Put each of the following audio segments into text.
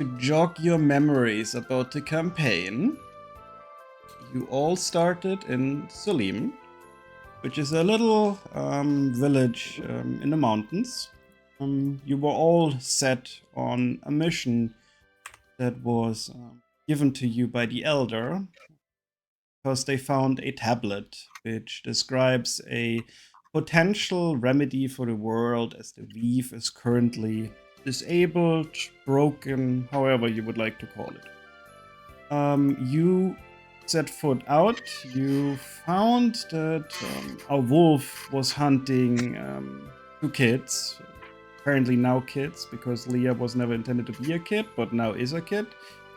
to jog your memories about the campaign, you all started in Sulim, which is a little village in the mountains. You were all set on a mission that was given to you by the Elder, because they found a tablet which describes a potential remedy for the world as the weave is currently disabled, broken, however you would like to call it. You set foot out. You found that a wolf was hunting 2 kids, apparently now kids, because Leah was never intended to be a kid, but now is a kid.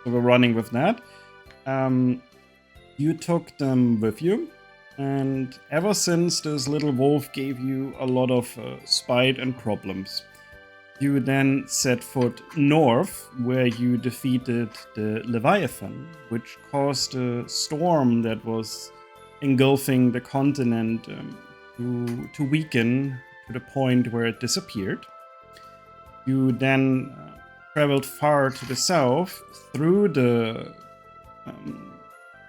So we're running with that. You took them with you, and ever since this little wolf gave you a lot of spite and problems. You then set foot north, where you defeated the Leviathan, which caused a storm that was engulfing the continent to weaken to the point where it disappeared. You then traveled far to the south through the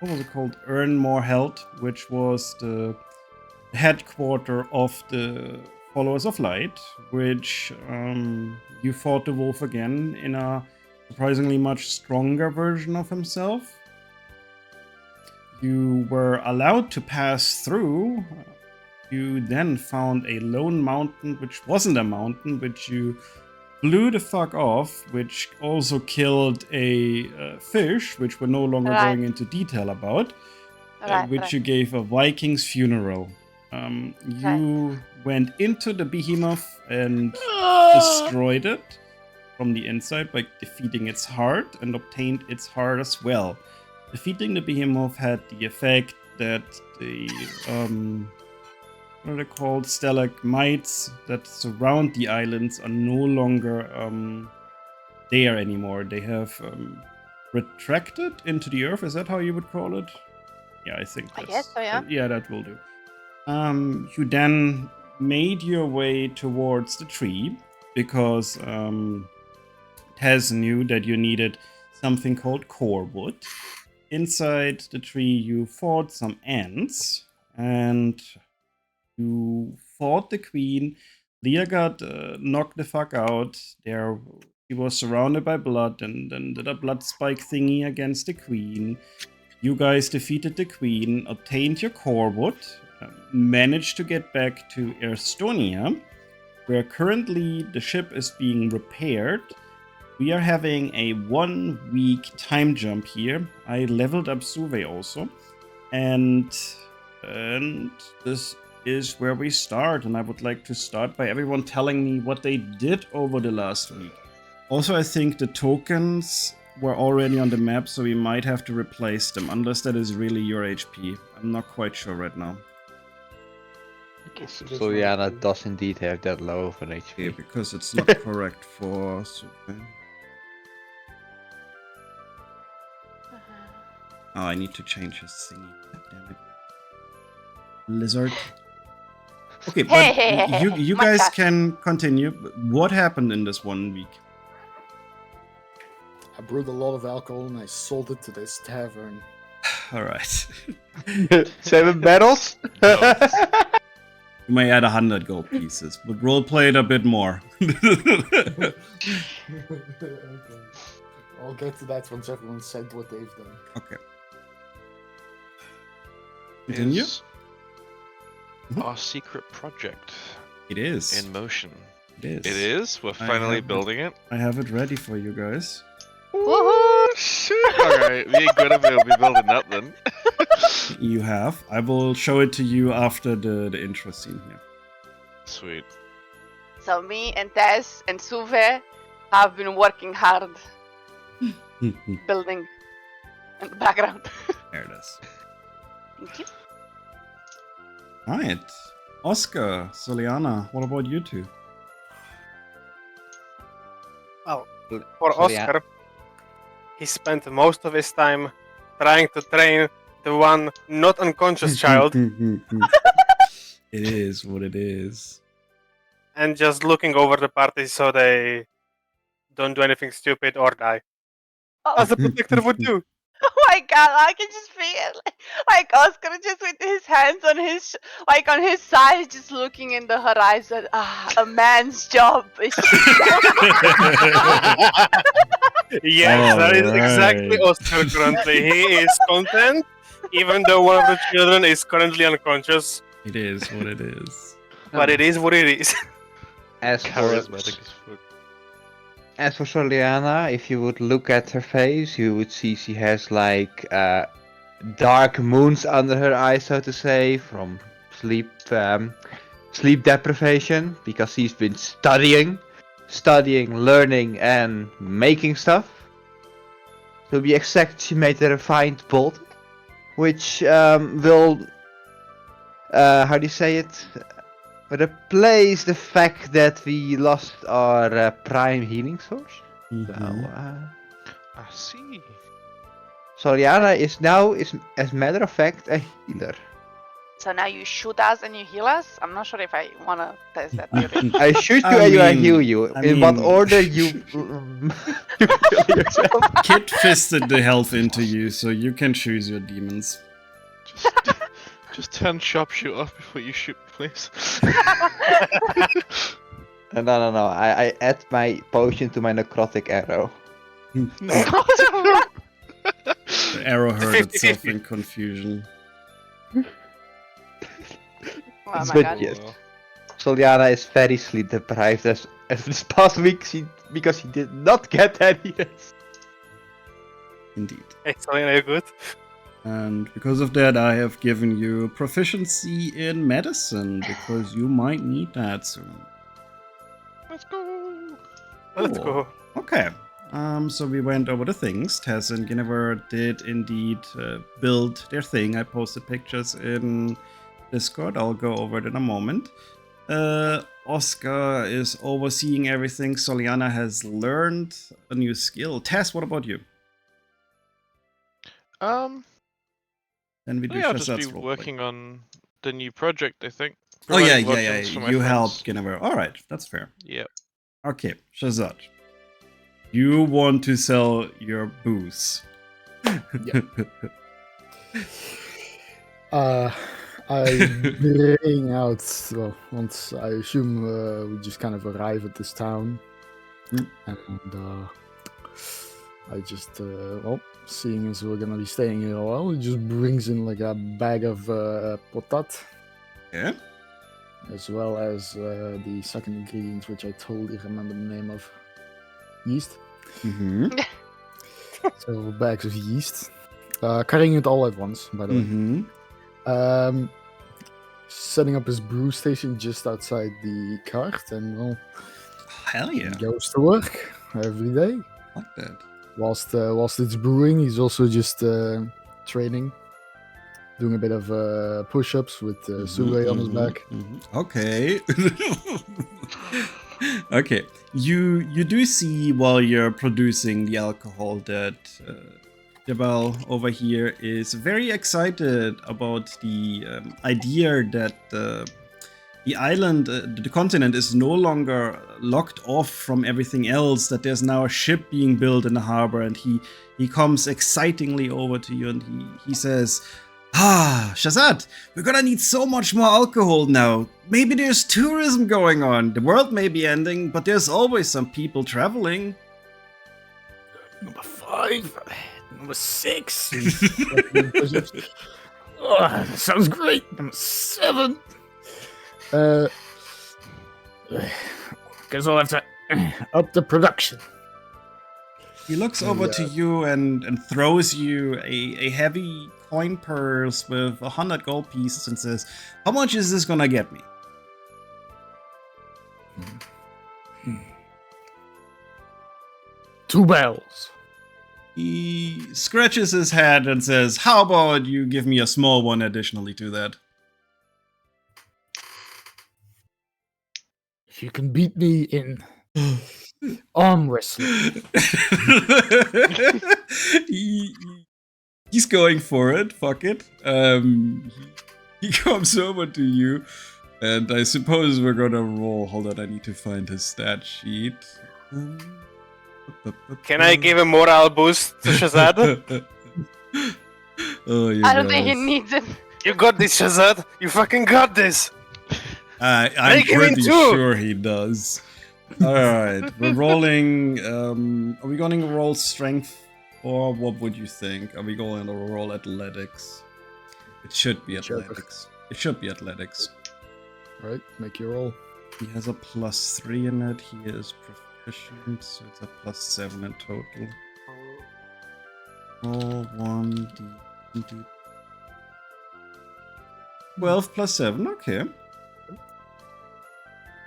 what was it called? Earn More Health, which was the headquarter of the Followers of Light, which you fought the wolf again in a surprisingly much stronger version of himself. You were allowed to pass through. You then found a lone mountain, which wasn't a mountain, which you blew the fuck off, which also killed a fish, which we're no longer going into detail about, which you gave a Viking's funeral. You went into the behemoth and destroyed it from the inside by defeating its heart and obtained its heart as well. Defeating the behemoth had the effect that the what are they called? Stalagmites that surround the islands are no longer there anymore. They have retracted into the earth. Is that how you would call it? Yeah, I think that's... I guess so, yeah. Yeah, that will do. You then made your way towards the tree because Tez knew that you needed something called core wood. Inside the tree, you fought some ants and you fought the queen. Leah got knocked the fuck out. She was surrounded by blood and then did a blood spike thingy against the queen. You guys defeated the queen, obtained your core wood, managed to get back to Estonia, where currently the ship is being repaired. We are having a 1-week time jump here. I leveled up Suve also. And this is where we start, and I would like to start by everyone telling me what they did over the last week. Also, I think the tokens were already on the map, so we might have to replace them, unless that is really your HP. I'm not quite sure right now. Soliana does indeed have that low of an HP. Yeah, because it's not correct for Super. Oh, I need to change his thingy. God damn it. Lizard. Okay, but you guys can continue. What happened in this 1 week? I brewed a lot of alcohol and I sold it to this tavern. Alright. 7 battles? You may add 100 gold pieces, but roleplay it a bit more. Okay. I'll get to that once everyone's said what they've done. Okay. Continue? Is our secret project It is. in motion? It is. It is? We're finally building it? I have it ready for you guys. Woohoo! Shit! Alright, we ain't gonna be building that then. You have. I will show it to you after the intro scene here. Sweet. So me and Tess and Suve have been working hard building in the background. There it is. Thank you. Alright. Oscar, Soliana, what about you two? Well, for Oscar, he spent most of his time trying to train the one not unconscious child It is what it is. and just looking over the party so they don't do anything stupid or die. as a protector would do. Oh my god, I can just feel like Oscar just with his hands on his on his side, just looking in the horizon. A man's job is Yes, that is exactly Alright. Oscar currently. He is content, even though one of the children is currently unconscious. It is what it is. But it is what it is. As for Charismatic as fuck. As for Soliana, if you would look at her face, you would see she has like dark moons under her eyes, so to say, from sleep deprivation, because she's been studying, learning, and making stuff. To be exact, she made a refined bolt, which will, how do you say it? Replace the fact that we lost our prime healing source. Mhm. So, I see. Soliana is now, as a matter of fact, a healer. So now you shoot us and you heal us? I'm not sure if I want to test that theory. I shoot you I and I mean- heal you. I In what mean- order you you kill yourself? Kid fisted the health into you, so you can choose your demons. Just turn sharpshooter before you shoot, please. No. I add my potion to my necrotic arrow. The arrow heard 50-50. itself in confusion. Oh It's my good, god. yes. Soliana is very sleep deprived as this past week because she did not get any rest. Indeed. Excellent, are you good? And because of that, I have given you proficiency in medicine, because you might need that soon. Let's go. Let's Cool. go. Okay. So we went over the things. Tess and Guinevere did indeed build their thing. I posted pictures in Discord. I'll go over it in a moment. Oscar is overseeing everything. Soliana has learned a new skill. Tess, what about you? Then we do Yeah, I'll just Shazad's be role working on the new project, I think. play. Oh yeah, Providing logins for my You friends. helped Guinevere. All right, that's fair. Yep. Okay, Shazad. You want to sell your booze. I bring out, well, once I assume we just kind of arrive at this town, and I just, well, seeing as we're gonna be staying here a while, he just brings in like a bag of potat, Yeah. as well as the second ingredient, which I totally remember the name of, yeast. Mm-hmm. Several bags of yeast. Carrying it all at once, by the way. Mm-hmm. Setting up his brew station just outside the cart, and well, Hell yeah. he goes to work every day. Like that. Whilst it's brewing, he's also just training, doing a bit of push-ups with Sue on his back. Okay. Okay. You do see while you're producing the alcohol that Jabal over here is very excited about the idea that the island, the continent, is no longer locked off from everything else, that there's now a ship being built in the harbor, and he comes excitingly over to you and he says, Shazad, we're gonna need so much more alcohol now. Maybe there's tourism going on. The world may be ending, but there's always some people traveling. Number 5, number 6. Oh, that sounds great. Number 7. Guess I'll have to up the production. He looks over to you and throws you a heavy coin purse with 100 gold pieces and says, how much is this gonna get me? 2 barrels. He scratches his head and says, how about you give me a small one additionally to that? If you can beat me in arm wrestling. He's going for it. Fuck it. He comes over to you, and I suppose we're gonna roll. Hold on, I need to find his stat sheet. Can I give a morale boost to Shazad? Oh, you I don't think he guys. needs it. You got this, Shazad. You fucking got this. I'm Break him in pretty two. sure he does. Alright, we're rolling. Are we going to roll strength? Or what would you think? Are we going to roll athletics? It should be Sure. athletics. It should be athletics. Alright, make your roll. He has a +3 in it. He is proficient, so it's a +7 in total. Roll 1d. 12 plus 7, okay.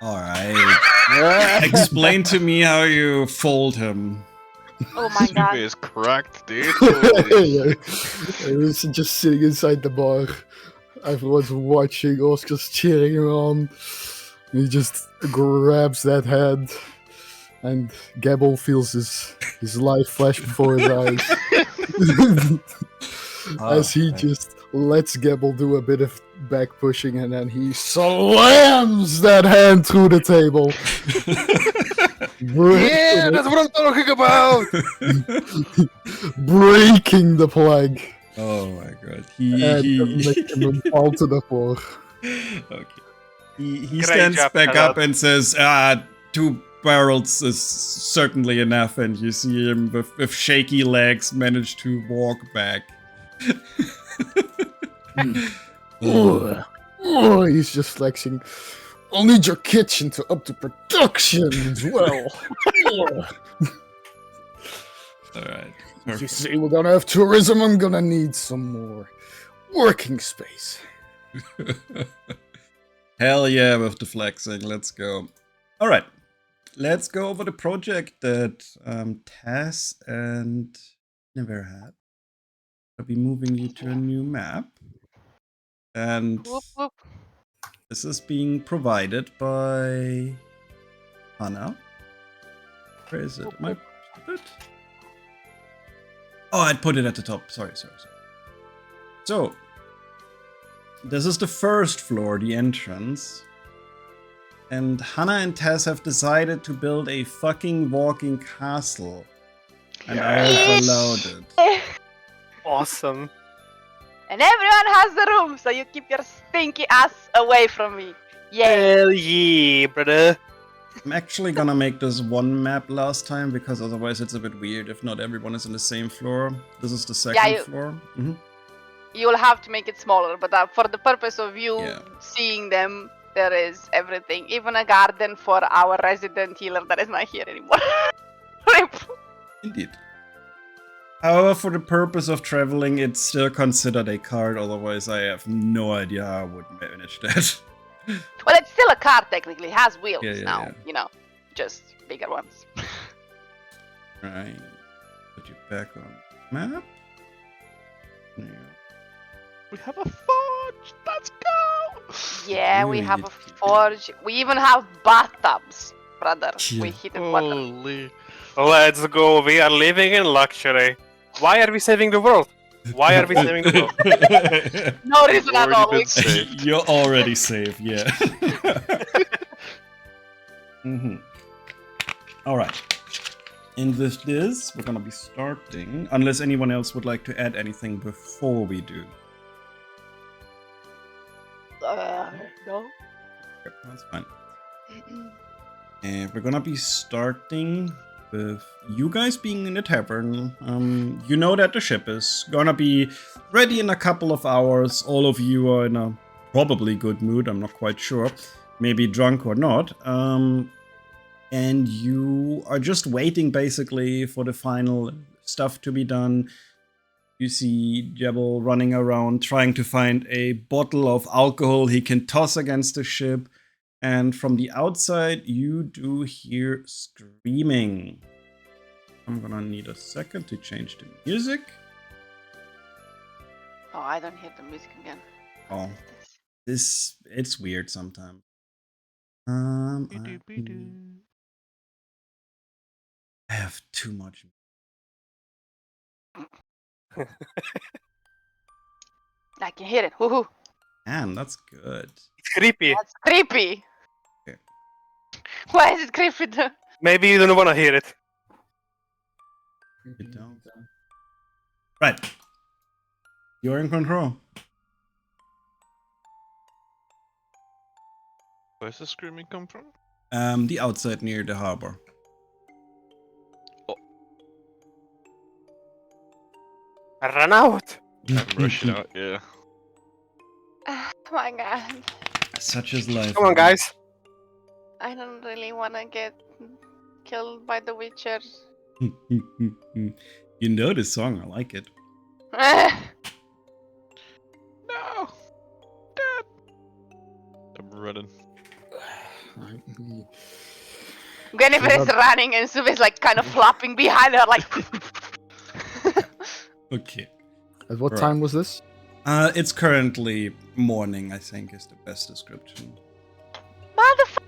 Alright. Explain to me how you fold him. Oh my This god. is cracked, dude. Holy Yeah. shit. He was just sitting inside the bar. Everyone's watching, Oscar's cheering him on. He just grabs that hand, and Gabble feels his life flash before his eyes. As he just lets Gabble do a bit of back pushing, and then he slams that hand through the table. Yeah, that's what I'm talking about. Breaking the plank. Oh my god. And making him fall to the floor. Okay. He Great stands job, back Talat. up and says, 2 barrels is certainly enough, and you see him with shaky legs manage to walk back. Oh, he's just flexing. I'll need your kitchen to up to production as well. Alright. You say we're gonna have tourism, I'm gonna need some more working space. Hell yeah, with the flexing. Let's go. Alright. Let's go over the project that Taz and Never had. I'll be moving you to a new map. And Whoop, whoop. this is being provided by Hannah. Where is it? Am I stupid? Oh, I'd put it at the top. Sorry. So, this is the first floor, the entrance. And Hannah and Tess have decided to build a fucking walking castle. And I have allowed it. Awesome. And everyone has the room, so you keep your stinky ass away from me. Yay. Hell yeah, brother. I'm actually gonna make this one map last time, because otherwise it's a bit weird if not everyone is on the same floor. This is the second floor. You'll have to make it smaller, but for the purpose of you Yeah. seeing them, there is everything. Even a garden for our resident healer that is not here anymore. Rip. Indeed. However, for the purpose of traveling, it's still considered a card, otherwise I have no idea how I would manage that. Well, it's still a car technically. It has wheels Yeah, now, yeah. you know, just bigger ones. Right. Put you back on map. Yeah. We have a forge. Let's go. Yeah, we Really? have a forge. We even have bathtubs, brother. We Yeah. hit the water. Holy. Let's go. We are living in luxury. Why are we saving the world? Why are we saving the world? No reason at all. Already been saved. You're already safe, yeah. Alright. And with this, we're gonna be starting, unless anyone else would like to add anything before we do. No. Okay, that's fine. And we're gonna be starting with you guys being in the tavern. You know that the ship is gonna be ready in a couple of hours. All of you are in a probably good mood, I'm not quite sure. Maybe drunk or not. And you are just waiting basically for the final stuff to be done. You see Jebel running around trying to find a bottle of alcohol he can toss against the ship. And from the outside, you do hear screaming. I'm gonna need a second to change the music. Oh, I don't hear the music again. Oh, it's weird sometimes. I have too much. I can hear it. Woohoo. Man, that's good. It's creepy. That's creepy. Okay. Why is it creepy though? Maybe you don't want to hear it. Get down. Right. You're in control. Where's the screaming come from? The outside near the harbor. Run out! I'm rushing out, yeah. Oh my god. Such is life. Come on, guys. I don't really want to get killed by the Witcher. You know this song, I like it. No! Dad! I'm running. Guinevere is running and Suve is like kind of flopping behind her like... Okay. At what Right. time was this? It's currently morning, I think, is the best description. Motherfucker!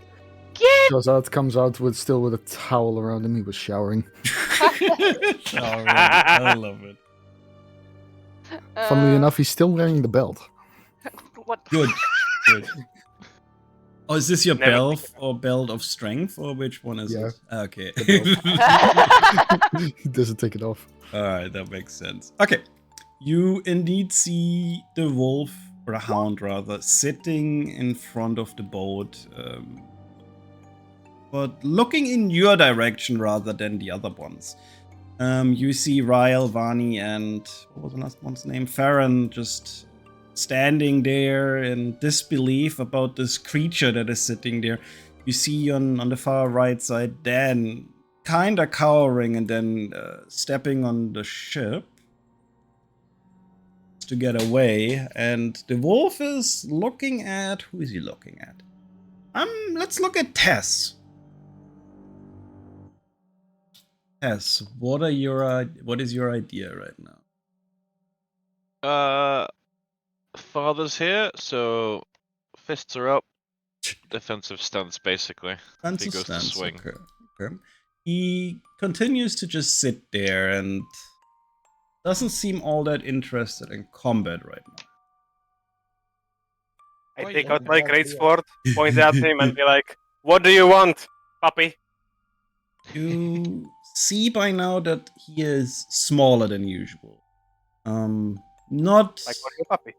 Shazad comes out with a towel around him. He was showering. Alright, I love it. Funnily enough, he's still wearing the belt. What? Good. Good. Oh, is this your Never belt of strength, or which one is Yeah. it? Okay. He doesn't take it off. Alright, that makes sense. Okay. You indeed see the wolf, or a hound rather, sitting in front of the boat, but looking in your direction rather than the other ones. You see Ryle, Vani, and what was the last one's name? Farron just standing there in disbelief about this creature that is sitting there. You see on the far right side Dan kinda cowering and then stepping on the ship to get away, and the wolf is looking at... Who is he looking at? Let's look at Tess. Tess, what is your idea right now? Father's here, so fists are up. Defensive stance, basically. Stance He of goes to stance, swing. Okay. He continues to just sit there and doesn't seem all that interested in combat right now. I take out my greatsword, point at him, and be like, "What do you want, puppy?" You see by now that he is smaller than usual. Not Like, what are you, puppy?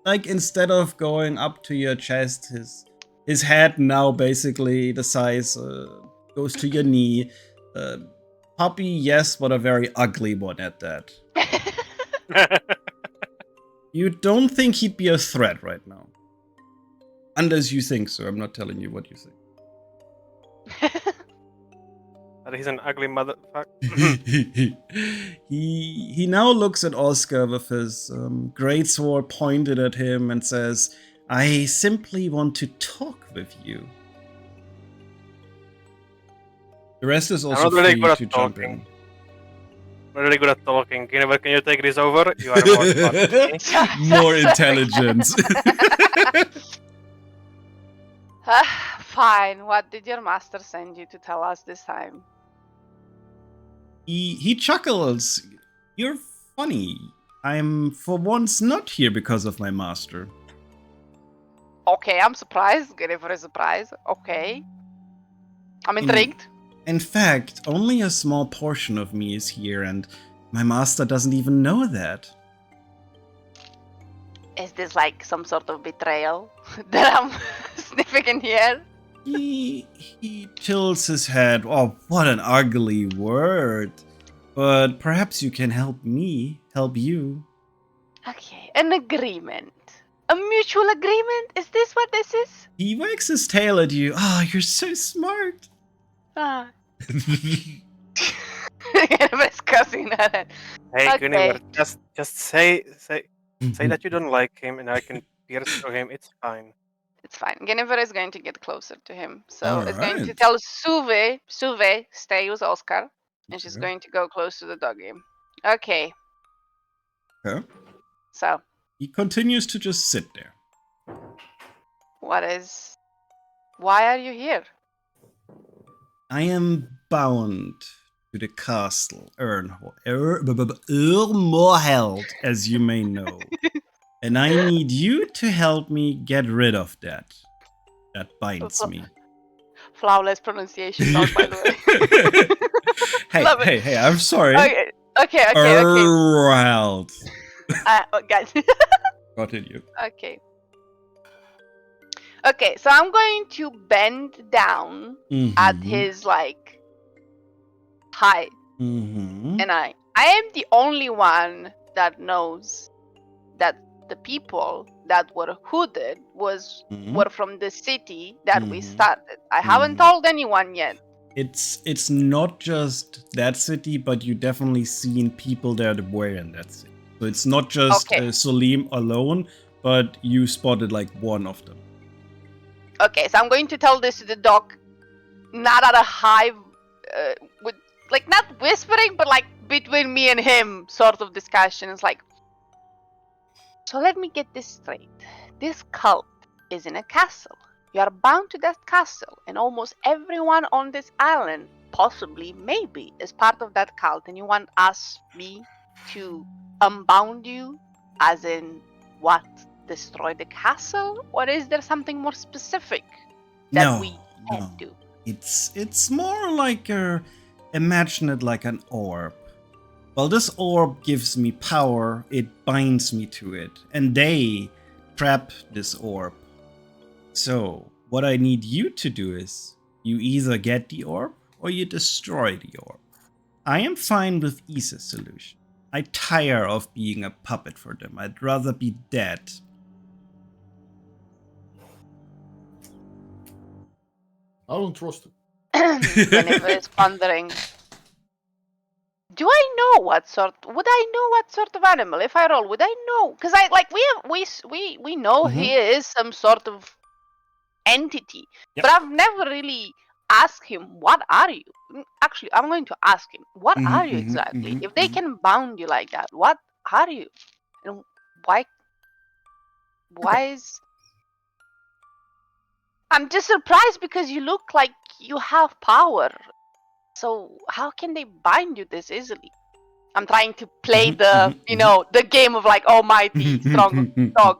like instead of going up to your chest, his head now basically the size goes to your knee. Puppy, yes, but a very ugly one at that. You don't think he'd be a threat right now. Unless you think so. I'm not telling you what you think. That he's an ugly motherfucker. he now looks at Oscar with his greatsword pointed at him and says, "I simply want to talk with you." The rest is also not really free good at to jump in. talking. I'm really good at talking. Guinevere, can you take this over? You are more smart than me. More intelligence. Fine. What did your master send you to tell us this time? He chuckles. "You're funny. I'm for once not here because of my master." Okay, I'm surprised. Guinevere is surprised. Okay. I'm intrigued. In fact, only a small portion of me is here, and my master doesn't even know that. Is this like some sort of betrayal that I'm sniffing in here? He tilts his head. "Oh, what an ugly word. But perhaps you can help me help you." Okay, an agreement. A mutual agreement? Is this what this is? He wags his tail at you. "Oh, you're so smart." Ah. Guinevere's cussing at it. Hey, Okay. Guinevere, just say that you don't like him, and I can pierce through him. It's fine. It's fine. Guinevere is going to get closer to him. So it's going to Alright. tell Suve, stay with Oscar. And she's Okay. going to go close to the doggy. Okay, Okay. so He continues to just sit there. why are you here? I am bound to the castle Moorheld, as you may know. And I need you to help me get rid of that. That binds me. Flawless pronunciation, by the way. Hey, Love it. hey, I'm sorry. Okay. Alright. Guys. Continue. Okay. Okay, so I'm going to bend down at his like height, Mm-hmm. and I am the only one that knows that the people that were hooded were from the city that we started. I haven't told anyone yet. It's not just that city, but you definitely seen people that were in that city. So it's not just Salim alone, but you spotted like one of them. Okay, so I'm going to tell this to the dog, not at a high, with like not whispering, but like between me and him, sort of discussion. It's like, so let me get this straight. This cult is in a castle. You are bound to that castle, and almost everyone on this island, possibly, maybe, is part of that cult. And you want me to unbound you, as in what? Destroy the castle, or is there something more specific that we can't do? It's more like imagine it like an orb. Well, this orb gives me power, it binds me to it, and they trap this orb. So, what I need you to do is, you either get the orb, or you destroy the orb. I am fine with either solution. I tire of being a puppet for them. I'd rather be dead. I don't trust him. Jennifer is pondering. Would I know what sort of animal? If I roll, would I know? Because we know he is some sort of entity, but I've never really asked him, what are you? Actually, I'm going to ask him, what are you exactly? If they can bound you like that, what are you? And why is... I'm just surprised because you look like you have power. So how can they bind you this easily? I'm trying to play the game of like almighty strong dog.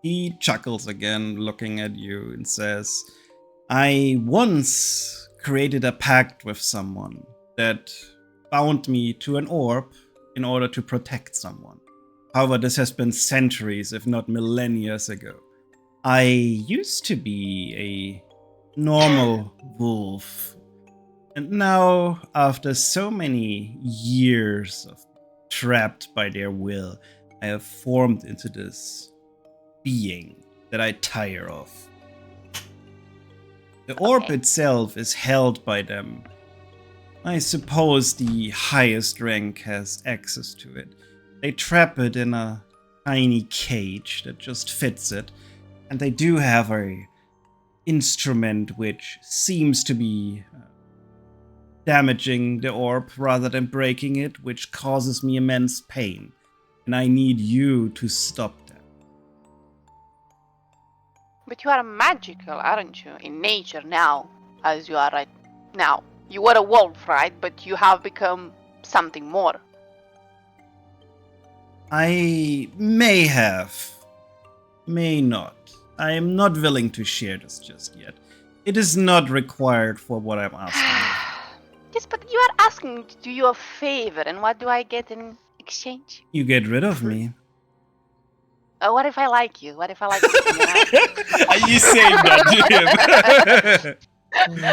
He chuckles again, looking at you, and says, I once created a pact with someone that bound me to an orb in order to protect someone. However, this has been centuries, if not millennia ago. I used to be a normal wolf. And now, after so many years of trapped by their will, I have formed into this being that I tire of. The orb itself is held by them. I suppose the highest rank has access to it. They trap it in a tiny cage that just fits it, and they do have a instrument which seems to be damaging the orb rather than breaking it, which causes me immense pain. And I need you to stop that. But you are magical, aren't you? In nature now, as you are right now. You were a wolf, right? But you have become something more. I may have. May not. I am not willing to share this just yet. It is not required for what I'm asking. Yes, but you are asking me to do you a favor, and what do I get in exchange? You get rid of me. What if I like you? What if I like you? Are you saying that to him?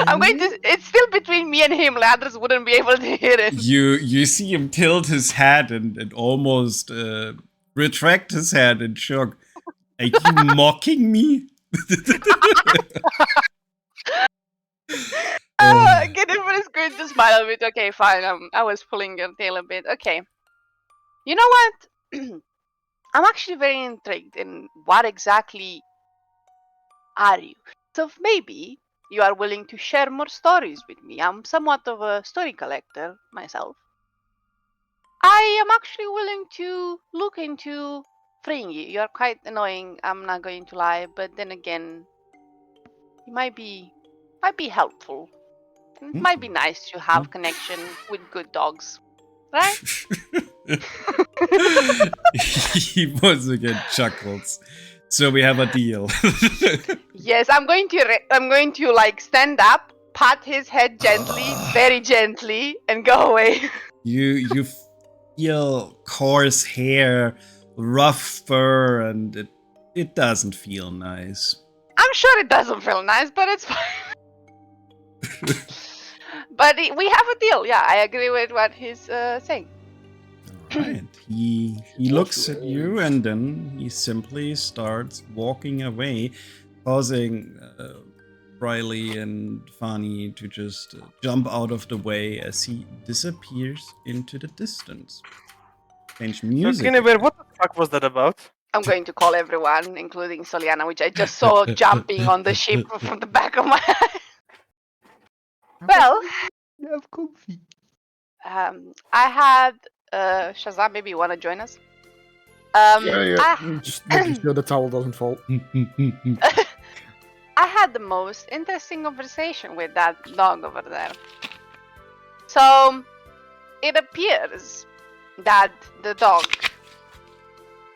I'm going to... It's still between me and him. Others wouldn't be able to hear it. You see him tilt his head and almost retract his head in shock. Are you mocking me? Jennifer is going to smile a bit. Okay, fine. I was pulling your tail a bit. Okay. You know what? I'm actually very intrigued in what exactly are you. So maybe you are willing to share more stories with me. I'm somewhat of a story collector myself. I am actually willing to look into freeing you. You are quite annoying, I'm not going to lie, but then again, you might be helpful. It might be nice to have connection with good dogs, right? He once again chuckles. So we have a deal. Yes, I'm going to like stand up pat his head gently, very gently, and go away. You feel coarse hair, rough fur, and it doesn't feel nice. I'm sure it doesn't feel nice, but it's fine. But we have a deal. Yeah, I agree with what he's saying. Alright, he looks at you and then he simply starts walking away, causing Riley and Fanny to just jump out of the way as he disappears into the distance. Change music. Guinevere, what the fuck was that about? I'm going to call everyone, including Soliana, which I just saw jumping on the ship from the back of my eye. Well, Have comfy. I had Shazam. Maybe you want to join us? Just making sure the towel doesn't fall. I had the most interesting conversation with that dog over there. So, it appears that the dog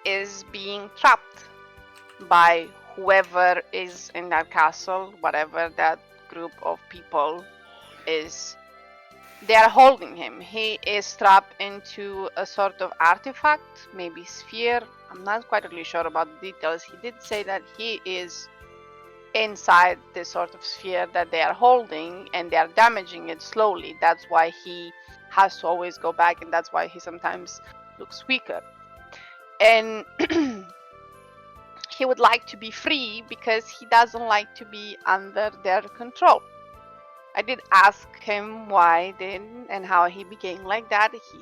is being trapped by whoever is in that castle, whatever that group of people is. They are holding him. He is strapped into a sort of artifact, maybe sphere. I'm not quite really sure about the details. He did say that he is inside this sort of sphere that they are holding and they are damaging it slowly. That's why he has to always go back, and that's why he sometimes looks weaker. And he would like to be free because he doesn't like to be under their control. I did ask him why then and how he became like that. He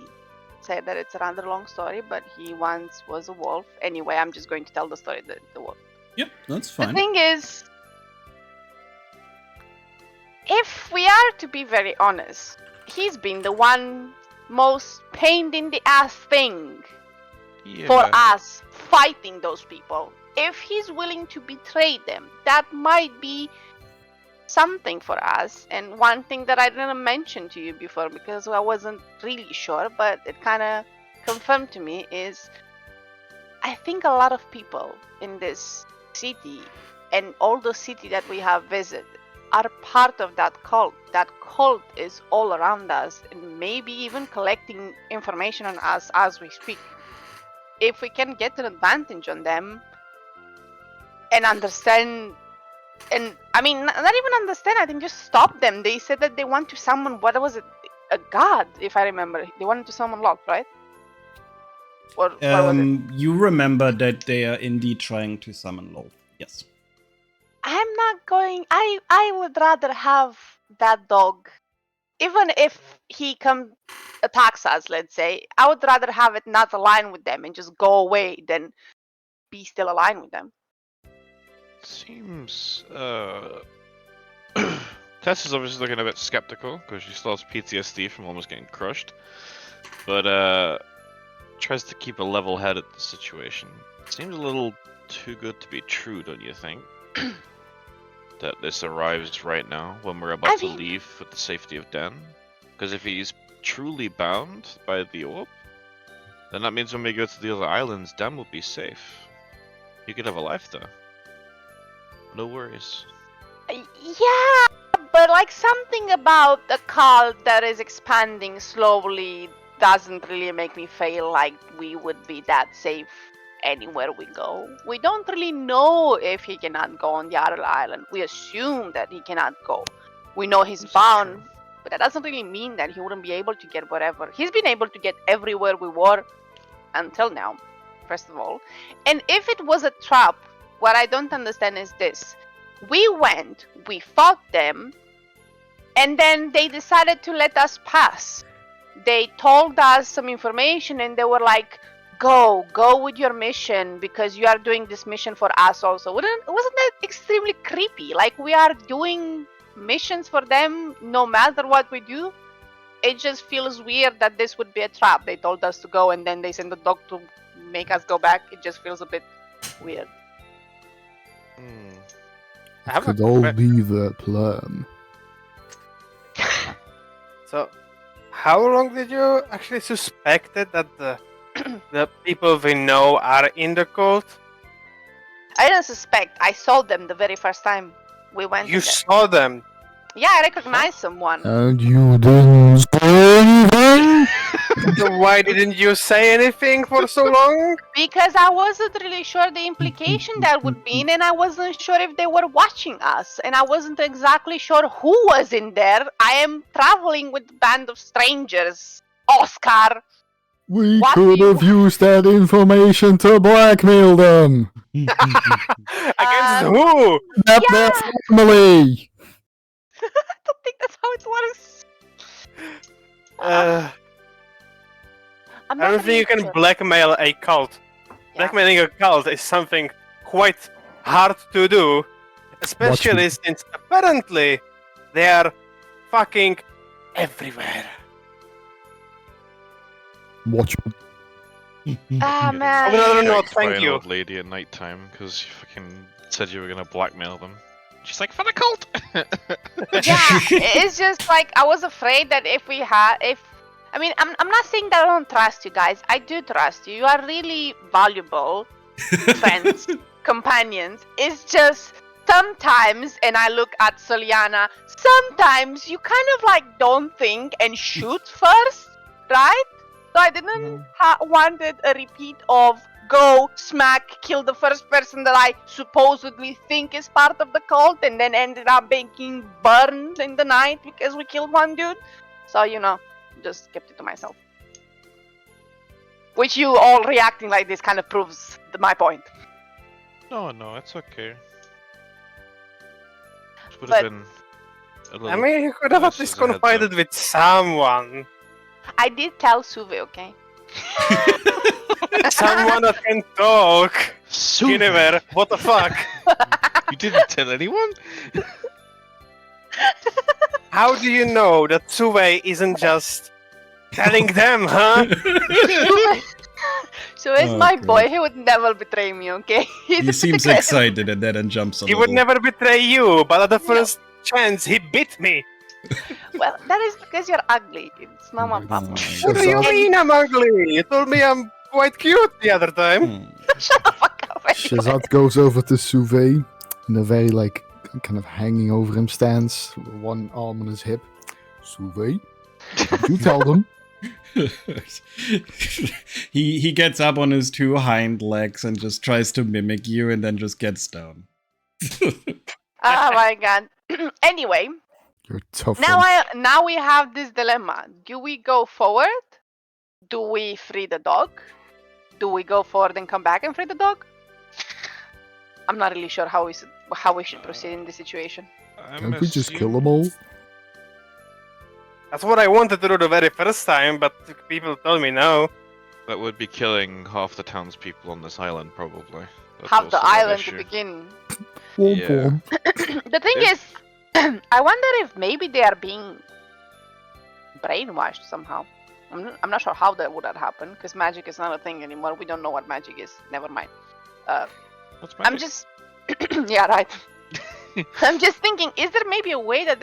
said that it's a rather long story, but he once was a wolf. Anyway, I'm just going to tell the story the wolf. Yep, that's The fine. thing is, if we are to be very honest, he's been the one most pained in the ass thing for us fighting those people. If he's willing to betray them, that might be something for us. And one thing that I didn't mention to you before because I wasn't really sure, but it kind of confirmed to me, is I think a lot of people in this city and all the city that we have visited are part of that cult. That cult is all around us and maybe even collecting information on us as we speak. If we can get an advantage on them and understand, and I mean, not even understand, I think just stop them. They said that they want to summon, what was it? A god, if I remember. They wanted to summon Locke, right? Or what was it? You remember that they are indeed trying to summon Lol. Yes. I'm not going. I would rather have that dog, even if he attacks us. Let's say I would rather have it not align with them and just go away than be still aligned with them. Seems Tess is obviously looking a bit skeptical because she still has PTSD from almost getting crushed, but tries to keep a level head at the situation. Seems a little too good to be true, don't you think? That this arrives right now when we're about to leave with the safety of Den. Because if he's truly bound by the orb, then that means when we go to the other islands, Den will be safe. He could have a life there. No worries. Yeah, but like something about the cult that is expanding slowly doesn't really make me feel like we would be that safe anywhere we go. We don't really know if he cannot go on the other island. We assume that he cannot go. We know he's bound, but that doesn't really mean that he wouldn't be able to get whatever. He's been able to get everywhere we were until now, first of all. And if it was a trap, what I don't understand is this. We went, we fought them, and then they decided to let us pass. They told us some information and they were like, go with your mission because you are doing this mission for us also. Wasn't that extremely creepy? Like we are doing missions for them no matter what we do. It just feels weird that this would be a trap. They told us to go and then they sent the dog to make us go back. It just feels a bit weird. Could all be their plan. So, how long did you actually suspect it that the people we know are in the cult? I didn't suspect. I saw them the very first time we went. You saw them. Yeah, I recognize someone. And you didn't say anything? So why didn't you say anything for so long? Because I wasn't really sure the implication that would be, and I wasn't sure if they were watching us, and I wasn't exactly sure who was in there. I am traveling with a band of strangers. Oscar. We What could do you- have used that information to blackmail them. Against who? Not their family. I don't think that's how it works. I'm I not don't think you really can sure. blackmail a cult. Yeah. Blackmailing a cult is something quite hard to do, especially since apparently they are fucking everywhere. Watch. Ah, Getting man. I would rather shagged not, by thank an you. old lady at night time because you fucking said you were gonna blackmail them. She's like, for the cult! Yeah, it's just like I was afraid that I mean, I'm not saying that I don't trust you guys. I do trust you. You are really valuable friends, companions. It's just sometimes, and I look at Soliana, sometimes you kind of like don't think and shoot first, right? So I didn't wanted a repeat of go, smack, kill the first person that I supposedly think is part of the cult, and then ended up being burned in the night because we killed one dude. So, just kept it to myself. Which you all reacting like this kind of proves my point. No, it's okay. This would But- have been a little... I mean, you could have at This least is a heads confided up. with someone. I did tell Suve, okay? Someone that can talk. Suve, Univer, what the fuck? you didn't tell anyone? How do you know that Suve isn't just telling them, huh? So is Oh, my God. boy, he would never betray me, okay? He seems excited and then jumps a He little. would never betray you, but at the first chance, he bit me. Well, that is because you're ugly. It's not my my problem. God. What do you Shut up. mean I'm ugly? You told me I'm quite cute the other time. Hmm. Shut the fuck up. anyway. Shazad goes over to Suve in a very kind of hanging over him stance, with one arm on his hip. Suve, did you tell them? he gets up on his two hind legs and just tries to mimic you and then just gets down. Oh my god. Anyway, You're a tough now one. now we have this dilemma. Do we go forward? Do we free the dog? Do we go forward and come back and free the dog? I'm not really sure how we should proceed in this situation. Can't we just kill them all? That's what I wanted to do the very first time, but people told me no. That would be killing half the townspeople on this island, probably. That's Have the also an island to issue. begin. Womp Yeah. womp. The thing If- is, I wonder if maybe they are being brainwashed somehow. I'm not sure how that would have happened because magic is not a thing anymore. We don't know what magic is. Never mind. What's I'm magic? just yeah, right. I'm just thinking, is there maybe a way that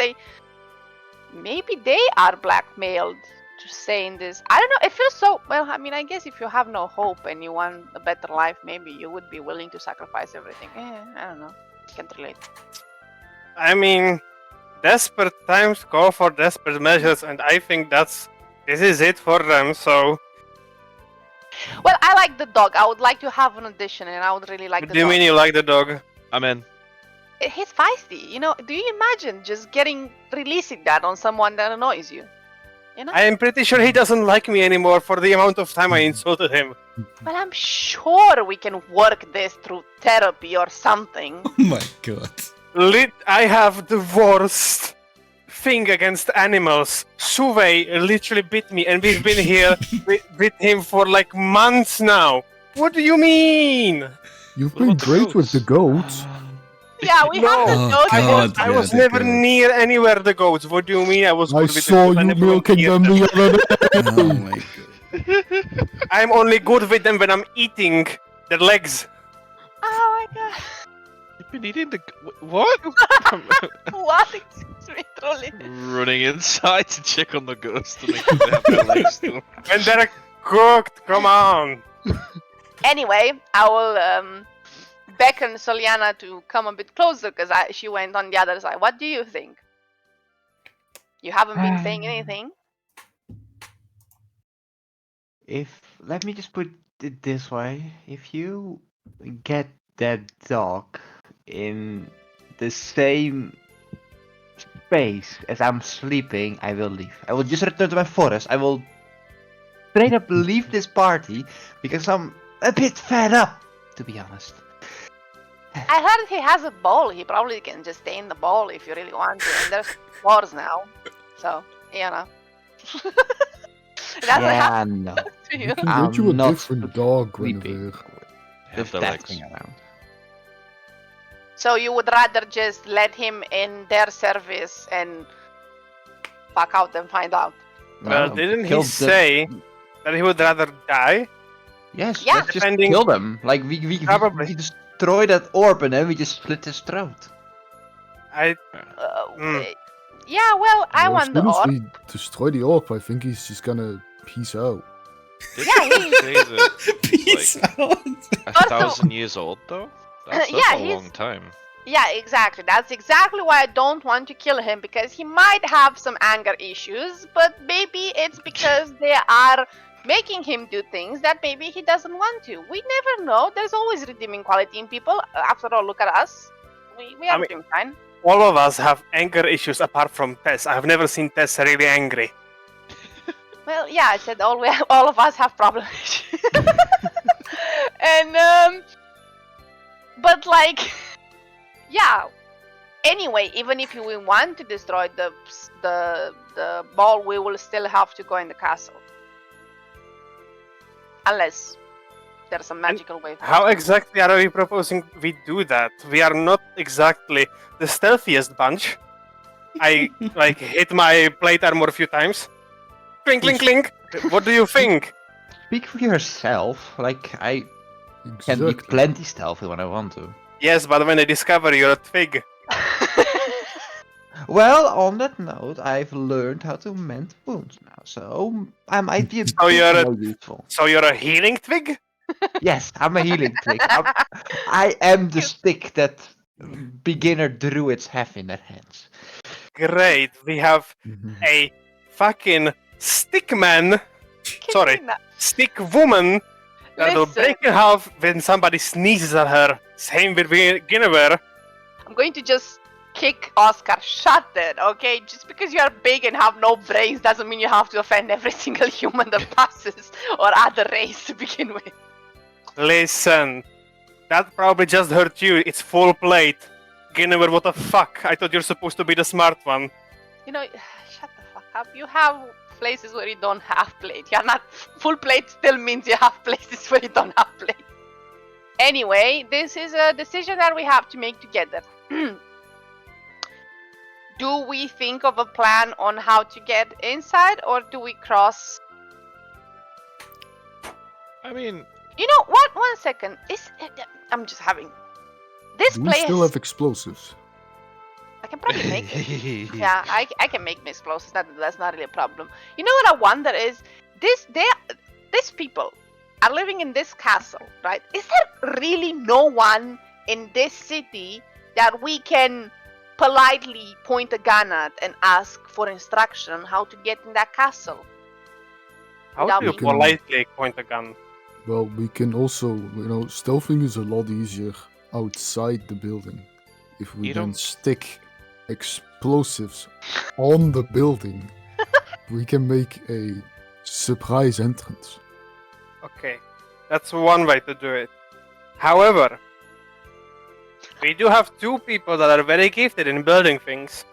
maybe they are blackmailed to saying this? I don't know. It feels so well. I mean, I guess if you have no hope and you want a better life, maybe you would be willing to sacrifice everything. I don't know. Can't relate. I mean, desperate times call for desperate measures, and I think this is it for them, so... Well, I like the dog. I would like to have an addition, and I would really like What the do you dog. mean you like the dog? I'm in. He's feisty. Do you imagine just releasing that on someone that annoys you? I am pretty sure he doesn't like me anymore for the amount of time I insulted him. Well, I'm sure we can work this through therapy or something. Oh my god. I have the worst thing against animals. Suve literally bit me, and we've been here with him for like months now. What do you mean? You've What been about the great with the goats. Yeah, we have the Oh, dog. God. I yeah, was the never goats. near anywhere the goats. What do you mean I was I good with saw the you goats? milking them the other day. Oh my god. I'm only good with them when I'm eating their legs. Oh my god. You've been eating the... What? What? Excuse me, truly. Running inside to check on the ghosts to make sure they have their legs still. When they're cooked, come on. Anyway, I will beckon Soliana to come a bit closer because she went on the other side. What do you think? You haven't been saying anything. Let me just put it this way: if you get that dog in the same space as I'm sleeping, I will leave. I will just return to my forest. I will straight up leave this party because I'm a bit fed up, to be honest. I heard he has a ball. He probably can just stay in the ball if you really want to. And there's wars now, so you know. That's what happened no. to you. You can get you a I'm not different dog, sleeping. Guinevere. Have Just the legs. dancing around. So you would rather just let him in their service and fuck out and find out? Well, No, didn't he kill the- say that he would rather die? Yes, Yeah. let's just Defending- kill them. Like we Probably. destroy that orb and then we just split his throat. I Uh, Yeah, well, I Well, as want the soon as orb. we destroy the orc, I think he's just gonna peace out. Did Yeah, you he- say that Peace out. 1,000 years old though? That's Yeah, a he's- long time. Yeah, exactly. That's exactly why I don't want to kill him, because he might have some anger issues, but maybe it's because they are making him do things that maybe he doesn't want to. We never know. There's always redeeming quality in people. After all, look at us. We are mean- doing fine. all of us have anger issues apart from Tess. I've never seen Tess really angry. Well, yeah, I said all of us have problems. And but like, yeah. Anyway, even if we want to destroy the ball, we will still have to go in the castle, unless there's some magical way. How exactly are we proposing we do that? We are not exactly the stealthiest bunch. I like hit my plate armor a few times. Clink, clink, clink. What do you think? Speak for yourself. Like I can be Exactly. plenty stealthy when I want to. Yes, but when they discover you're a twig, Well, on that note, I've learned how to mend wounds now, so I might be a So bit you're a- more useful. so you're a healing twig? Yes, I'm a healing trick. I am the stick that beginner druids have in their hands. Great. We have Mhm. a fucking stick man, sorry. Kirina, stick woman that will Listen. break in half when somebody sneezes at her. Same with Guinevere. I'm going to just kick Oscar. Shut it, okay? Just because you are big and have no brains doesn't mean you have to offend every single human that passes or other race to begin with. Listen, that probably just hurt you. It's full plate. Guinevere, what the fuck? I thought you're supposed to be the smart one. You know, shut the fuck up. You have places where you don't have plate. You're not full plate still means you have places where you don't have plate. Anyway, this is a decision that we have to make together. Do we think of a plan on how to get inside, or do we cross? I mean, You know what? 1 second. I'm just having this Do we place. still have explosives? I can probably make it. Yeah, I can make explosives. That's not really a problem. You know what I wonder is these people are living in this castle, right? Is there really no one in this city that we can politely point a gun at and ask for instruction on how to get in that castle? How Without do you me- politely point a gun? Well, we can also, stealthing is a lot easier outside the building. If we You then don't- stick explosives on the building, we can make a surprise entrance. Okay, that's one way to do it. However, we do have two people that are very gifted in building things.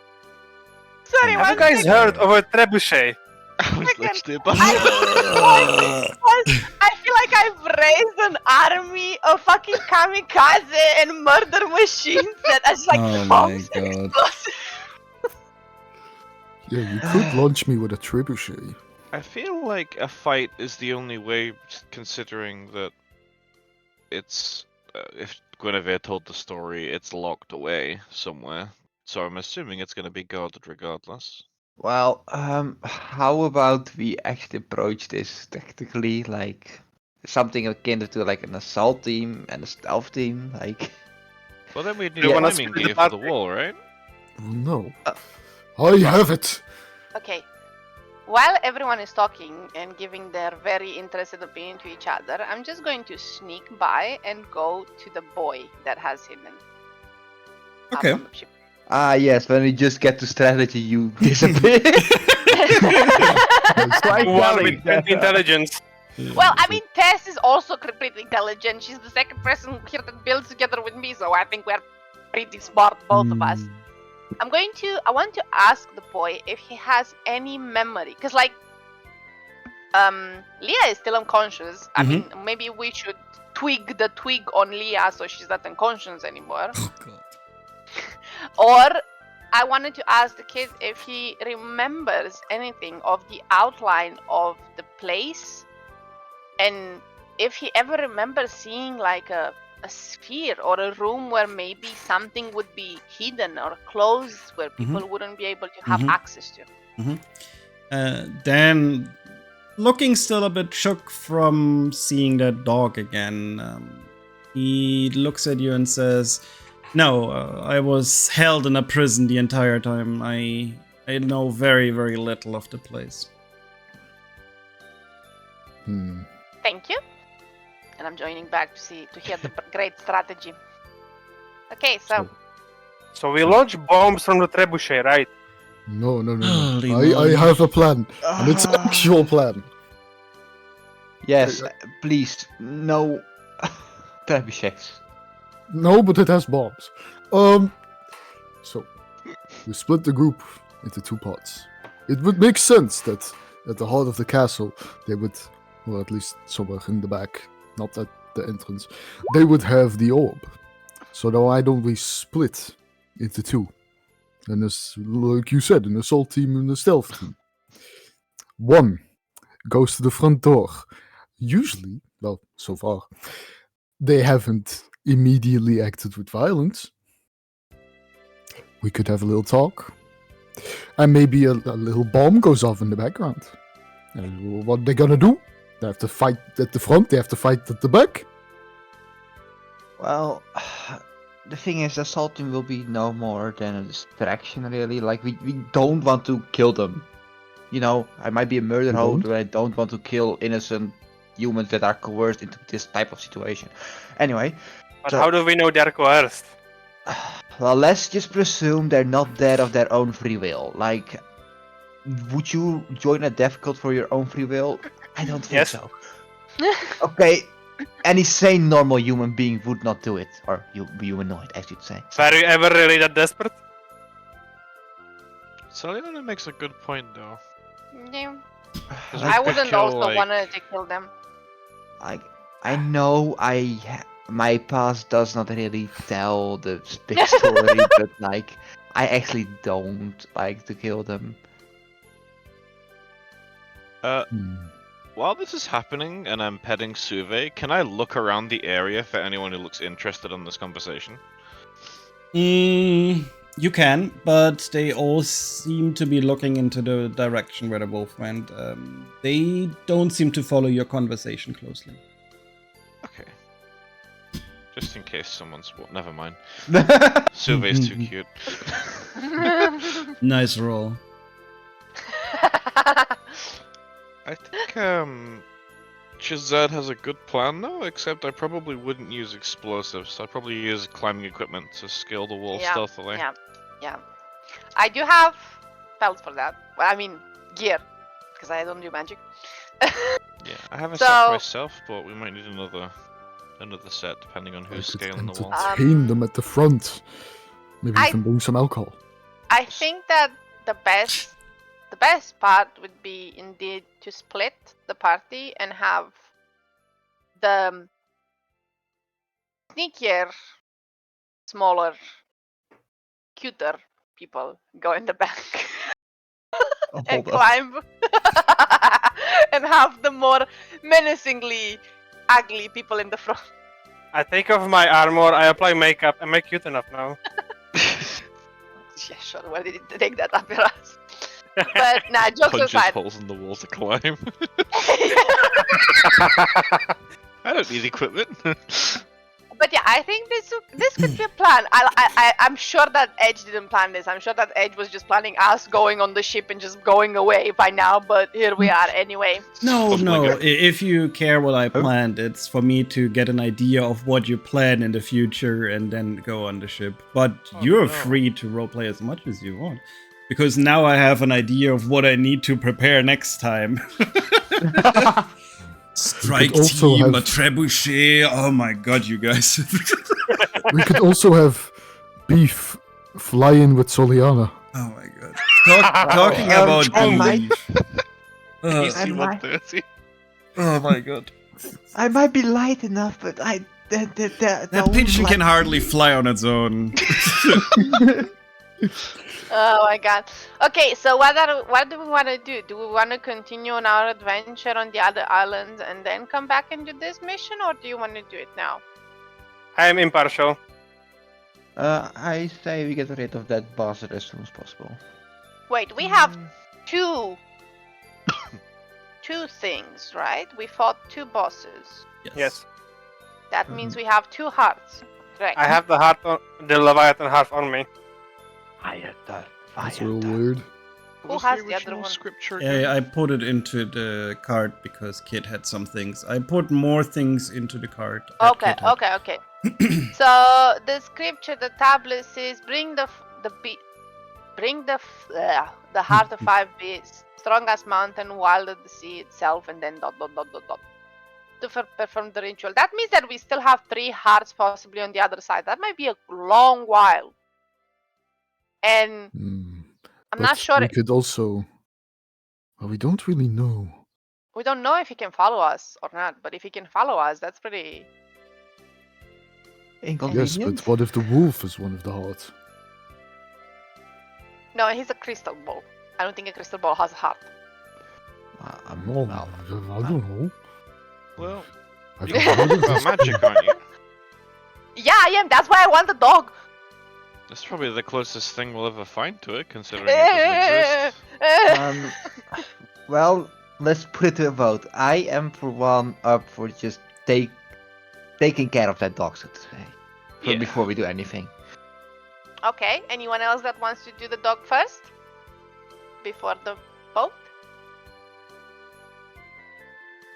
Sorry, Have you one guys second. heard of a trebuchet? I was Second. literally about I feel like I've raised an army of fucking kamikaze and murder machines that are just like Oh my bombs and God. explosives. Yeah, you could launch me with a trebuchet. I feel like a fight is the only way, considering that it's if Guinevere told the story, it's locked away somewhere. So I'm assuming it's going to be guarded regardless. Well, how about we actually approach this tactically, like something akin to like an assault team and a stealth team, like. Well, then we'd need you a wanna climbing split the gear for the party? wall, right? Oh, no. I have it! Okay. While everyone is talking and giving their very interested opinion to each other, I'm just going to sneak by and go to the boy that has hidden. up Okay. on the ship. Ah, yes, when we just get to strategy, you disappear. Quite One telling. with 20 intelligence. Well, I mean, Tess is also completely intelligent. She's the second person here that builds together with me, so I think we're pretty smart, both of us. I want to ask the boy if he has any memory, because like, Leah is still unconscious. I mean, maybe we should twig the twig on Leah so she's not unconscious anymore. Oh god. Or I wanted to ask the kid if he remembers anything of the outline of the place, and if he ever remembers seeing like a sphere or a room where maybe something would be hidden or closed where people wouldn't be able to have access to. Dan, looking still a bit shook from seeing that dog again, he looks at you and says, "No, I was held in a prison the entire time. I know very, very little of the place." Thank you. And I'm joining back to hear the great strategy. Okay, so So we launch bombs from the trebuchet, right? No. Holy I moly. have a plan, and it's an actual plan. Yes, please, no trebuchets. No, but it has bombs. So we split the group into two parts. It would make sense that at the heart of the castle, they would, or at least somewhere in the back, not at the entrance, they would have the orb. So now why don't we split into two? And as, like you said, an assault team and a stealth team. One goes to the front door. Usually, well, so far, they haven't immediately acted with violence. We could have a little talk. And maybe a little bomb goes off in the background. And what they gonna do? They have to fight at the front, they have to fight at the back. Well, the thing is, assaulting will be no more than a distraction, really. Like, we don't want to kill them. You know, I might be a murder horde, but I don't want to kill innocent humans that are coerced into this type of situation. Anyway. But So- how do we know they're coerced? Well, let's just presume they're not dead of their own free will. Like, would you join a death cult for your own free will? I don't think Yes. so. Okay, any sane normal human being would not do it. Or humanoid, I should say. Were you ever really that desperate? Selena makes a good point, though. yeah. 'Cause we I could wouldn't kill, also like- want to kill them. Like, I know my past does not really tell the big story, but like, I actually don't like to kill them. While this is happening and I'm petting Suve, can I look around the area for anyone who looks interested in this conversation? You can, but they all seem to be looking into the direction where the wolf went. They don't seem to follow your conversation closely. Okay. Just in case someone's... Well, never mind. Suve's too cute. Nice roll. I think, Chazad has a good plan, though, except I probably wouldn't use explosives. I'd probably use climbing equipment to scale the wall Yeah, stealthily. Yeah. I do have spells for that. Well, I mean, gear, because I don't do magic. Yeah, I haven't So- set myself, but we might need another set, depending on I who's could scaling the wall. entertain them at the front. Maybe I- you can bring some alcohol. I think that the best part would be indeed to split the party and have the sneakier, smaller, cuter people go in the back and Hold up. climb and have the more menacingly ugly people in the front. I take off my armor, I apply makeup, am I cute enough now? Yeah, sure. Where did you take that up your ass? But nah, jokes Punches aside. holes in the wall to climb. I don't need equipment. But yeah, I think this could be a plan. I'm sure that Edge didn't plan this. I'm sure that Edge was just planning us going on the ship and just going away by now. But here we are anyway. No, Something no. like If you care what I planned, it's for me to get an idea of what you plan in the future and then go on the ship. But you're free to roleplay as much as you want. Because now I have an idea of what I need to prepare next time. Strike also team, have- a trebuchet. Oh my god, you guys. We could also have beef fly in with Soliana. Oh my god. Talking about beef. Easy 130. Oh my god. I might be light enough, but That pigeon can hardly fly on its own. Oh my god. Okay, so what do we want to do? Do we want to continue on our adventure on the other islands and then come back and do this mission, or do you want to do it now? I am impartial. I say we get rid of that bastard as soon as possible. Wait, we have two things, right? We fought 2 bosses. Yes. That means we have 2 hearts. Correct. I have the Leviathan heart on me. That's real weird. Who has the other one? Scripture I put it into the cart because Kit had some things. I put more things into the cart. that Okay, Kit had. okay. So the scripture, the tablet says, "Bring the heart of 5 beasts, strong as mountain, wild as the sea itself, and then ... to perform the ritual." That means that we still have 3 hearts possibly on the other side. That might be a long while. And I'm not sure. We could also. Well, we don't really know. We don't know if he can follow us or not. But if he can follow us, that's pretty. Inconvenient. Yes, but what if the wolf is one of the hearts? No, he's a crystal ball. I don't think a crystal ball has a heart. Well, I don't know. Well, I've you're heard of about this magic, aren't you? Yeah, I am. That's why I want the dog. That's probably the closest thing we'll ever find to it, considering it doesn't exist. Well, let's put it to a vote. I am for one up for just taking care of that dog, so to say, Yeah. before we do anything. Okay, anyone else that wants to do the dog first? Before the boat?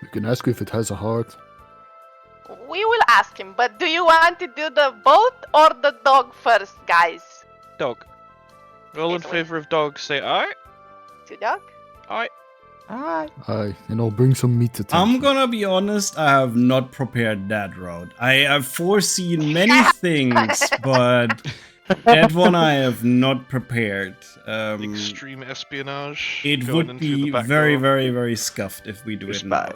You can ask if it has a heart. We will ask him, but do you want to do the boat or the dog first, guys? Dog. All in It favor of dogs, say aye. To dog? Aye. Alright. Aye, and I'll bring some meat to town. I'm gonna be honest, I have not prepared that route. I have foreseen many things, but that one I have not prepared. Extreme espionage. It going would in through the be back very, door. very, very scuffed if we do it now.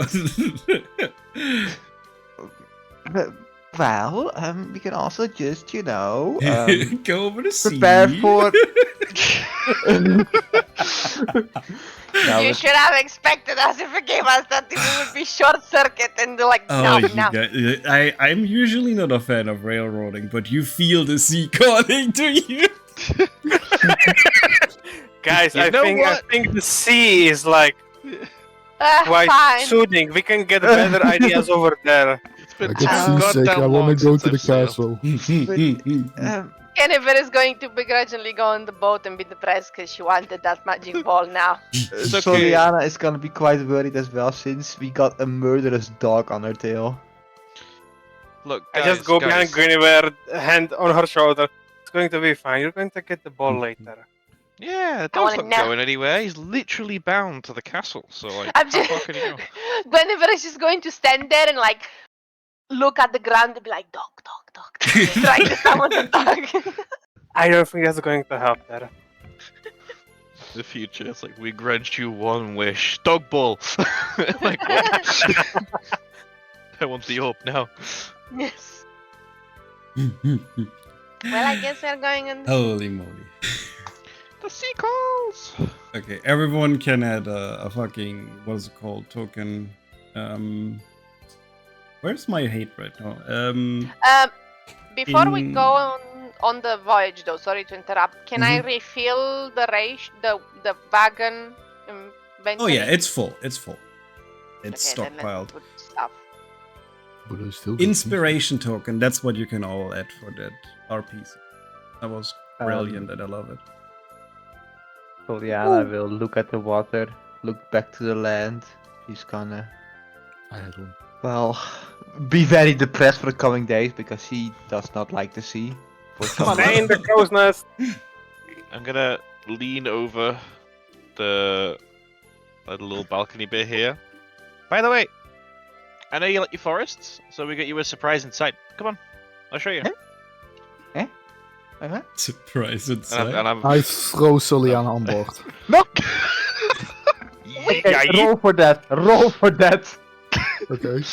Well, we can also just, Go over the sea. prepare for. No, You should have expected us if you gave us that we would be short circuit and they're like, Oh, no, you no. guys, I'm usually not a fan of railroading, but you feel the sea calling to you. Guys, You I know think what? the sea is like quite Fine. soothing. We can get better ideas over there. It's I been get too seasick. goddamn I want long to go since to the I've sailed. castle. Jennifer is going to begrudgingly go on the boat and be depressed because she wanted that magic ball now. It's okay. Soliana is gonna be quite worried as well since we got a murderous dog on her tail. Look, I guys, just go behind guys, Guinevere, hand on her shoulder. It's going to be fine. You're going to get the ball later. Yeah, I Dog's wanna not know. going anywhere. He's literally bound to the castle. So like, I'm how just... far can he go? Guinevere is just going to stand there and like look at the ground and be like, dog, dog, dog, dog. Trying to summon the dog. I don't think that's going to help there. The future. It's like we grudge you one wish. Dog ball. Like what? I want the orb now. Yes. Well, I guess we're going on. Holy moly. The sequels. Okay, everyone can add a fucking, what is it called, token. Where's my hate right now? Before we in- go on the voyage, though, sorry to interrupt. Can I refill the the wagon? Oh yeah, it's full. It's full. It's Okay, then let's stockpiled. put stuff. But I still get Inspiration token. That's what you can all add for that RP. That was brilliant, and I love it. Juliana will look at the water, look back to the land. He's gonna, I had one. well, be very depressed for the coming days because he does not like the sea. For some Stay in the crow's nest. I'm gonna lean over the little balcony bit here. By the way, I know you like your forests, so we got you a surprise inside. Come on, I'll show you. Uh-huh. Surprise And inside. I throw Soliana on board. No! Yeah, Okay, roll for that. Roll for that. Okay.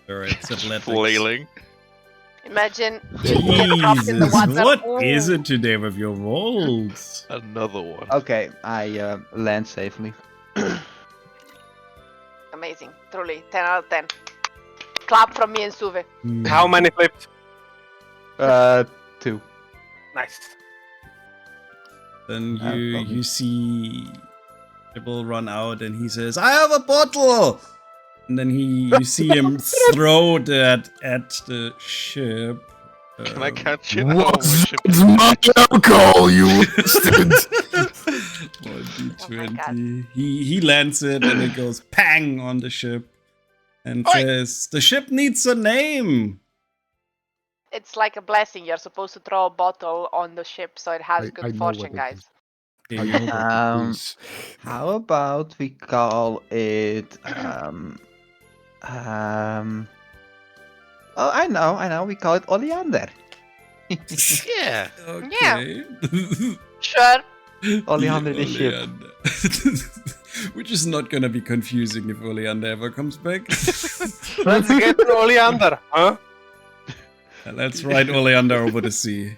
Alright, it's athletics. flailing. Imagine you get dropped in the Jesus, water. what Ooh. is it today with your rolls? Another one. Okay, I land safely. Amazing, truly, 10 out of 10. Clap from me and Suve. How many flipped? 2. Nice. Then No you problem. see Dibble run out and he says, "I have a bottle!" And then you see him throw that at the ship. Can I catch it? What's Oh, my ship. my alcohol, you bastard? 1d20. He lands it and it goes pang on the ship and Oi! says, "The ship needs a name." It's like a blessing. You're supposed to throw a bottle on the ship so it has I good know what fortune, it guys. is. I know what it is. How about we call it oh, I know, we call it Oleander. Yeah. Okay. Sure. Oleander the ship. Oleander. Which is not gonna be confusing if Oleander ever comes back. Let's get an Oleander, huh? Let's ride Oleander over the sea.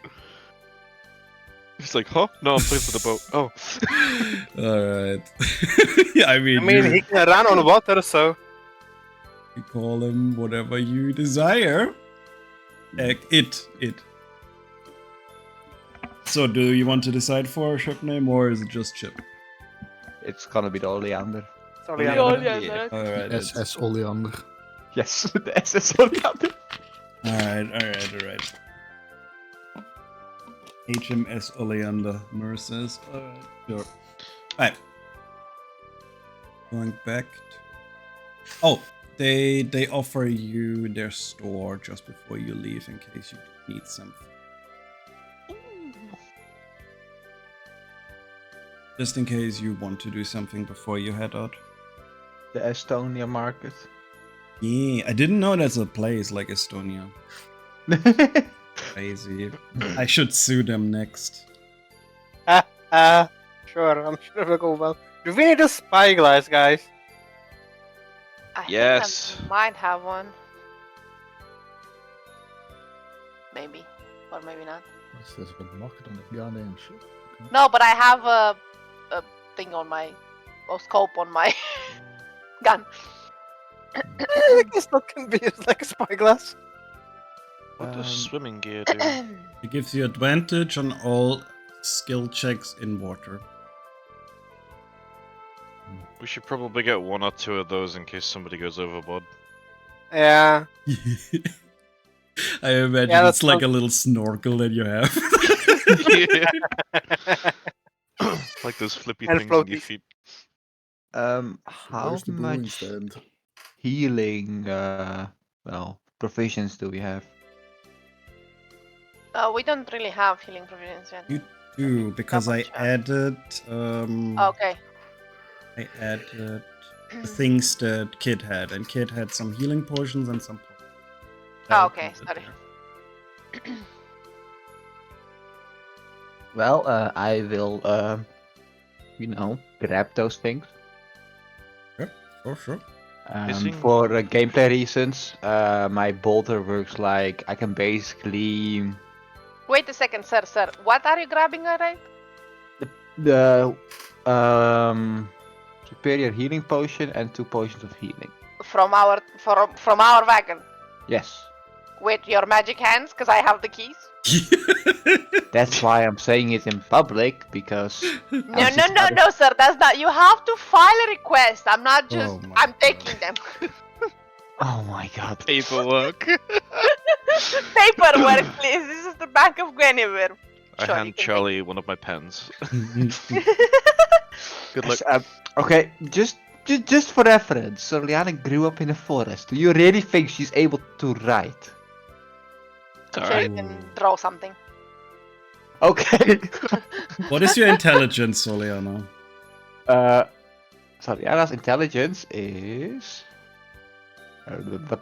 He's like, huh? No, I'm playing for the boat. Oh. Alright. Yeah, I mean, He can run on water, so. you call him whatever you desire. It. So, do you want to decide for a ship name or is it just ship? It's gonna be the Oleander. It's Oleander. Oleander. Alright. SS Oleander. Yes, the SS Oleander. Alright. HMS Oleander Mercers. Alright, sure. Alright. Going back to... Oh, they offer you their store just before you leave in case you need something. Just in case you want to do something before you head out. The Estonia market. Yeah, I didn't know there's a place like Estonia. Crazy. I should sue them next. Sure, I'm sure it'll go well. Do we need a spyglass, guys? I Yes. think I might have one. Maybe. Or maybe not. There's a market on the goddamn ship. No, but I have a thing on my... a scope on my gun. I guess that can be used like a spyglass. What does swimming gear do? It gives you advantage on all skill checks in water. We should probably get 1 or 2 of those in case somebody goes overboard. Yeah. I imagine Yeah, it's that's like not- a little snorkel that you have. Like those flippy And things on your floaties. feet. How Where's the brewing much stand? healing, provisions do we have? We don't really have healing provisions yet. You do, because I Double check. added Okay. I added the things that Kid had, and Kid had some healing potions and some potions. Oh, okay, sorry. Well, I will, grab those things. Sure. Missing- For gameplay reasons, my bolter works like I can basically Wait a second, sir. What are you grabbing, alright? the superior healing potion and 2 potions of healing. From our wagon. Yes, With your magic hands, because I have the keys. that's why I'm saying it in public because No, sir. That's not. You have to file a request. I'm not just. Oh my I'm taking them. Oh my god. Paperwork. Paperwork, please. This is the Bank of Guinevere. I Sure, you hand can Charlie one of my pens. Good luck. Okay, just for reference, so Liana grew up in a forest. Do you really think she's able to write? Sure, Alright. you can draw something. Okay. What is your intelligence, Soliana? So Liana's intelligence is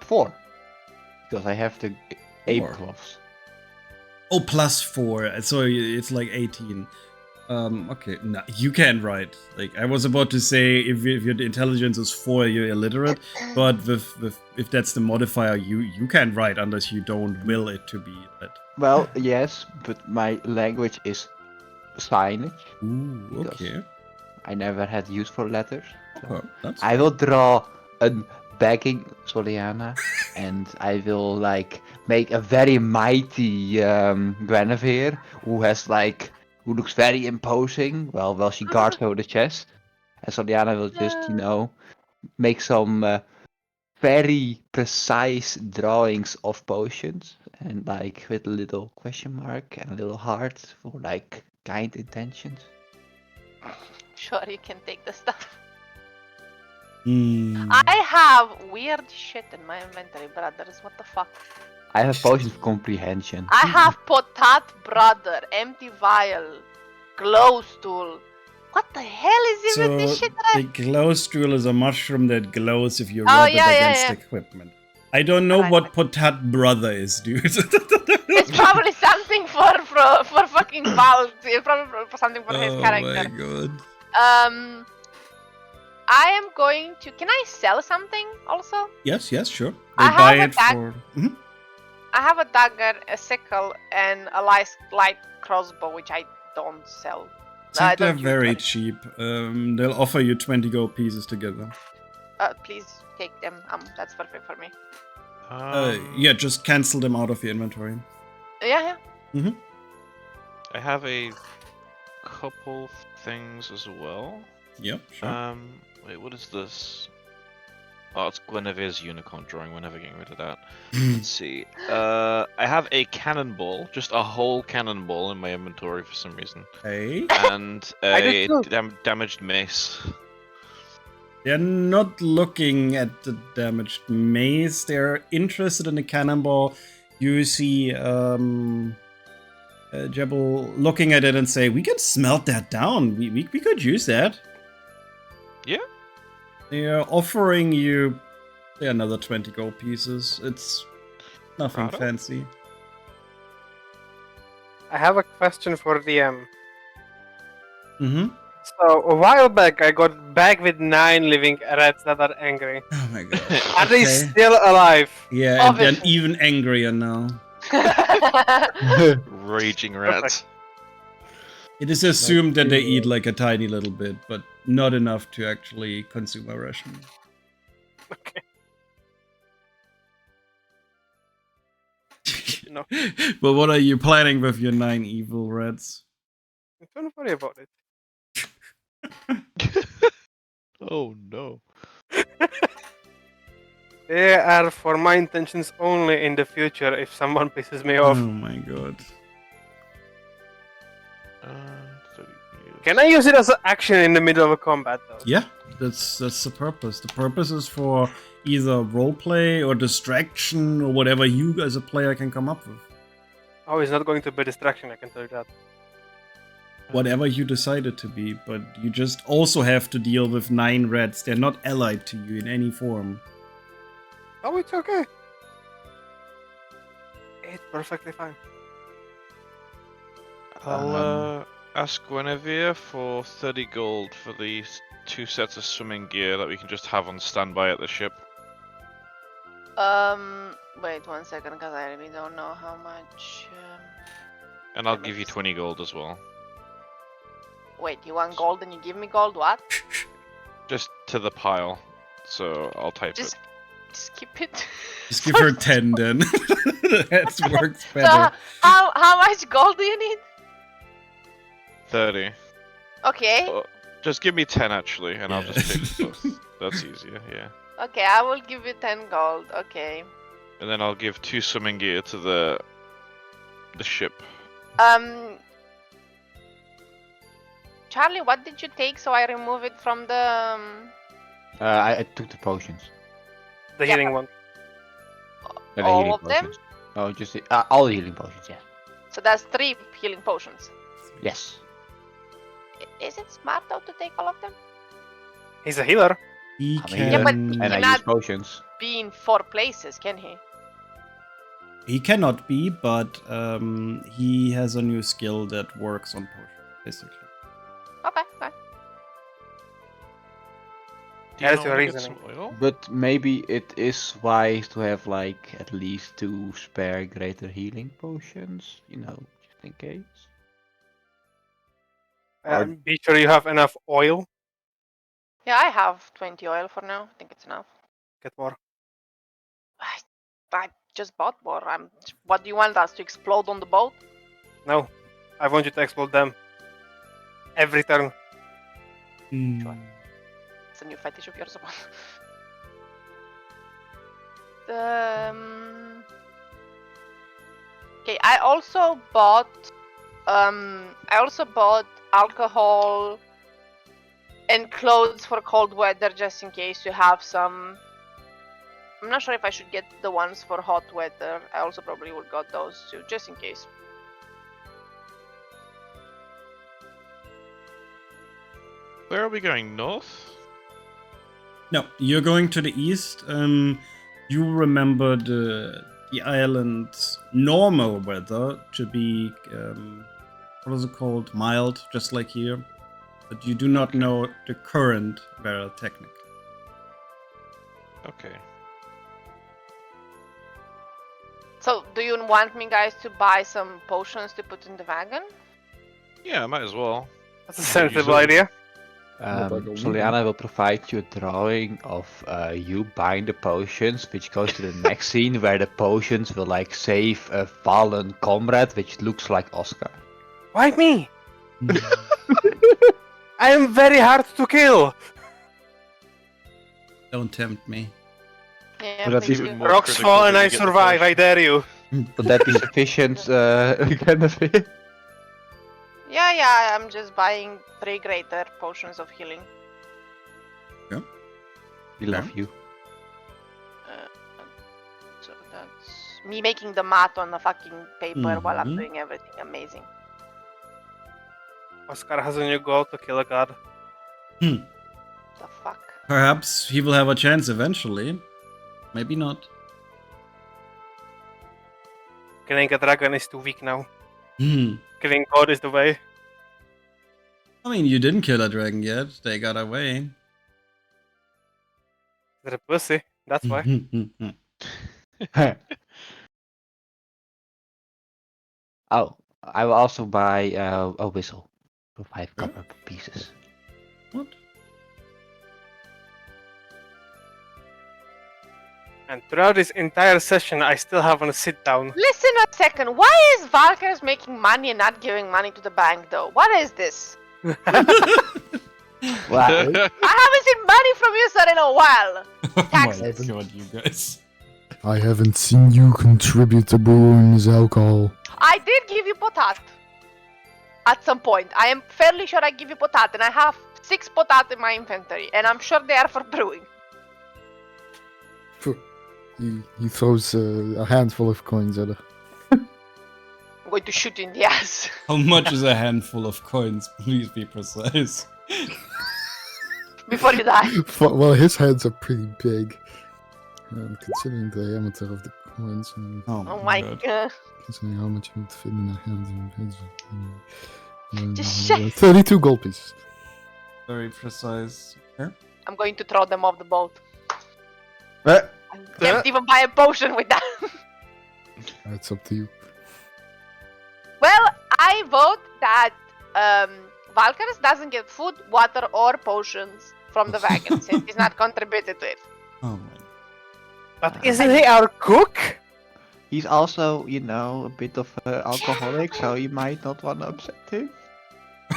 4. Because I have the ape 4. gloves. Oh, +4. So it's like 18. Okay, no, you can write. Like, I was about to say, if your intelligence is 4, you're illiterate. But if that's the modifier, you can write unless you don't will it to be that. Well, yes, but my language is signage. Ooh, Because okay. I never had use for letters. So Oh, that's I will draw a begging Soliana, and I will like make a very mighty Guinevere who looks very imposing. While she guards her with the chest, and Soliana will just make some very precise drawings of potions, and like with a little question mark and a little heart for like kind intentions. Sure, you can take the stuff. Hmm. I have weird shit in my inventory, brothers. What the fuck? I have potions of comprehension. I have potat brother, empty vial, glow stool. What the hell is So even this shit that the glow stool is a mushroom that glows if you Oh, rub yeah, it yeah, against yeah. equipment. I don't know Right. what potat brother is, dude. It's probably something for fucking Val. It's probably for something for his Oh character. my god. I am going to. Can I sell something also? Yes, sure. I They buy have a it tag- for. Mhm. I have a dagger, a sickle, and a light crossbow, which I don't sell. I think they're don't use very them. cheap. They'll offer you 20 gold pieces together. Please take them. That's perfect for me. Yeah, just cancel them out of your inventory. Yeah. I have a couple things as well. Yep, sure. Wait, what is this? Oh, it's Guinevere's unicorn drawing. We're never getting rid of that. Hmm. Let's see. I have a cannonball, just a whole cannonball in my inventory for some reason, Hey. and I a did too. damaged mace. They're not looking at the damaged mace. They're interested in the cannonball. You see Jebel looking at it and say, "We can smelt that down. We could use that." Yeah. They're offering you another 20 gold pieces. It's nothing Righto. fancy. I have a question for DM. Mm-hmm. So a while back, I got back with 9 living rats that are angry. Oh my god. Are they Okay. still alive? Yeah, and then Obviously. even angrier now. Raging rats. It is assumed that they eat like a tiny little bit, but not enough to actually consume a ration. Okay. No. But what are you planning with your 9 evil rats? Don't worry about it. Oh no. They are for my intentions only in the future if someone pisses me Oh off. my god. 30 years. Can I use it as an action in the middle of a combat though? Yeah, that's the purpose. The purpose is for either roleplay or distraction or whatever you as a player can come up with. Oh, it's not going to be a distraction, I can tell you that. Whatever you decide it to be, but you just also have to deal with 9 rats. They're not allied to you in any form. Oh, it's okay. It's perfectly fine. I'll ask Guinevere for 30 gold for the 2 sets of swimming gear that we can just have on standby at the ship. Wait 1 second, because I really don't know how much. And I'll give you 20 gold as well. Wait, you want gold and you give me gold? What? Just to the pile. So I'll type Just keep it. Just give her 10 then. That works So better. how much gold do you need? it. 30. Okay. Just give me 10 actually, and I'll just take both. That's easier, yeah. Okay, I will give you 10 gold. Okay. And then I'll give 2 swimming gear to the ship. Charlie, what did you take so I remove it from the... I took the potions. The Yeah, healing one. The all healing of them? potions. Oh, just all the healing potions. Yeah. So that's 3 healing potions. Yes. Is it smart though to take all of them? He's a healer. He I'm a can. healer, but and I cannot- use potions. Be in 4 places, can he? He cannot be, but he has a new skill that works on potions, basically. Okay, okay. Do you That's not your wanna get reasoning. some oil? But maybe it is wise to have like at least 2 spare greater healing potions. You know, just in case. Or- Be sure you have enough oil. Yeah, I have 20 oil for now. I think it's enough. Get more. I just bought more. What do you want us to explode on the boat? No, I want you to explode them. Every turn. It's a new fetish of yours. Okay, I also bought alcohol and clothes for cold weather just in case you have some. I'm not sure if I should get the ones for hot weather. I also probably would got those too, just in case. Where are we going? North? No, you're going to the east. You remember the island's normal weather to be what is it called? Mild, just like here. But you do not know the current weather technically. Okay. So, do you want me guys to buy some potions to put in the wagon? Yeah, might as well. That's a Yeah, sensible usually- idea. Soliana will provide you a drawing of you buying the potions, which goes to the next scene where the potions will like save a fallen comrade, which looks like Oscar. Why me? I am very hard to kill. Don't tempt me. Yeah, But that's please even do. more Rocks critical fall that and you I get the survive. I potion. dare you. Would that be sufficient benefit? Yeah, I'm just buying 3 greater potions of healing. We love you. So that's me making the math on the fucking paper while I'm Mhm. doing everything amazing. Oscar has a new goal to kill a god. The fuck? Perhaps he will have a chance eventually. Maybe not. Killing a dragon is too weak now. Hmm. Killing god is the way. I mean, you didn't kill a dragon yet. They got away. They're a pussy. That's why. Oh, I will also buy a whistle for 5 copper pieces. What? And throughout this entire session, I still haven't sit down. Listen a second. Why is Valkyries making money and not giving money to the bank though? What is this? Wow. I haven't seen money from you sir in a while. Oh Taxes. my god, you guys. I haven't seen you contribute to brewing this alcohol. I did give you potat. At some point. I am fairly sure I give you potat and I have 6 potat in my inventory and I'm sure they are for brewing. He throws a handful of coins at her. I'm going to shoot you in the ass. How much is a handful of coins? Please be precise. Before you die. Well, his hands are pretty big. Considering the diameter of the coins and Oh my god. considering how much you would fit in a hand and Just shut- 32 gold pieces. Very precise. Okay. I'm going to throw them off the boat. Uh, I can't even buy a potion with that. It's up to you. Well, I vote that Valkyries doesn't get food, water, or potions from the wagon since he's not contributed to it. Oh my. But isn't he our cook? He's also, you know, a bit of an alcoholic, so you might not want to upset him.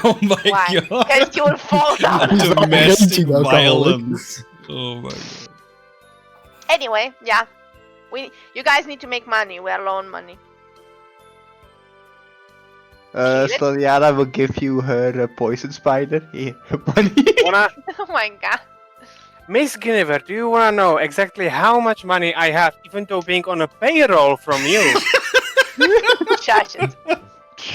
Oh my Why? god. Because you will fall down. He's not Domestic raging alcoholic. violence. Oh my god. Anyway, yeah. You guys need to make money. We are low on money. let's- Stoliana will give you her poison spider. Here, money. Wanna, Oh my god. Miss Guinevere, do you wanna know exactly how much money I have, even though being on a payroll from you? Shush it.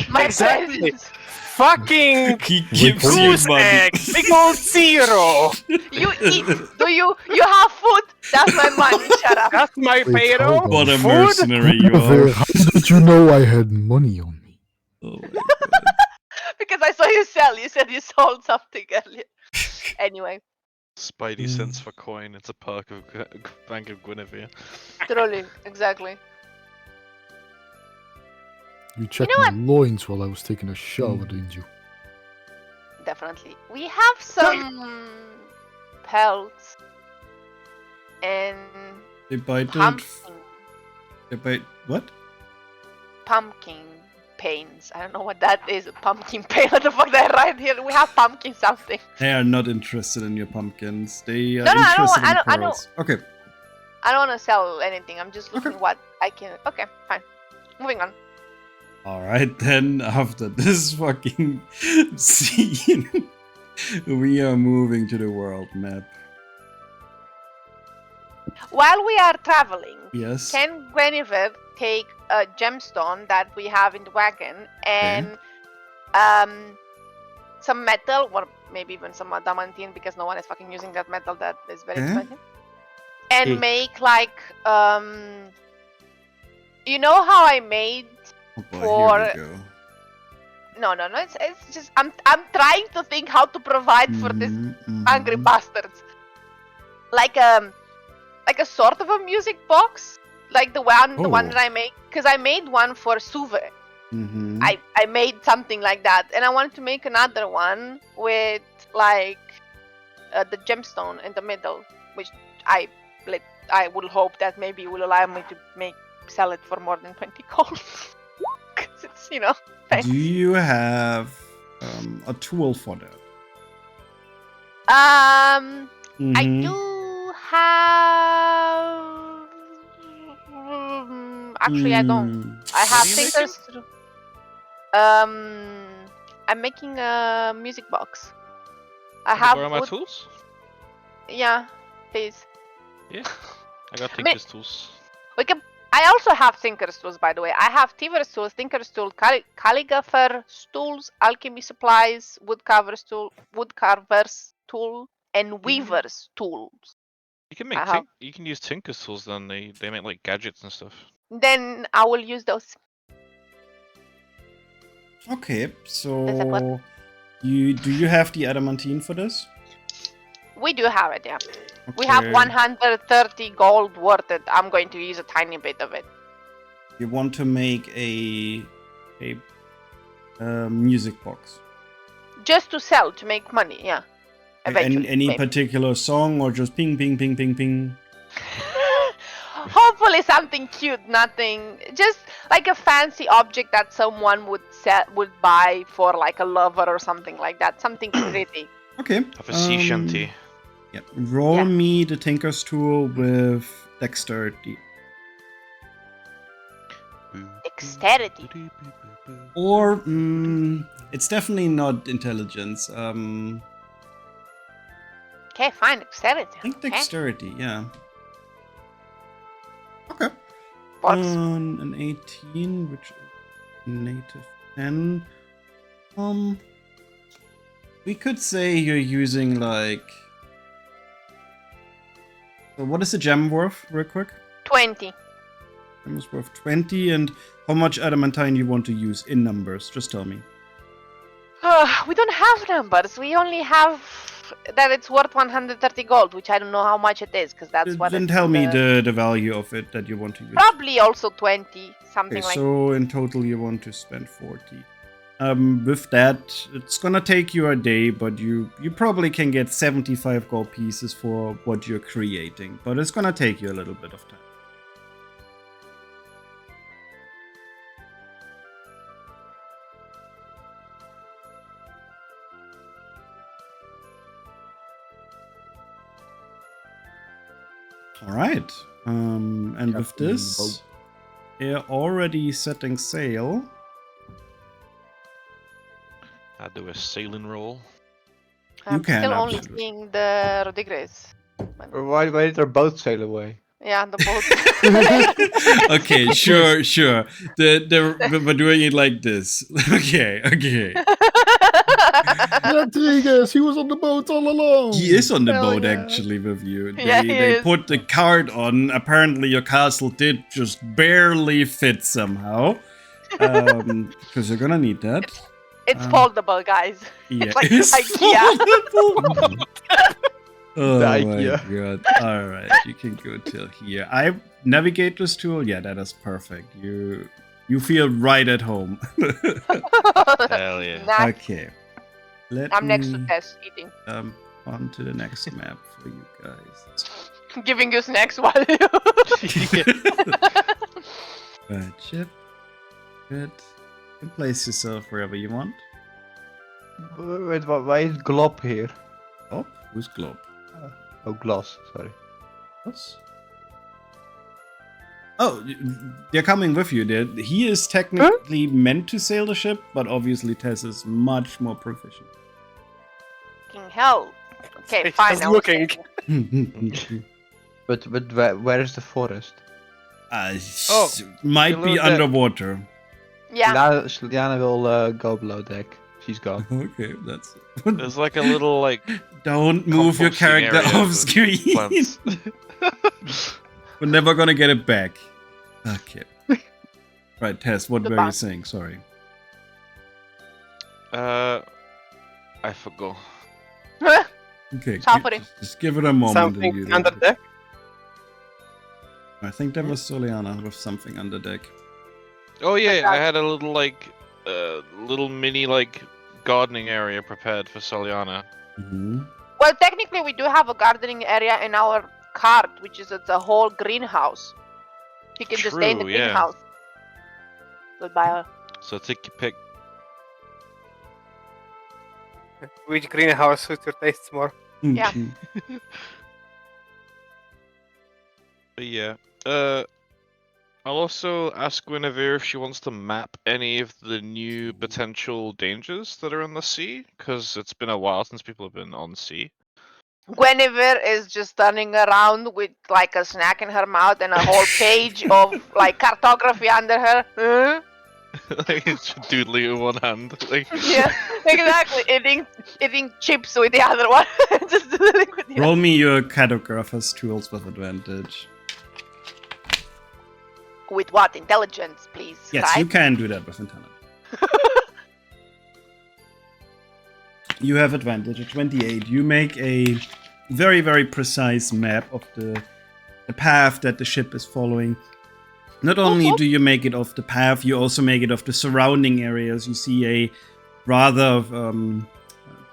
My Exactly. presents. Fucking He gives you goose money. egg, big old zero. You eat. Do you have food? That's my money. Shut up. That's my Wait, payroll. hold on. What a Food? mercenary you Guinevere, are. how did you know I had money on me? Oh my god. Because I saw you sell. You said you sold something earlier. Anyway, Spidey cents for coin. It's a perk of Bank of Guinevere. truly, exactly. You checked know my loins while I was taking a shower, didn't you? Definitely. We have some pelts and They bite it. pumpkin, They bite what? pumpkin pains. I don't know what that is. A pumpkin pain. What the fuck did I write here? We have pumpkin something. They are not interested in your pumpkins. They are No, I don't interested want- in I don't- pearls. Okay. I don't want to sell anything. I'm just looking Okay. what I can. Okay, fine. Moving on. Alright then, after this fucking scene, we are moving to the world map. While we are traveling, Yes. can Guinevere take a gemstone that we have in the wagon and some metal, or maybe even some adamantine, because no one is fucking using that metal that is very Okay. expensive, and Hey. make like you know how I made Oh boy, for- here we go. no it's just I'm trying to think how to provide for this angry bastards, like a sort of a music box, like the one Oh. that I made, because I made one for Suve. Mm-hmm. I made something like that, and I wanted to make another one with like the gemstone in the middle, which I will hope that maybe will allow me to sell it for more than 20 gold, because it's thanks. Do you have a tool for that? I Mhm. do have. Actually, I don't. Mm. I have are you thinkers. I'm making a music box. I Can I have borrow my wood. tools? Yeah, please. Yeah. I got I mean- Tinker's tools. We can. I also have Tinker's tools, by the way. I have Thiever's tools, Tinker's tool, Calligrapher tools, alchemy supplies, woodcarver's tool, and weaver's tools. You can I make have- you can use Tinker's tools then. They make like gadgets and stuff. Then I will use those. Okay, Does that so work? do you have the adamantine for this? We do have it, yeah. We have Okay. 130 gold worth it. I'm going to use a tiny bit of it. You want to make a music box? Just to sell, to make money, yeah. Eventually. Any maybe. particular song or just ping ping ping ping ping? Hopefully something cute, nothing. Just like a fancy object that someone would buy for like a lover or something like that. Something pretty. Okay. Have a sea shanty. Yeah. Roll Yeah. me the Tinker's tool with dexterity. Dexterity. Or it's definitely not intelligence. Okay, fine, dexterity. I think Okay. dexterity, yeah. Okay. Works. An 18, which is native 10. We could say you're using like. So what is the gem worth, real quick? 20. Gem is worth 20, and how much adamantine you want to use in numbers? Just tell me. We don't have numbers. We only have that it's worth 130 gold, which I don't know how much it is, because that's what. Then it's tell in me the value of it that you want to use. Probably also 20, something Okay, like. so in total you want to spend 40. With that, it's gonna take you a day, but you probably can get 75 gold pieces for what you're creating. But it's gonna take you a little bit of time. All right. And with Captain this, they're already setting sail. I do a sailing roll. I'm can, still only absolutely. seeing the Rodriguez. Why did their boat sail away? Yeah, the boat. Okay, sure. We're doing it like this. Okay. Rodriguez, he was on the boat all along. He is on the Hell boat yeah. actually with you. Yeah, he They is. put the card on. Apparently, your castle did just barely fit somehow. Because you're gonna need that. It's Um, foldable, guys. Yeah, like it's IKEA. foldable. Oh The my IKEA. god! All right, you can go till here. I navigator's tool. Yeah, that is perfect. You feel right at home. Hell yeah. Nah, Okay. Let I'm next to me Tess eating. on to the next map for you guys. Giving you snacks while you. Right, ship. Good. You can place yourself wherever you want. Wait, why is Glob here? Oh, who's Globe? Oh, Gloss, sorry. Us? Oh, they're coming with you. He is technically meant to sail the ship, but obviously Tess is much more proficient. Fucking hell. Okay, It's fine. just I will looking. say- But where is the forest? Oh, might be below deck. underwater. Yeah. Liana will go below deck. She's gone. Okay, that's. There's like a little like Don't move your composting character area off with screen. plants. We're never gonna get it back. Okay. Right, Tess, what were Goodbye. you saying? Sorry. I forgot. Okay, Suffering. just give it a moment. and Something you under deck. I think that was Soliana with something under deck. Oh yeah, God. I had a little like little mini like gardening area prepared for Soliana. Mm-hmm. Well, technically, we do have a gardening area in our cart, which is it's a whole greenhouse. You can just stay in the True, yeah. greenhouse. Goodbye. So take your pick. Which greenhouse suits your tastes more? Yeah. But yeah. I'll also ask Guinevere if she wants to map any of the new potential dangers that are in the sea, because it's been a while since people have been on sea. Guinevere is just turning around with like a snack in her mouth and a whole page of like cartography under her. Huh? Like it's doodling in one hand. Like Yeah, exactly. Eating chips with the other one. Just doodling with the Roll me your cartographer's tools with advantage. With what? Intelligence, please. Yes, right? you can do that with intelligence. You have advantage at 28. You make a very, very precise map of the path that the ship is following. Not only do you make it of the path, you also make it of the surrounding areas. You see a rather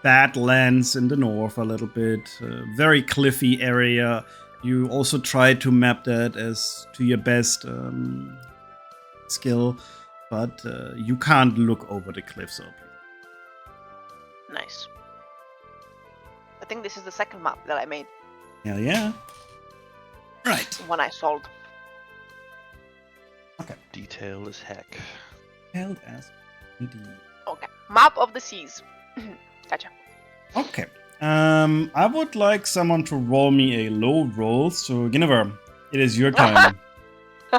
badlands in the north a little bit, very cliffy area. You also try to map that as to your best skill, but you can't look over the cliffs up. Nice. I think this is the second map that I made. Hell yeah. Right. The one I sold. detail as heck. Held as indeed. Okay. Map of the seas. Gotcha. Okay. I would like someone to roll me a low roll. So, Guinevere, it is your time.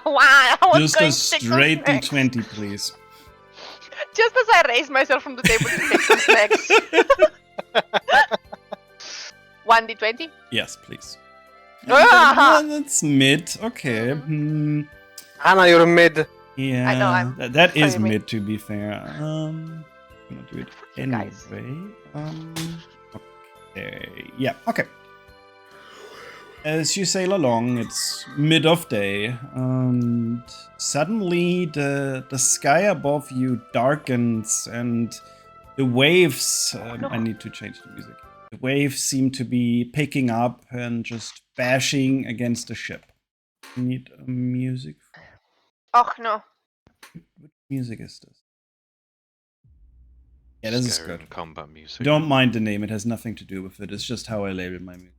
Wow, I was Just going a to take some straight snacks. D20, please. Just as I raised myself from the table to take some snacks. 1d20? Yes, please. Ah! That's mid. Okay. Anna, you're mid. Yeah. I know, I'm that is sorry, mid, to be fair. I'm gonna do it you guys. anyway. Okay. Yeah. Okay. As you sail along, it's mid of day, and suddenly the sky above you darkens, and the waves. I need to change the music. The waves seem to be picking up and just bashing against the ship. I need a music. Oh no. What music is this? Yeah, this is Skyrim good. combat music. Don't mind the name, it has nothing to do with it. It's just how I label my music.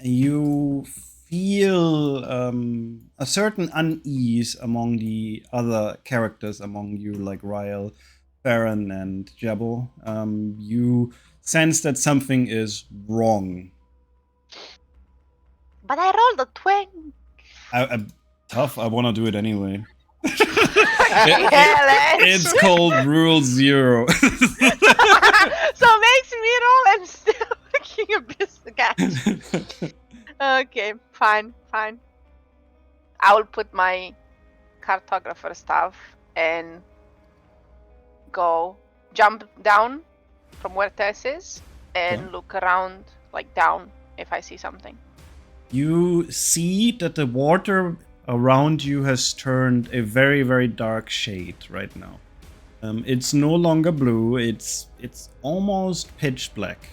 you feel a certain unease among the other characters among you, like Ryle, Farron, and Jebel. You sense that something is wrong. But I rolled a 20. Tough, I want to do it anyway. Yeah, It's called Rule 0. So it makes me roll and still looking a bit sketchy. Okay, fine. I will put my cartographer stuff and jump down from where Tess is and Yeah. look around, like down, if I see something. You see that the water around you has turned a very, very dark shade right now. It's no longer blue, it's almost pitch black.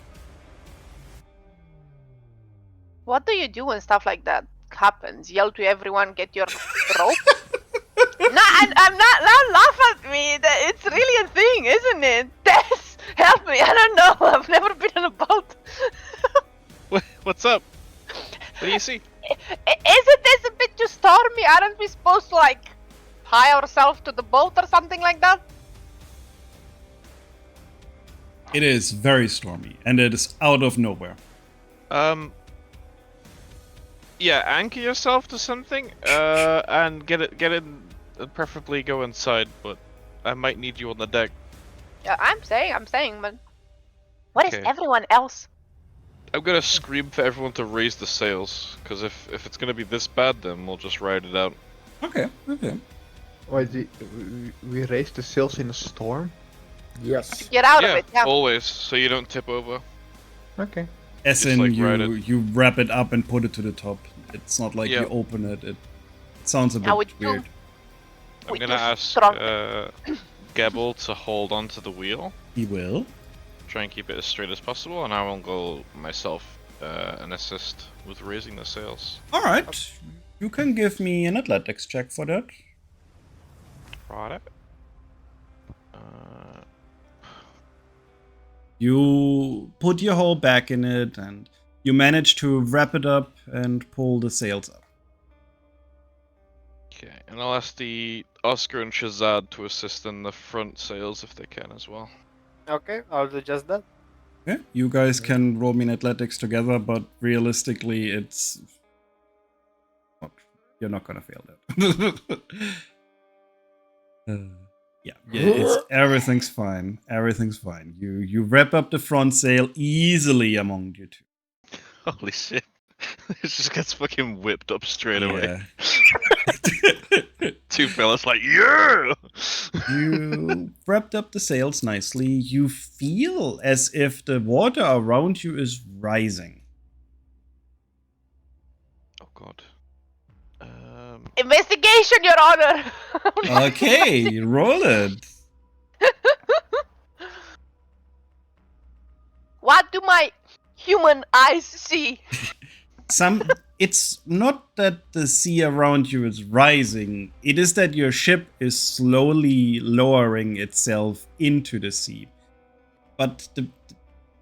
What do you do when stuff like that happens? Yell to everyone, get your rope? No, I'm not laugh at me. It's really a thing, isn't it? Tess, help me. I don't know. I've never been on a boat. What's up? What do you see? Isn't this a bit too stormy? Aren't we supposed to like tie ourselves to the boat or something like that? It is very stormy, and it is out of nowhere. Yeah, anchor yourself to something, and get in, and preferably go inside. But I might need you on the deck. Yeah, I'm saying, but what is Okay. everyone else? I'm gonna scream for everyone to raise the sails, because if it's gonna be this bad, then we'll just ride it out. Okay. Wait, we raised the sails in a storm? Yes. Get out of Yeah, it. Yeah. always, so you don't tip over. Okay. As Just in, like ride it. you wrap it up and put it to the top. It's not like Yeah. you open it. It sounds a bit How would you- weird. I'm We gonna do ask strong- Gebel to hold onto the wheel, He will. try and keep it as straight as possible, and I will go myself and assist with raising the sails. All right. You can give me an athletics check for that. Right. You put your whole back in it, and you manage to wrap it up and pull the sails up. Okay, and I'll ask the Oscar and Shazad to assist in the front sails if they can as well. Okay, I'll do just that. Okay. You guys can roll me in athletics together, but realistically, it's you're not gonna fail that. Everything's fine. Everything's fine. You wrap up the front sail easily among you two. Holy shit. It just gets fucking whipped up straight away. Two fellas like, yeah! You wrapped up the sails nicely. You feel as if the water around you is rising. Oh god. Investigation, Your Honor. Okay, roll it. What do my human eyes see? It's not that the sea around you is rising, it is that your ship is slowly lowering itself into the sea. But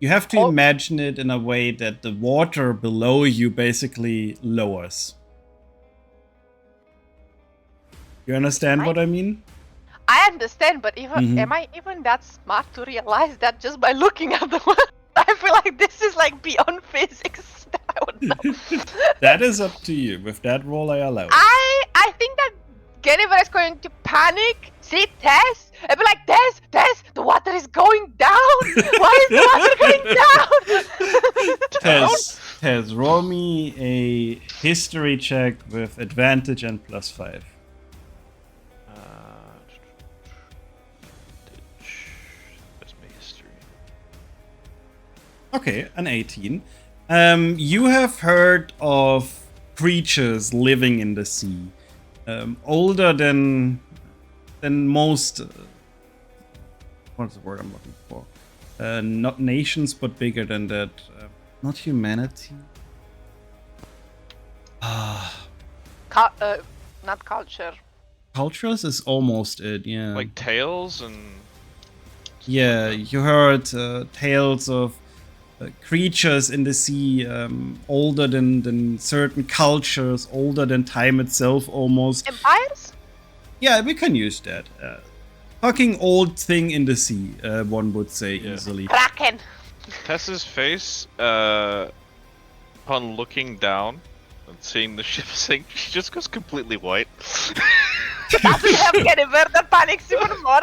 you have to imagine it in a way that the water below you basically lowers. You understand what I mean? I understand, but Mhm. am I even that smart to realize that just by looking at the water? I feel like this is like beyond physics. I would know. That is up to you. With that roll, I allow it. I think that Geneva is going to panic, see Tess, and be like, Tess, the water is going down. Why is the water going down? Tess, roll me a history check with advantage and +5. Where's my history? Okay, an 18. You have heard of creatures living in the sea, older than most. What's the word I'm looking for? Not nations, but bigger than that. Not humanity. Not culture. Cultures is almost it. Yeah. Like tails and... Yeah, you heard tales of creatures in the sea, older than certain cultures, older than time itself almost. Empires? Yeah, we can use that. Fucking old thing in the sea, one would say Yeah. easily. Kraken. Tessa's face, upon looking down and seeing the ship sink, she just goes completely white. Doesn't have Jennifer that panics even more.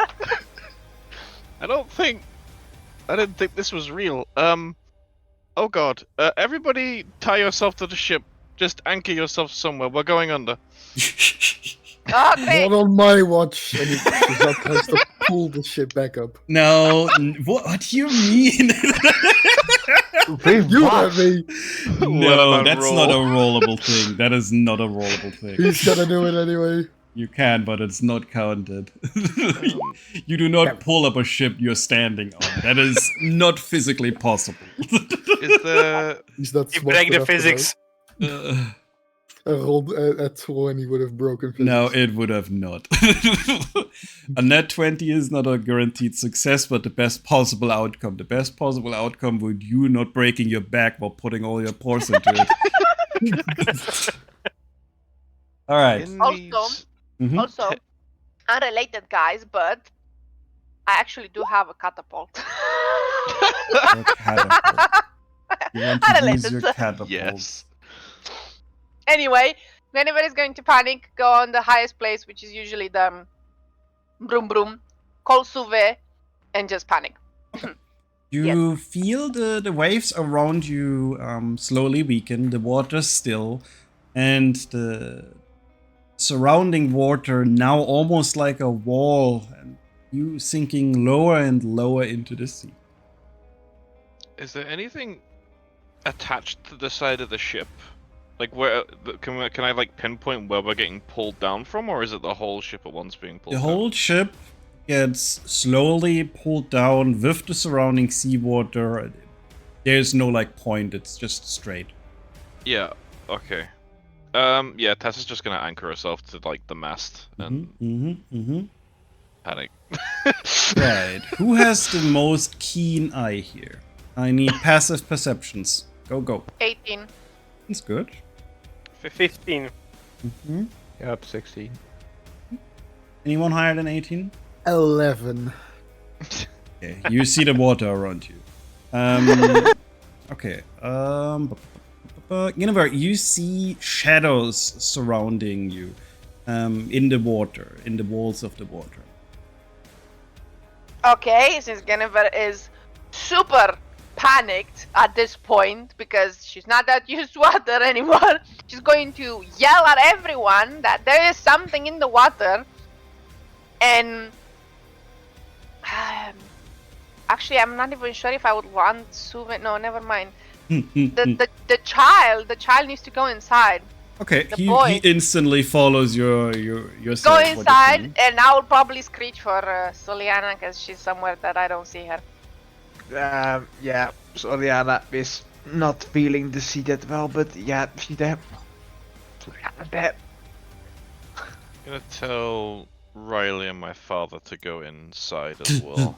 I didn't think this was real. Oh god. Everybody tie yourself to the ship. Just anchor yourself somewhere. We're going under. Oh, great. Not on my watch. And Shazak has to pull the ship back up. No, what do you mean? You have me. No, Let him that's not a roll. rollable thing. That is not a rollable thing. He's gonna do it anyway. You can, but it's not counted. You do not pull up a ship you're standing on. That is not physically possible. Is the He's not You smart break the enough to know. physics. I rolled at 20 would have broken physics. No, it would have not. A net 20 is not a guaranteed success, but the best possible outcome. The best possible outcome would you not breaking your back while putting all your pores into it. All right. in Also- these- Mhm. Also, unrelated guys, but I actually do have a catapult. Your catapult. You want to use Unrelated. your catapult. Yes. Anyway, when everybody's going to panic, go on the highest place, which is usually the broom broom, call Suve, and just panic. You feel the waves around you slowly weaken, the water still, and the surrounding water now almost like a wall, and you sinking lower and lower into the sea. Is there anything attached to the side of the ship? Like where can I like pinpoint where we're getting pulled down from, or is it the whole ship at once being pulled The down? whole ship gets slowly pulled down with the surrounding seawater. There's no like point, it's just straight. Yeah. Okay. Yeah. Tessa's just gonna anchor herself to like the mast and panic. Right. Who has the most keen eye here? I need passive perceptions. Go. 18. That's good. 15. Yep, 16. Anyone higher than 18? 11. Okay, you see the water around you. Okay. Yennefer, you see shadows surrounding you in the water, in the walls of the water. Okay, since Jennifer is super panicked at this point because she's not that used to water anymore, she's going to yell at everyone that there is something in the water. And actually, I'm not even sure if I would want Suve. No, never mind. The child needs to go inside. Okay, The he boy. instantly follows your Go side, what you're inside, saying. and I will probably screech for Soliana because she's somewhere that I don't see her. Yeah, Soriana is not feeling the sea that well, but yeah, she's there. There. I'm gonna tell Riley and my father to go inside as well.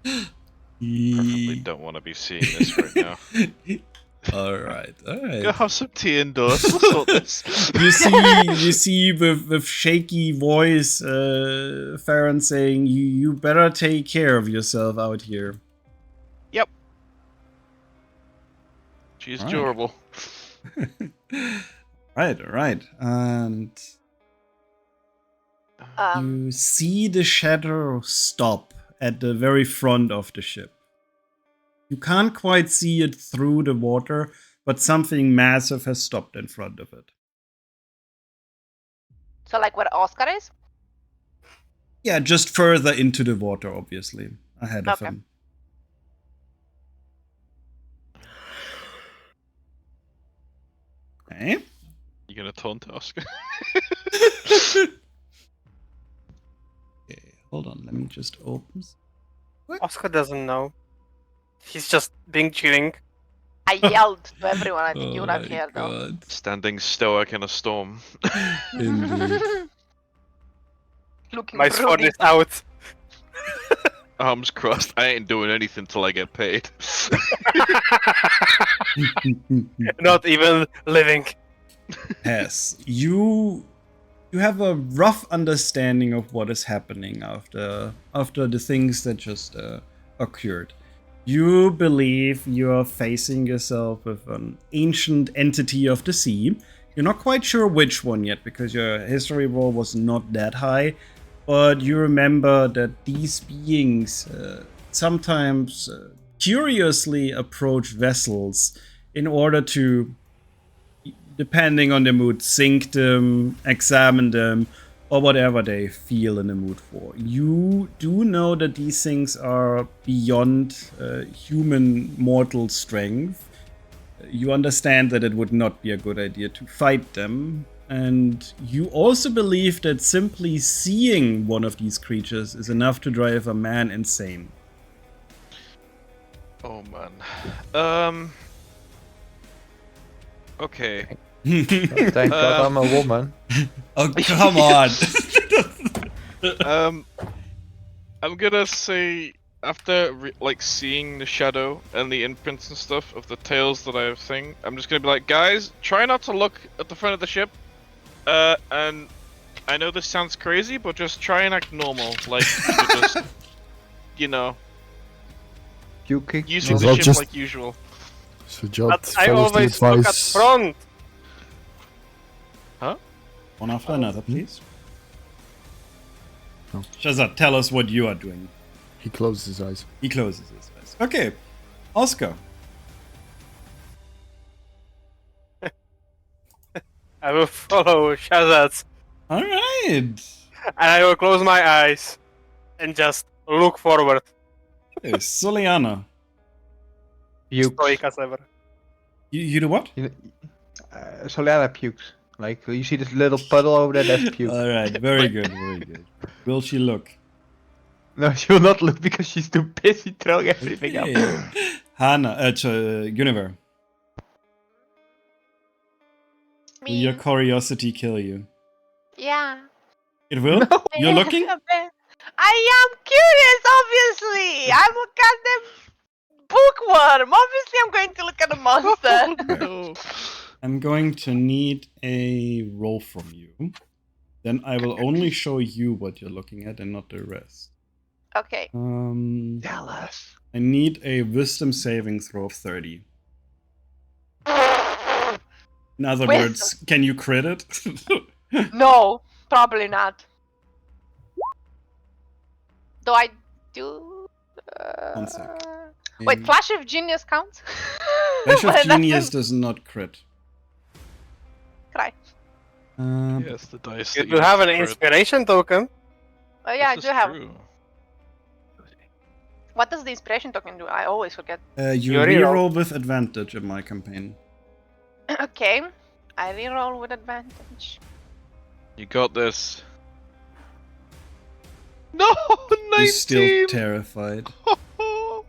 Preferably don't want to be seeing this right now. Alright. Go have some tea indoors. We'll sort this. You see with shaky voice Farron saying you better take care of yourself out here. Yep. She's Alright. durable. Alright. And you see the shadow stop at the very front of the ship. You can't quite see it through the water, but something massive has stopped in front of it. So, like where Oscar is? Yeah, just further into the water, obviously, ahead of Okay. him. Okay. You gonna taunt Oscar? Okay, hold on, let me just open. Oscar doesn't know. He's just being chilling. I yelled to everyone. I think you would have heard though. God. Standing stoic in a storm. Indeed. Looking My sword broody. is out. arms crossed. I ain't doing anything till I get paid. Not even living. Yes, you have a rough understanding of what is happening after the things that just occurred. You believe you are facing yourself with an ancient entity of the sea. You're not quite sure which one yet because your history roll was not that high, but you remember that these beings sometimes curiously approach vessels in order to, depending on their mood, sink them, examine them, or whatever they feel in the mood for. You do know that these things are beyond human mortal strength. You understand that it would not be a good idea to fight them, and you also believe that simply seeing one of these creatures is enough to drive a man insane. Oh man. Okay. Thank God I'm a woman. Oh, come on! I'm gonna say after like seeing the shadow and the imprints and stuff of the tails that I've seen, I'm just gonna be like, guys, try not to look at the front of the ship. And I know this sounds crazy, but just try and act normal, like you're just, you know, Puking. using No. the ship Just- like usual. So Jot But I follows the always look at advice. front. One after another, please. Oh. Shazad, tell us what you are doing. He closes his eyes. He closes his eyes. Okay, Oscar. I will follow Shazad's, All right. and I will close my eyes and just look forward. Soliana. Pukes. Stoic as ever. You do what? Soliana pukes. Like, you see this little puddle over there, that's puke. All right. Very good. Very good. Will she look? No, she will not look because she's too busy throwing everything up. Okay. Hannah. Univer. Will your Me. curiosity kill you? Yeah. It will. You're looking. I am curious, obviously. I'm a goddamn bookworm. Obviously, I'm going to look at a monster. No. I'm going to need a roll from you. Then I will only show you what you're looking at and not the rest. Okay. Tell us. I need a wisdom saving throw of 30. In other Wisdom. words, can you crit it? No, probably not. Though I do. 1 sec. Wait, Flash of Genius counts? Flash of But it Genius doesn't does not crit. cry. Yes, the dice. You that do have an use for it. inspiration token. Oh yeah, This I is do have. true. What does the inspiration token do? I always forget. You You reroll. reroll with advantage in my campaign. Okay, I reroll with advantage. You got this. No, 19. You're still terrified.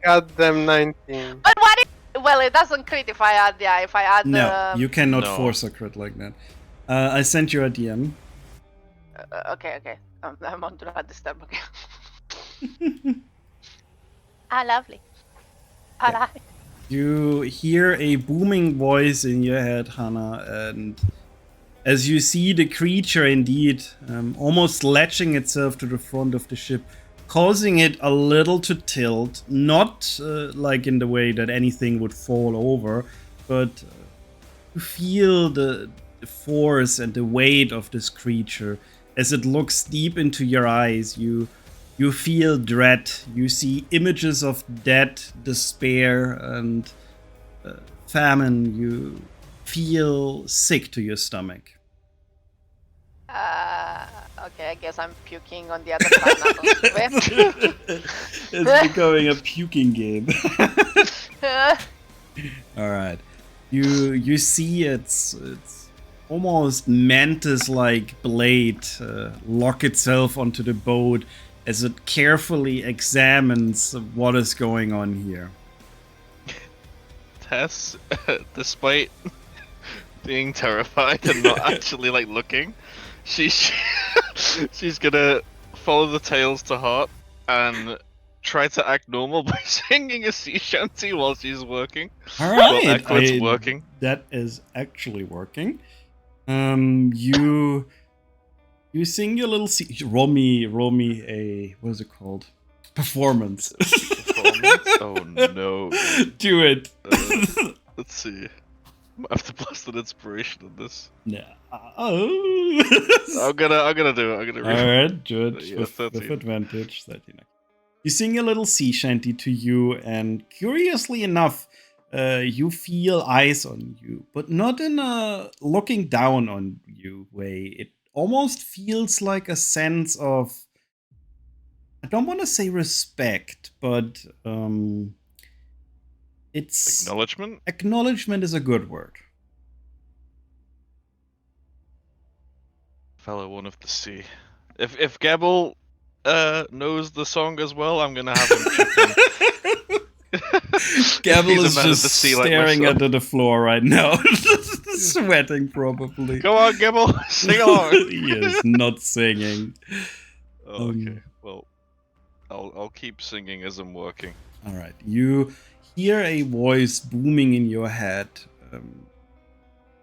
Goddamn 19. But what if? Well, it doesn't crit if I add. Yeah, if I add. No, you cannot No. force a crit like that. I sent you a DM. Okay. I'm on do not disturb. Okay. Ah, lovely. Alright. You hear a booming voice in your head, Hannah, and as you see the creature indeed almost latching itself to the front of the ship, causing it a little to tilt, not like in the way that anything would fall over, but you feel the force and the weight of this creature as it looks deep into your eyes. You feel dread. You see images of death, despair, and famine. You feel sick to your stomach. Okay, I guess I'm puking on the other side now. It's becoming a puking game. All right. You see it's almost mantis-like blade lock itself onto the boat as it carefully examines what is going on here. Tess, despite being terrified and not actually like looking, she's gonna follow the tails to heart and try to act normal by singing a sea shanty while she's working. All Well, right, quotes working. That is actually working. You sing your little roll me a what is it called? Performance. Performance? Oh no. Do it. Let's see. I have to blast an inspiration on this. No. I'm gonna do it. I'm gonna read All right, do it Yeah, with 13. advantage. 13. You sing a little sea shanty to you, and curiously enough, you feel eyes on you, but not in a looking down on you way. It almost feels like a sense of, I don't want to say respect, but it's Acknowledgement? acknowledgement is a good word. Fellow one of the sea. If Gabble knows the song as well, I'm gonna have him chip in. Gabble He's a is man of just the sea like staring myself. into the floor right now, sweating probably. Come on, Gabble, sing along. He is not singing. Oh, okay. Well, I'll keep singing as I'm working. All right. You hear a voice booming in your head.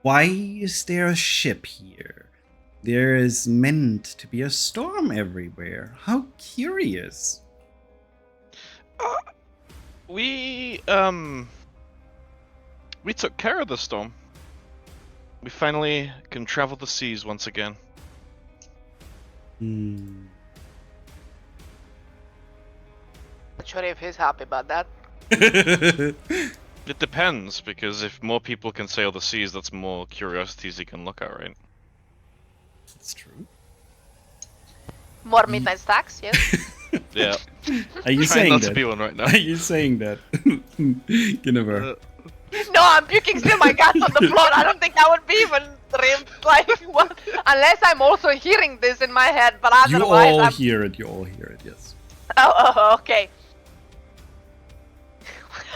Why is there a ship here? There is meant to be a storm everywhere. How curious. We took care of the storm. We finally can travel the seas once again. Hmm. Not sure if he's happy about that. It depends, because if more people can sail the seas, that's more curiosities you can look at, right? That's true. More midnight stacks, yes. Yeah. Are you Trying saying not that? to be one right now. Are you saying that? Ginevra. No, I'm puking still my guts on the floor. I don't think I would be even like what? Unless I'm also hearing this in my head, but You otherwise all I'm... hear it. You all hear it. Yes. Oh, okay.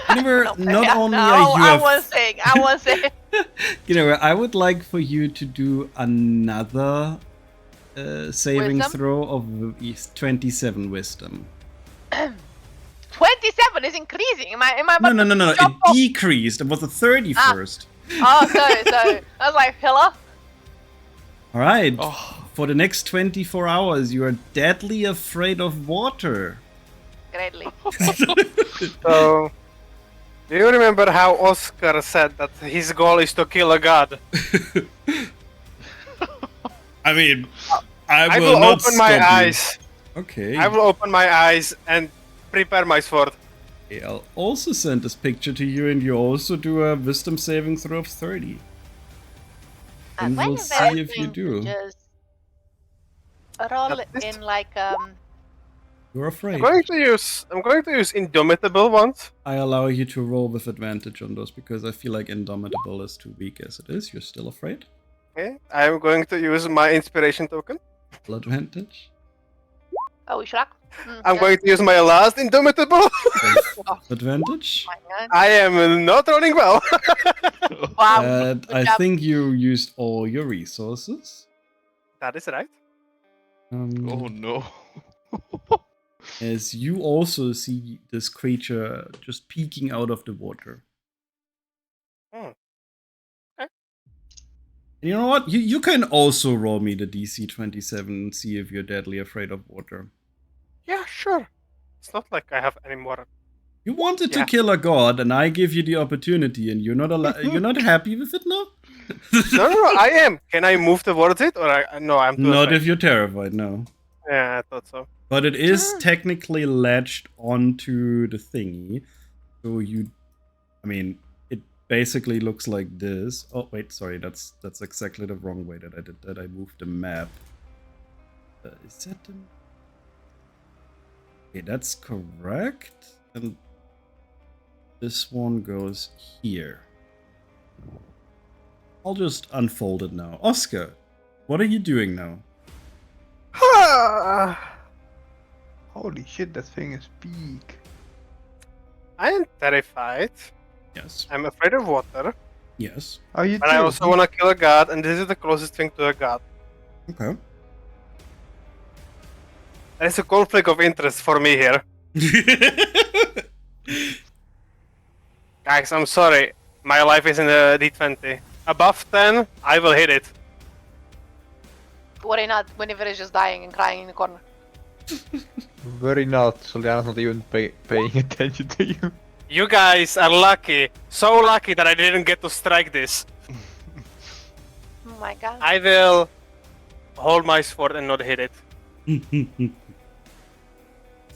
Ginevra, not Yeah, only no, are you I a was saying. Ginevra, I would like for you to do another saving Wisdom? throw of 27 wisdom. 27 is increasing. Am I about No. to It jump off? decreased. It was the 31st. Oh, sorry. I was like, hello? All right. Oh, For the next 24 hours, you are deadly afraid of water. Greatly. So, do you remember how Oscar said that his goal is to kill a god? I mean, I I will will not open my stop you. eyes. Okay. I will open my eyes and prepare my sword. Okay, I'll also send this picture to you, and you also do a wisdom saving throw of 30. And When we'll is see that if you thing to do. Just roll This- in like You're I'm afraid. going to use Indomitable once. I allow you to roll with advantage on those because I feel like Indomitable is too weak as it is. You're still afraid? Okay, I'm going to use my inspiration token. Full advantage? oh Shrek. I'm going to use my last Indomitable. Advantage? I am not rolling well. Wow. And good I job. think you used all your resources. That is right. oh no. As you also see this creature just peeking out of the water. Hmm. And you know what? You can also roll me the DC 27 and see if you're deadly afraid of water. Yeah, sure. It's not like I have any more. You wanted to Yeah. kill a god, and I give you the opportunity, and you're not happy with it now? No, I am. Can I move towards it, or no? I'm too Not afraid. if you're terrified, no. Yeah, I thought so. But it is Sure. technically latched onto the thingy. So I mean, it basically looks like this. Oh, wait, sorry, that's exactly the wrong way that I did that. I moved the map. Is that the... Okay, that's correct. And this one goes here. I'll just unfold it now. Oscar, what are you doing now? Holy shit, that thing is big. I am terrified. Yes. I'm afraid of water. Yes. Are you But I also want to kill a god, and this is the closest thing to a god. Okay. There's a conflict of interest for me here. Guys, I'm sorry. My life is in a D20. Above 10, I will hit it. Worry not, Winifred is just dying and crying in the corner. Worry not, Soliana's not even paying attention to you. You guys are lucky. So lucky that I didn't get to strike this. Oh my god. I will hold my sword and not hit it.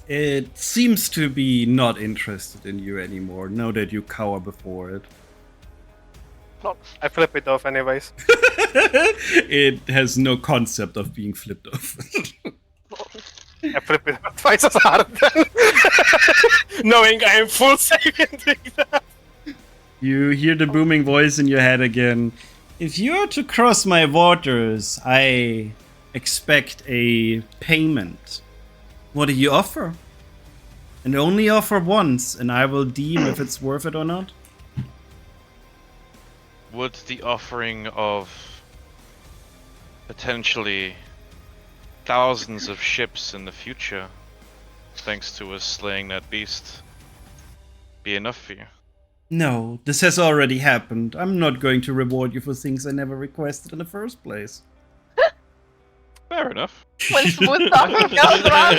It seems to be not interested in you anymore, now that you cower before it. I flip it off anyways. It has no concept of being flipped off. I flip it off twice as hard then. Knowing I am full saving that. You hear the booming voice in your head again. If you are to cross my waters, I expect a payment. What do you offer? And only offer once, and I will deem if it's worth it or not. Would the offering of potentially thousands of ships in the future, thanks to us slaying that beast, be enough for you? No, this has already happened. I'm not going to reward you for things I never requested in the first place. Fair enough. When smooth talking goes wrong.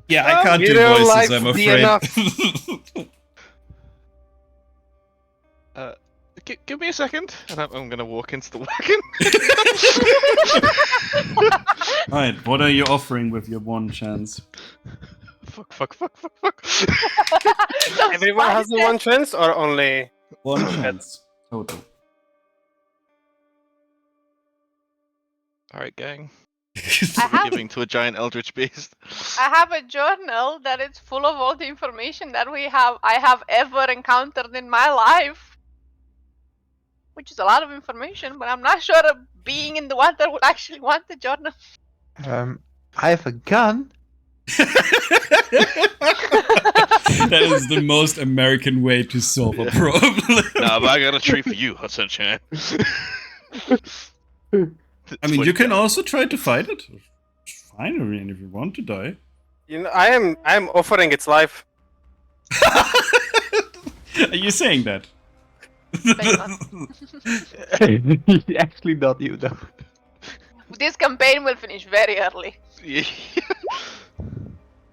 Yeah, I can't You do don't voices, like I'm to be afraid. enough. Give me a second, and I'm gonna walk into the wagon. Alright, what are you offering with your one chance? Fuck. Everyone has the one chance or only... One chance. Total. Alright, gang. I have, Giving to a giant eldritch beast. I have a journal that is full of all the information that I have ever encountered in my life. Which is a lot of information, but I'm not sure a being in the water would actually want the journal. I have a gun. That is the most American way to solve a problem. Nah, but I got a treat for you, Hot Sunshine. I mean, you can also try to fight it. It's fine, I mean, if you want to die. You know, I am offering its life. Are you saying that? Actually, not you though. This campaign will finish very early. Yeah.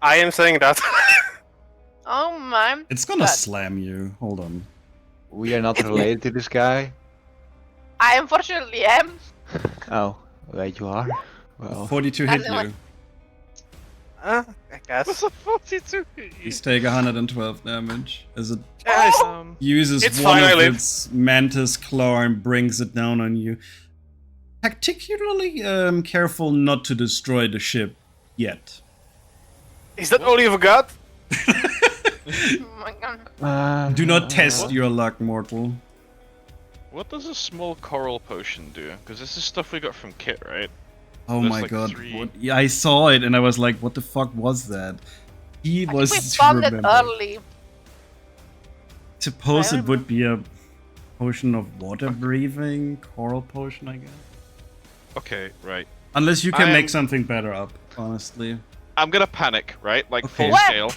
I am saying that. Oh my. It's gonna God. slam you. Hold on. We are not related to this guy. I unfortunately am. Oh, wait, you are? Well, 42 hit That's the you. I guess. What's a 42? Please take 112 damage as it Yes. uses It's one fine, I of live. its mantis claw and brings it down on you. Particularly careful not to destroy the ship yet. Is that all you've got? Oh my god. Do not test your luck, mortal. What does a small coral potion do? Because this is stuff we got from Kit, right? Oh There's my like god. 3. What? Yeah, I saw it and I was like, what the fuck was that? He I was think we found it remember. early. Suppose I it would be a potion of water breathing, coral potion, I guess. Okay, right. Unless you can I make am- something better up, honestly. I'm gonna panic, right? Like Okay. full What? scale.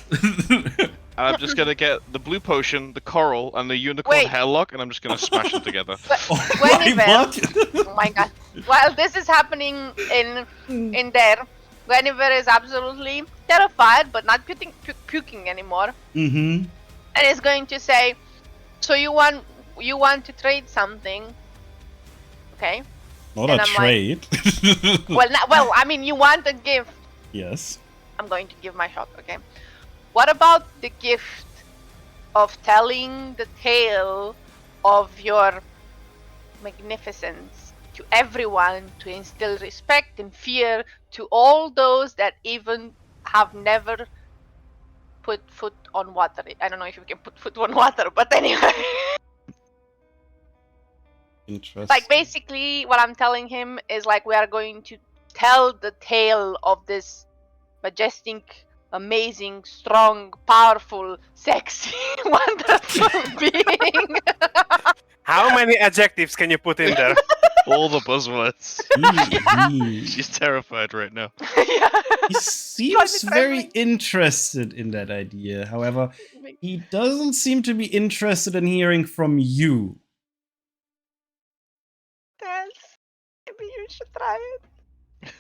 And I'm just gonna get the blue potion, the coral, and the unicorn Wait. hairlock, and I'm just gonna smash them together. But Oh Guinevere, what? oh my god. While this is happening in there, Guinevere is absolutely terrified, but not puking anymore, Mm-hmm. and is going to say, "So you want to trade something, okay? Not And a I'm like- trade. Well, I mean, you want a gift. Yes. I'm going to give my shot, okay? What about the gift of telling the tale of your magnificence to everyone, to instill respect and fear to all those that even have never put foot on water? I don't know if you can put foot on water, but anyway. Interesting. Like, basically, what I'm telling him is, like, we are going to tell the tale of this majestic, amazing, strong, powerful, sexy, wonderful being. How many adjectives can you put in there? All the buzzwords. He She's terrified right now. Yeah. seems very trembling. interested in that idea. However, he doesn't seem to be interested in hearing from you. Tess, maybe you should try it.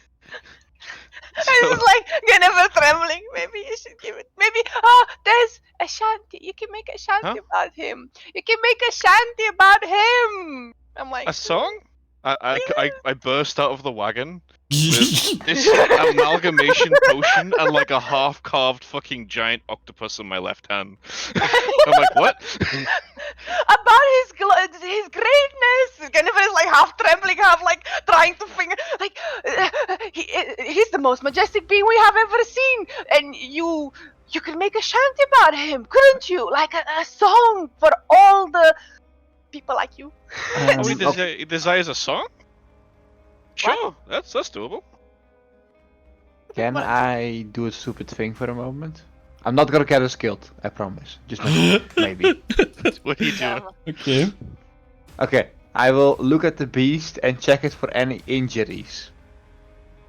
So, It's like Jennifer trembling. Maybe you should give it. Maybe there's a shanty. You can make a shanty about him. You can make a shanty about him. I'm like a song? I burst out of the wagon With with this amalgamation potion and like a half-carved fucking giant octopus in my left hand. I'm like, what? about his greatness. Jennifer is like half trembling, half like trying to finger. Like he's the most majestic being we have ever seen, and you could make a shanty about him, couldn't you? Like a song for all the people like you. Oh, he desires a song? Sure, that's doable. Can I do a stupid thing for a moment? I'm not gonna get us killed, I promise. Just maybe. What are you doing? Okay. Okay, I will look at the beast and check it for any injuries.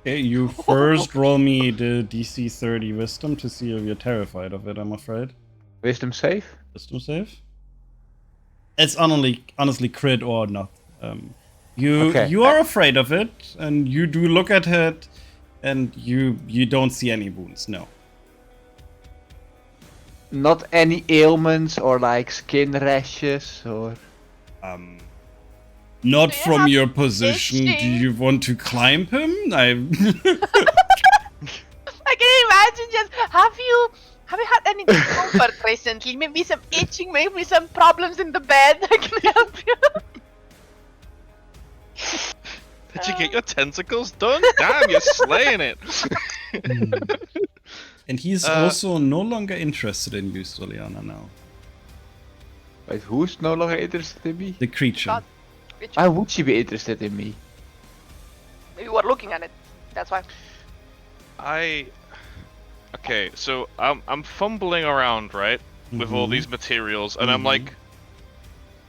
Okay, you first roll me the DC 30 wisdom to see if you're terrified of it, I'm afraid. Wisdom save? Wisdom save? It's honestly crit or not. You are afraid of it, and you do look at it, and you don't see any wounds, no. Not any ailments or like skin rashes or... Not Do you from have your position. Do itching? you want to climb him? I can imagine just have you had any discomfort recently? Maybe some itching, maybe some problems in the bed. I can help you. Did you get your tentacles done? Damn, you're slaying it. And he's also no longer interested in you, Soliana, now. Wait, who's no longer interested in me? The creature. God. Why would she be interested in me? You were looking at it. That's why. Okay, so I'm fumbling around, right, with all these materials, and I'm like,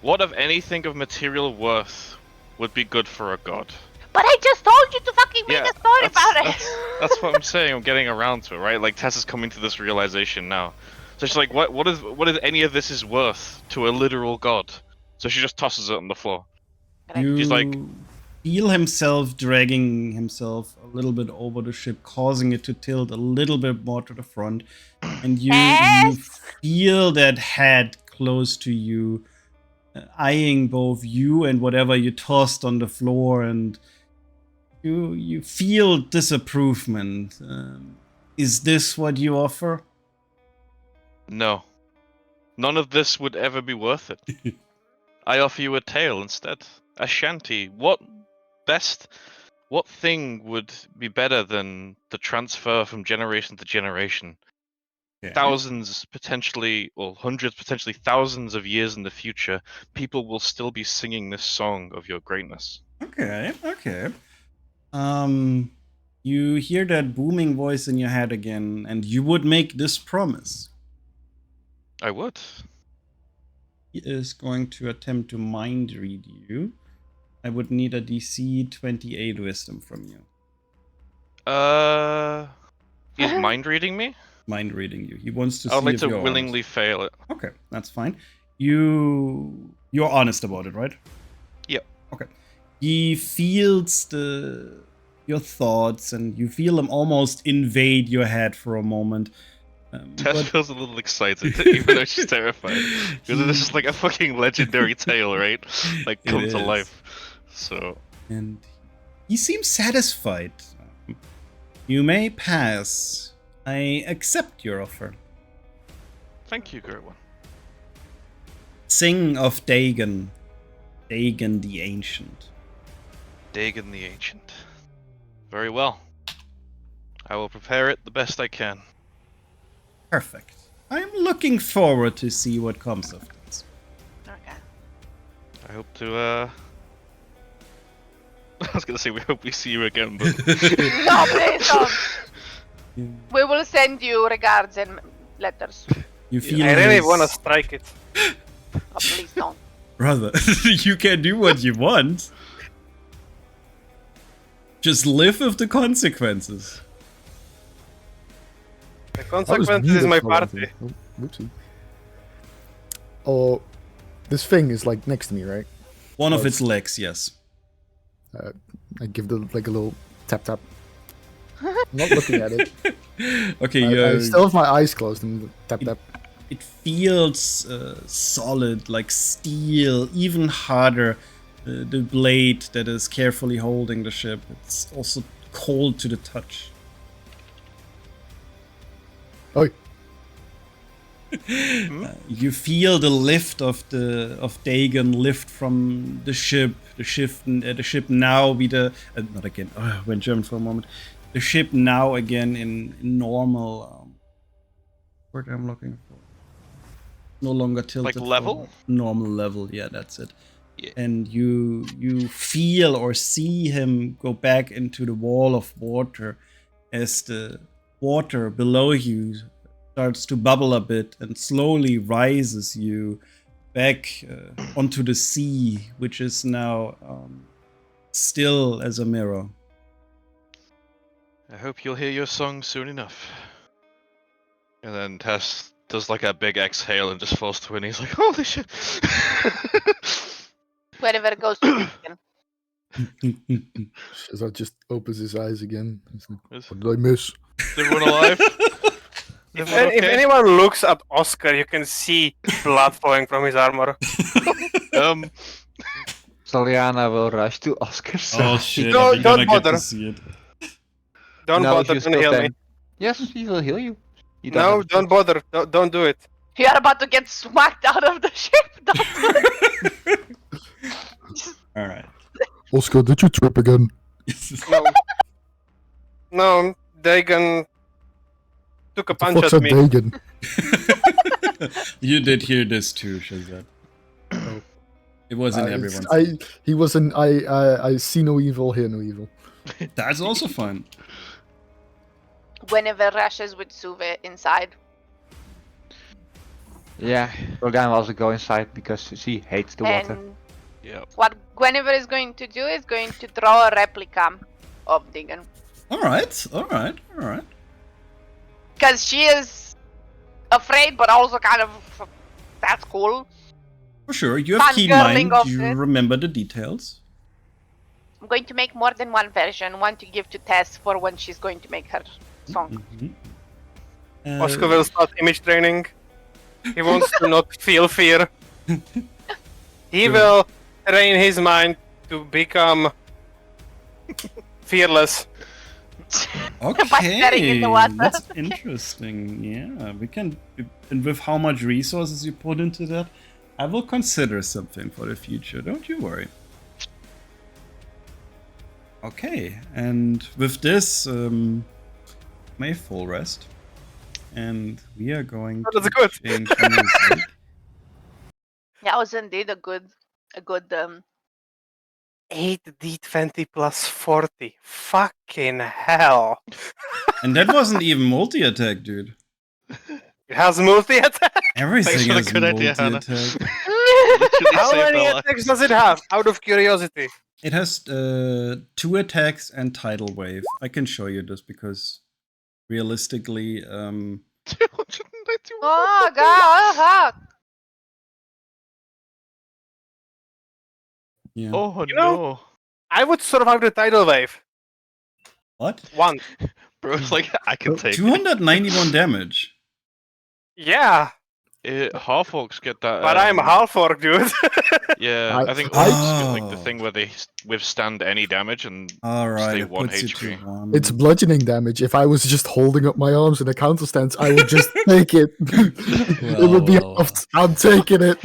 what of anything of material worth would be good for a god? But I just told you to fucking make a story about it. That's what I'm saying. I'm getting around to it, right? Like Tess is coming to this realization now. So she's like, what is any of this is worth to a literal god? So she just tosses it on the floor. You She's like- feel himself dragging himself a little bit over the ship, causing it to tilt a little bit more to the front. And you feel that head close to you, eyeing both you and whatever you tossed on the floor, and you feel disapproval. Is this what you offer? No. None of this would ever be worth it. I offer you a tale instead. A shanty. What thing would be better than the transfer from generation to generation? Okay. Thousands, potentially, or hundreds, potentially thousands of years in the future, people will still be singing this song of your greatness. Okay. You hear that booming voice in your head again, and you would make this promise. I would. He is going to attempt to mind read you. I would need a DC 28 wisdom from you. He's mind reading me? Mind reading you. He wants to see I would like if to you're willingly honest. fail it. Okay, that's fine. You're honest about it, right? Yep. Okay. He feels your thoughts, and you feel him almost invade your head for a moment. Tess feels a little excited, even though she's terrified. Because this is like a fucking legendary tale, right? Like, come It to is. life. So, And he seems satisfied. You may pass. I accept your offer. thank you, Great One. Sing of Dagon. Dagon the Ancient. Dagon the Ancient. Very well. I will prepare it the best I can. Perfect. I'm looking forward to see what comes of this. Okay. I hope to, I was gonna say we hope we see you again, but... No, please don't. We will send you regards and letters. You feel I really his- want to strike it. Oh, please don't. Brother, you can do what you want. Just live with the consequences. The I was consequences is muted my for one party. thing. Oh, whoopsie. Oh, this thing is like next to me, right? One of Oh, its legs, yes. I give the like a little tap tap. I'm not looking at it. Okay, I still have my eyes closed and tap tap. it feels solid, like steel, even harder. The blade that is carefully holding the ship. It's also cold to the touch. Oh, You feel the lift of Dagon lift from the ship. The ship now wieder not again. Oh, I went German for a moment. The ship now again in normal. Word I'm looking for. No longer tilted. Like level? forward. Normal level. Yeah, that's it. Yeah. And you feel or see him go back into the wall of water as the water below you starts to bubble a bit and slowly rises you back onto the sea, which is now still as a mirror. I hope you'll hear your song soon enough. And then Tess does like a big exhale and just falls to her knees like, holy shit. Wherever goes to Shazad just opens his eyes again. He's like, Is what did I miss? everyone alive? If, Everyone if okay? anyone looks at Oscar, you can see blood flowing from his armor. Soliana will rush to Oscar's side. Oh shit! Don't- We're gonna don't get to bother. see it. Don't No, bother, you don't still heal me. can. Yes, he will heal you. You don't No, have a don't choice. bother. Don't do it. You are about to get smacked out of the ship. All right. Oscar, did you trip again? No. No, Dagon took a The punch fuck's at that me. Dagon? You did hear this too, Shazad. Oh. It was in It's- everyone's. he wasn't. I see no evil, hear no evil. That's also fun. Whenever rushes with Suve inside. Yeah, Soliana will also go inside because she hates the water. And Yep. what Guinevere is going to do is going to draw a replica of Dagon. All right. All right. All right. Because she is afraid, but also kind of, that's cool. For sure. You have keen Fangirling mind. of You it. remember the details. I'm going to make more than one version, one to give to Tess for when she's going to make her song. Mhm. Oscar will start image training. He wants to not feel fear. He Sure. will train his mind to become fearless. staring in Okay, the water. that's interesting. Yeah, we can, and with how much resources you put into that, I will consider something for the future. Don't you worry. Okay, and with this, may full rest, and we are going Oh, that's to good. change music. That was indeed a good 8d20 plus 40. Fucking hell. And that wasn't even multi-attack, dude. It has multi attack. Everything for the is good idea, Hannah. multi-attack. Literally How saved many our lives. attacks does it have? Out of curiosity. It has 2 attacks and tidal wave. I can show you this because realistically, 291. Oh god! yeah. Oh You know- no. I would survive the tidal wave. What? Once. Bro's like, I can take it. 291 damage. Yeah, Half orcs get that. but I'm half orc, dude. Yeah, I think I- orcs get like the Oh. thing where they withstand any damage and All right, stay it 1 puts you HP. to 1. It's bludgeoning damage. If I was just holding up my arms in a counter stance, I would just take it. It would be Well. I'm taking it.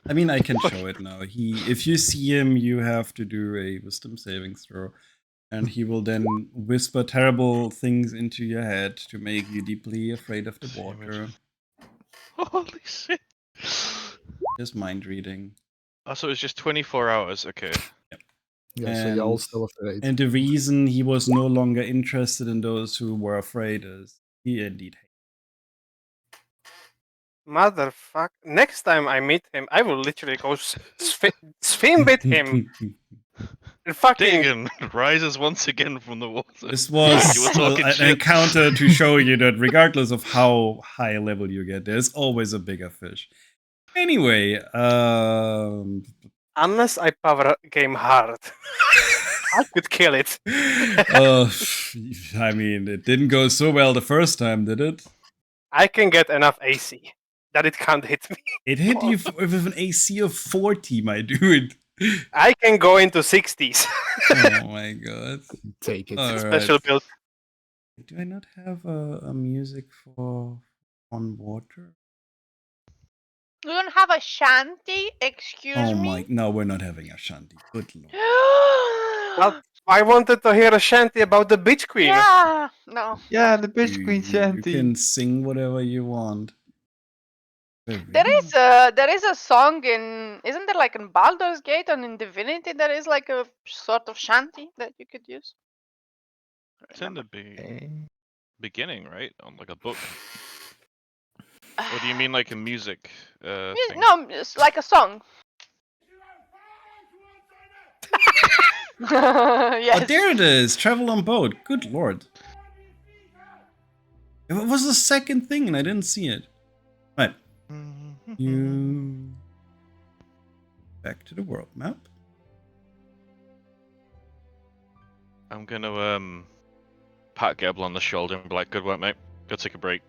I mean, I can show it now. If you see him, you have to do a wisdom saving throw, and he will then whisper terrible things into your head to make you deeply afraid of the See water. images. Holy shit. Just mind reading. Oh, so it's just 24 hours. Okay. Yeah, so y'all And- still afraid. And the reason he was no longer interested in those who were afraid is he indeed Motherfuck. Next time I meet him, I will literally go swim with him. And fucking Dagon rises once again from the water. This was You were talking an shit. encounter to show you that regardless of how high level you get, there's always a bigger fish. Anyway, unless I power game hard, I could kill it. I mean, it didn't go so well the first time, did it? I can get enough AC that it can't hit me. It hit you with an AC of 40, my dude. I can go into 60s. Oh my god. Take it. All Special right. build. Do I not have a music for on water? You don't have a shanty? Excuse Oh me? my! No, we're not having a shanty. Good lord. Well, I wanted to hear a shanty about the Bitch Queen. Yeah, no. Yeah, the bitch You- queen you shanty. can sing whatever you want. There is a song in, isn't there like in Baldur's Gate and in Divinity there is like a sort of shanty that you could use? It's in the Okay. beginning, right? On like a book. Or do you mean like a music thing? No, it's like a song. Yes. Oh, there it is. Travel on boat. Good lord. It was the second thing and I didn't see it. Right. You back to the world map. I'm gonna pat Gable on the shoulder and be like, "Good work, mate. Go take a break."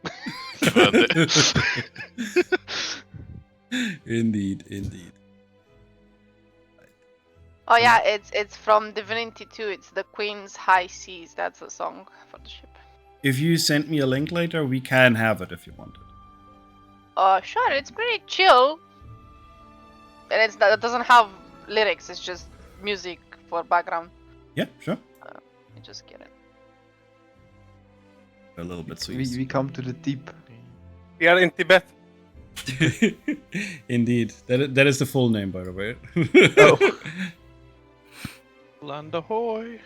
You've earned it. Indeed. Oh yeah, it's from Divinity 2. It's the Queen's High Seas. That's the song for the ship. If you send me a link later, we can have it if you want it. Sure, it's pretty chill. And it doesn't have lyrics. It's just music for background. Yeah, sure. You just get it. A little bit so We come to the deep. We are in Tibet. Indeed. That is the full name, by the way. Oh. Land ahoy!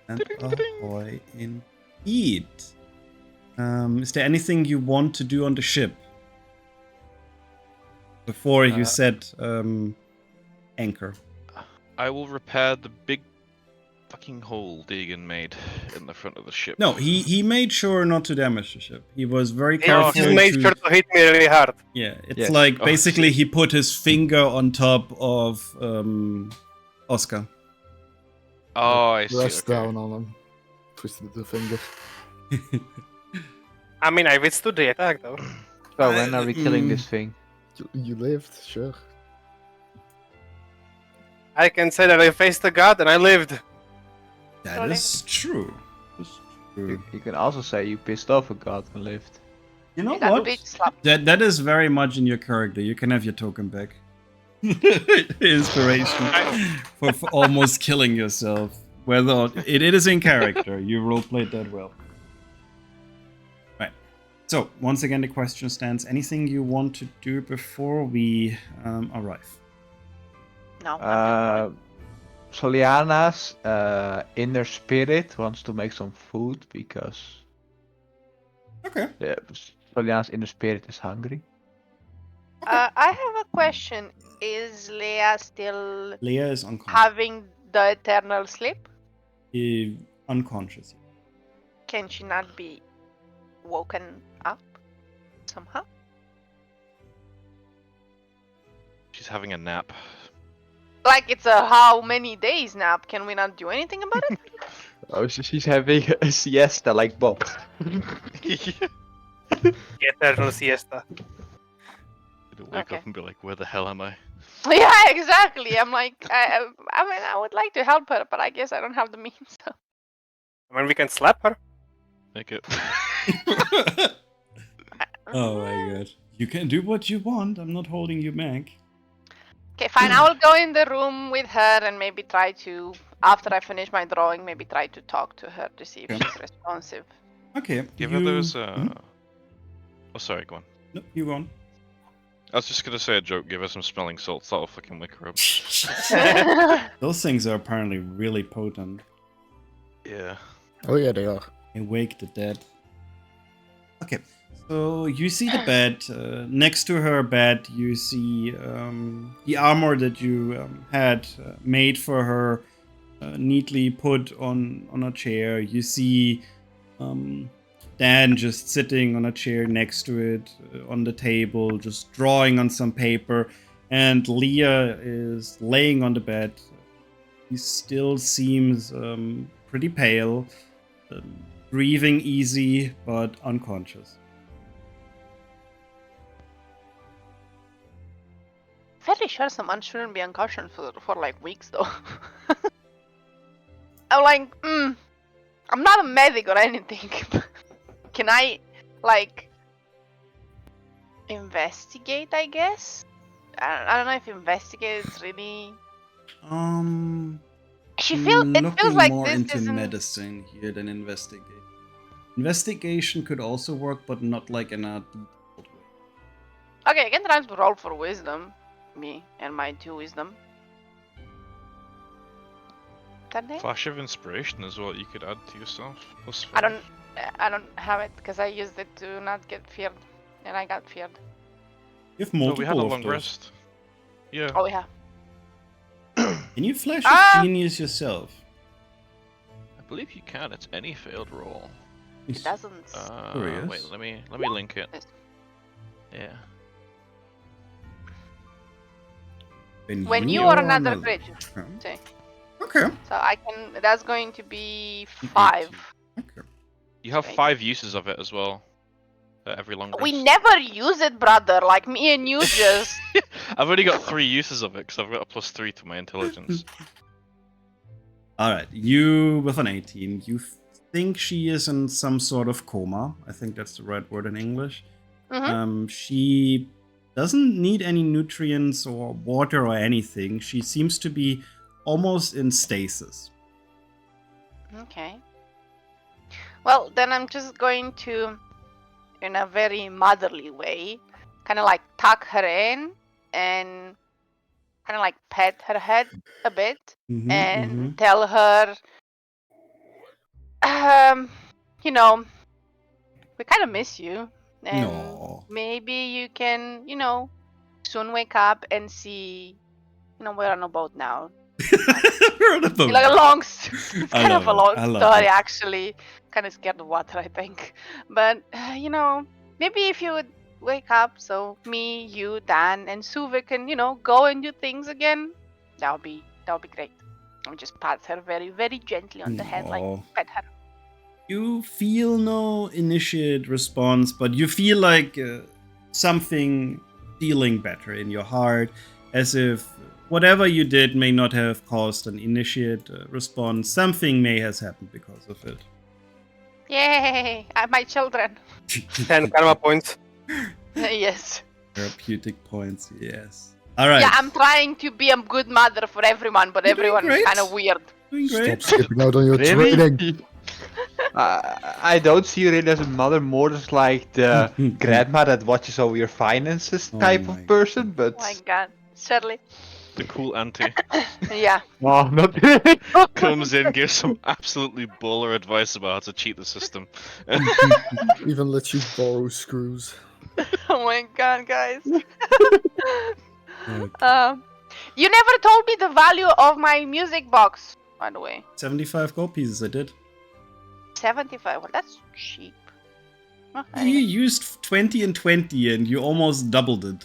And ahoy, indeed. Is there anything you want to do on the ship? Before you set anchor. I will repair the big fucking hole Deegan made in the front of the ship. No, he made sure not to damage the ship. He was very He careful. just made sure to hit me really hard. Yeah, it's Yes. like Oh, basically he put his finger on top of Oscar. Oh, I see. Rest Okay. down on him. Twisted the finger. I mean, I withstood the attack though. So when are we killing this thing? You lived, sure. I can say that I faced a god and I lived. That Rolling. is true. That's true. You can also say you pissed off a god and lived. You know You got what? bitch slapped. That is very much in your character. You can have your token back. Inspiration for almost killing yourself. Whether it is in character, you roleplayed that well. Right. So once again, the question stands: anything you want to do before we arrive? No. Soliana's inner spirit wants to make some food because Okay. Soliana's inner spirit is hungry. I have a question. Is Leia still Leia is unconscious. having the eternal sleep? Unconscious. Can she not be woken up somehow? She's having a nap. Like it's a how many days nap? Can we not do anything about it? Oh, she's having a siesta like Bob. Eternal siesta. She'd wake Okay. up and be like, "Where the hell am I?" Yeah, exactly. I'm like, I mean, I would like to help her, but I guess I don't have the means. So. I mean, we can slap her. Make it. Oh my god. You can do what you want. I'm not holding you back. Okay, fine. I will go in the room with her and maybe try to, after I finish my drawing, maybe try to talk to her to see if Okay. she's responsive. Okay. Give her those. Mhm. Oh, sorry. Go on. No, you go on. I was just gonna say a joke. Give her some smelling salts. That'll fucking wake her up. Those things are apparently really potent. Yeah. Oh yeah, they are. They wake the dead. Okay, so you see the bed. Next to her bed, you see the armor that you had made for her. neatly put on a chair. You see Dan just sitting on a chair next to it, on the table, just drawing on some paper. And Leah is laying on the bed. He still seems pretty pale, breathing easy, but unconscious. Fairly sure someone shouldn't be unconscious for like weeks though. I'm like, I'm not a medic or anything. Can I, like, investigate, I guess? I don't know if investigate is really... It looking feels like more this into isn't... medicine here than investigate. Investigation could also work, but not like in a default way. Okay, I can try to roll for wisdom. Me and my 2 wisdom. That day? Flash of inspiration is what you could add to yourself. Plus I 5. don't have it because I used it to not get feared, and I got feared. You have No, multiple we had a of long those. rest. Yeah. Oh yeah. Can you flash Ah! a genius yourself? I believe you can. It's any failed roll. It doesn't. Curious. Wait, let me link it. Yes. Yeah. When you or another another- creature. Okay. See. Okay. So I can. That's going to be 5. Okay. You have Right. 5 uses of it as well. Every long rest. We never use it, brother. Like me and you just. I've only got 3 uses of it because I've got a +3 to my intelligence. Alright, you with an 18, you think she is in some sort of coma. I think that's the right word in English. Mhm. She doesn't need any nutrients or water or anything. She seems to be almost in stasis. Okay. Well, then I'm just going to, in a very motherly way, kind of like tuck her in and kind of like pet her head a bit and tell her, you know, we kind of miss you, and No. maybe you can, soon wake up and see, we're on a boat now. We're on a boat. Like a long, it's I kind of a love it. long I love story it. actually. Kind of scared of water, I think. But maybe if you would wake up, so me, you, Dan, and Suve can, go and do things again. That would be great. I'll just pat her very, very gently on the head, like No. pet her. You feel no initiate response, but you feel like something feeling better in your heart, as if whatever you did may not have caused an initiate response. Something may have happened because of it. Yay! My children. 10 karma points. Yes. Therapeutic points, yes. All right. Yeah, I'm trying to be a good mother for everyone, but You're doing everyone is great. kind of weird. Doing great. Stop skipping out on your training. I don't see you really as a mother, more as like the grandma that watches over your finances Oh type my of person, but... Oh my god. Shirley. The cool auntie Yeah. Oh, not really. comes in, gives some absolutely baller advice about how to cheat the system. Even let you borrow screws. Oh my god, guys. Okay. You never told me the value of my music box, by the way. 75 gold pieces, I did. 75. Well, that's cheap. Well, You anyway. used 20 and 20 and you almost doubled it.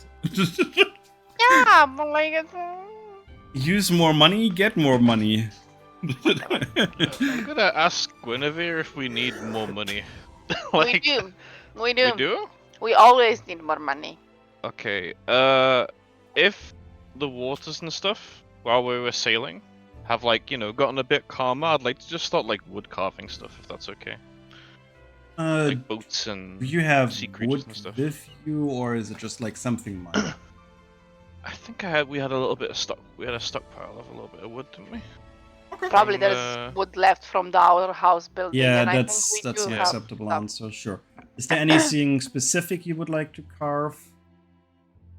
Yeah, but like it's. Use more money, get more money. I'm gonna ask Guinevere if we need more money. We do. We do. We do? We always need more money. Okay. If the waters and stuff while we were sailing have gotten a bit calmer, I'd like to just start wood carving stuff if that's okay. Like boats and Do you have sea creatures wood and stuff. with you, or is it just like something minor? I think we had a little bit of stock. We had a stockpile of a little bit of wood, didn't we? Probably From, there's wood left from the outer house building. Yeah, and that's I think we an do have acceptable stuff. answer, sure. Is there anything specific you would like to carve?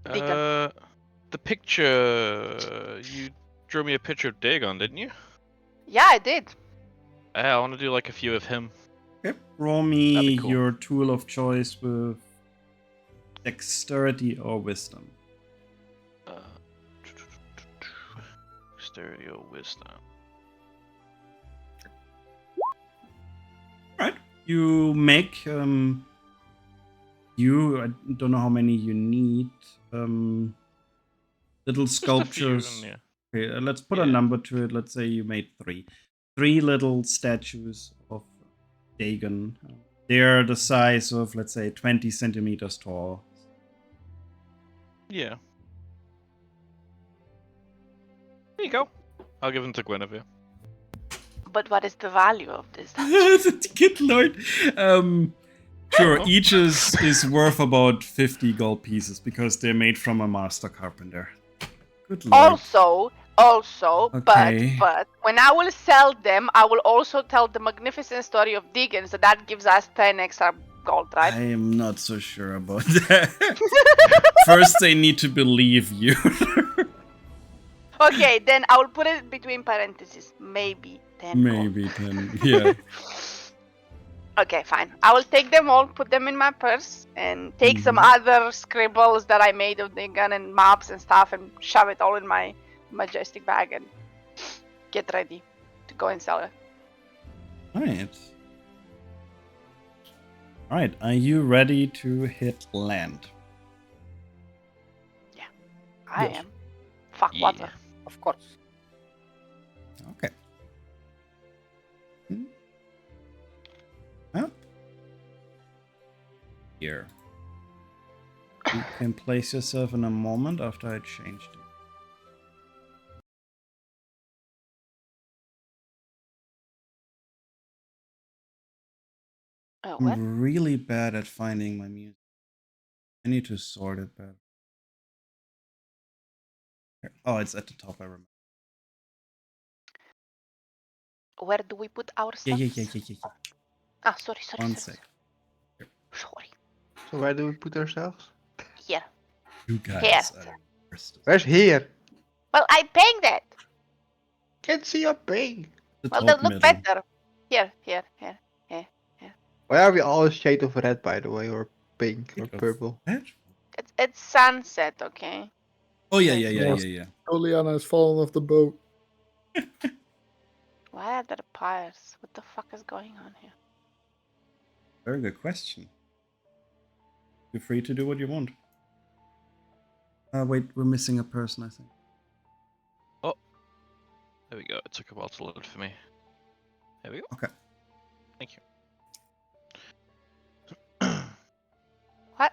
Dagon. The picture you drew me a picture of Dagon, didn't you? Yeah, I did. Yeah, I want to do a few of him. Okay. Roll That'd me be cool. your tool of choice with dexterity or wisdom. Dexterity or wisdom. You make I don't know how many you need. Little Just a sculptures. few, yeah. Okay, let's put a Yeah. number to it. Let's say you made 3. 3 little statues of Dagon. They're the size of, let's say, 20 centimeters tall. Yeah. There you go. I'll give them to Guinevere. But what is the value of this? Good lord. Sure, Oh. each is worth about 50 gold pieces because they're made from a master carpenter. Good lord. Also, Okay. but when I will sell them, I will also tell the magnificent story of Deegan, so that gives us 10 extra gold, right? I am not so sure about that. First, they need to believe you. Okay, then I will put it between parentheses. Maybe 10 Maybe 10, yeah. Okay, fine. I will take them all, put them in my purse, and take some Mhm. other scribbles that I made of Deegan and maps and stuff and shove it all in my majestic bag and get ready to go and sell it. Alright, are you ready to hit land? I Yes. am. Fuck Yeah. water. Of course. Okay. Up. Here. You can place yourself in a moment after I changed it. What? I'm really bad at finding my music. I need to sort it better. Here. Oh, it's at the top, I remember. Where do we put our stuff? Yeah. Ah, sorry. One sec. Sorry. So where do we put ourselves? Here. You guys Here. are the worst. Where's here? Well, I pinged it. Can't see your ping. The Well, top that look middle. better. Here. Why are we all a shade of red, by the way, or pink, or Shade of purple? red? It's sunset, okay? Oh yeah. Juliana has fallen off the boat. Why are there pyres? What the fuck is going on here? Very good question. You're free to do what you want. Wait, we're missing a person, I think. There we go. It took a while to load for me. There we go. Okay. Thank you.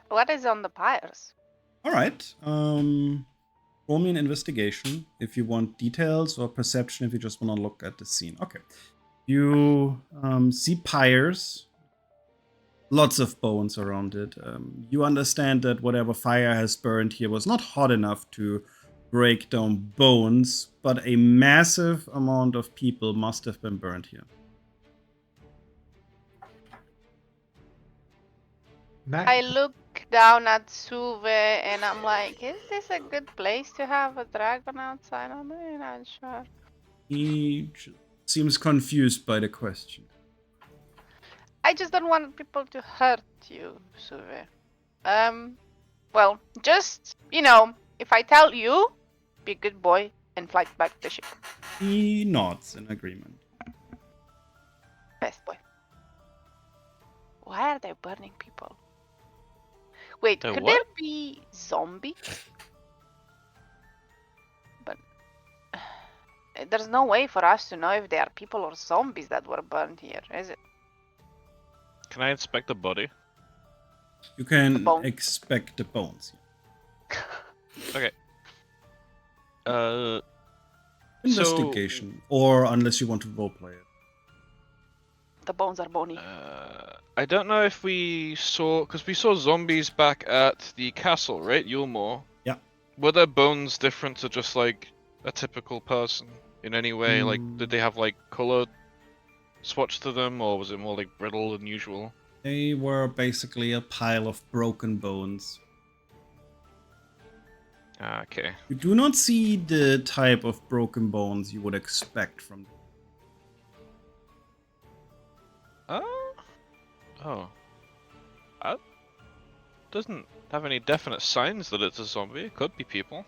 What is on the pyres? Alright. Roll me an investigation if you want details, or perception if you just want to look at the scene. Okay. You see pyres. Lots of bones around it. You understand that whatever fire has burned here was not hot enough to break down bones, but a massive amount of people must have been burned here. I look down at Suve and I'm like, is this a good place to have a dragon outside? I'm really not sure. He seems confused by the question. I just don't want people to hurt you, Suve. Well, just, if I tell you, be a good boy and fly back the ship. He nods in agreement. Best boy. Why are they burning people? Wait, They're could what? there be zombie? But there's no way for us to know if they are people or zombies that were burned here, is it? Can I inspect the body? You can bone. expect the bones. Okay. Investigation, or unless you want to roleplay it. The bones are bony. I don't know if we saw, because we saw zombies back at the castle, right? Yulmore. Yeah. Were their bones different to just like a typical person in any way? Like, did they have like color swatch to them, or was it more like brittle than usual? They were basically a pile of broken bones. Ah, okay. You do not see the type of broken bones you would expect from. Oh. That doesn't have any definite signs that it's a zombie. It could be people.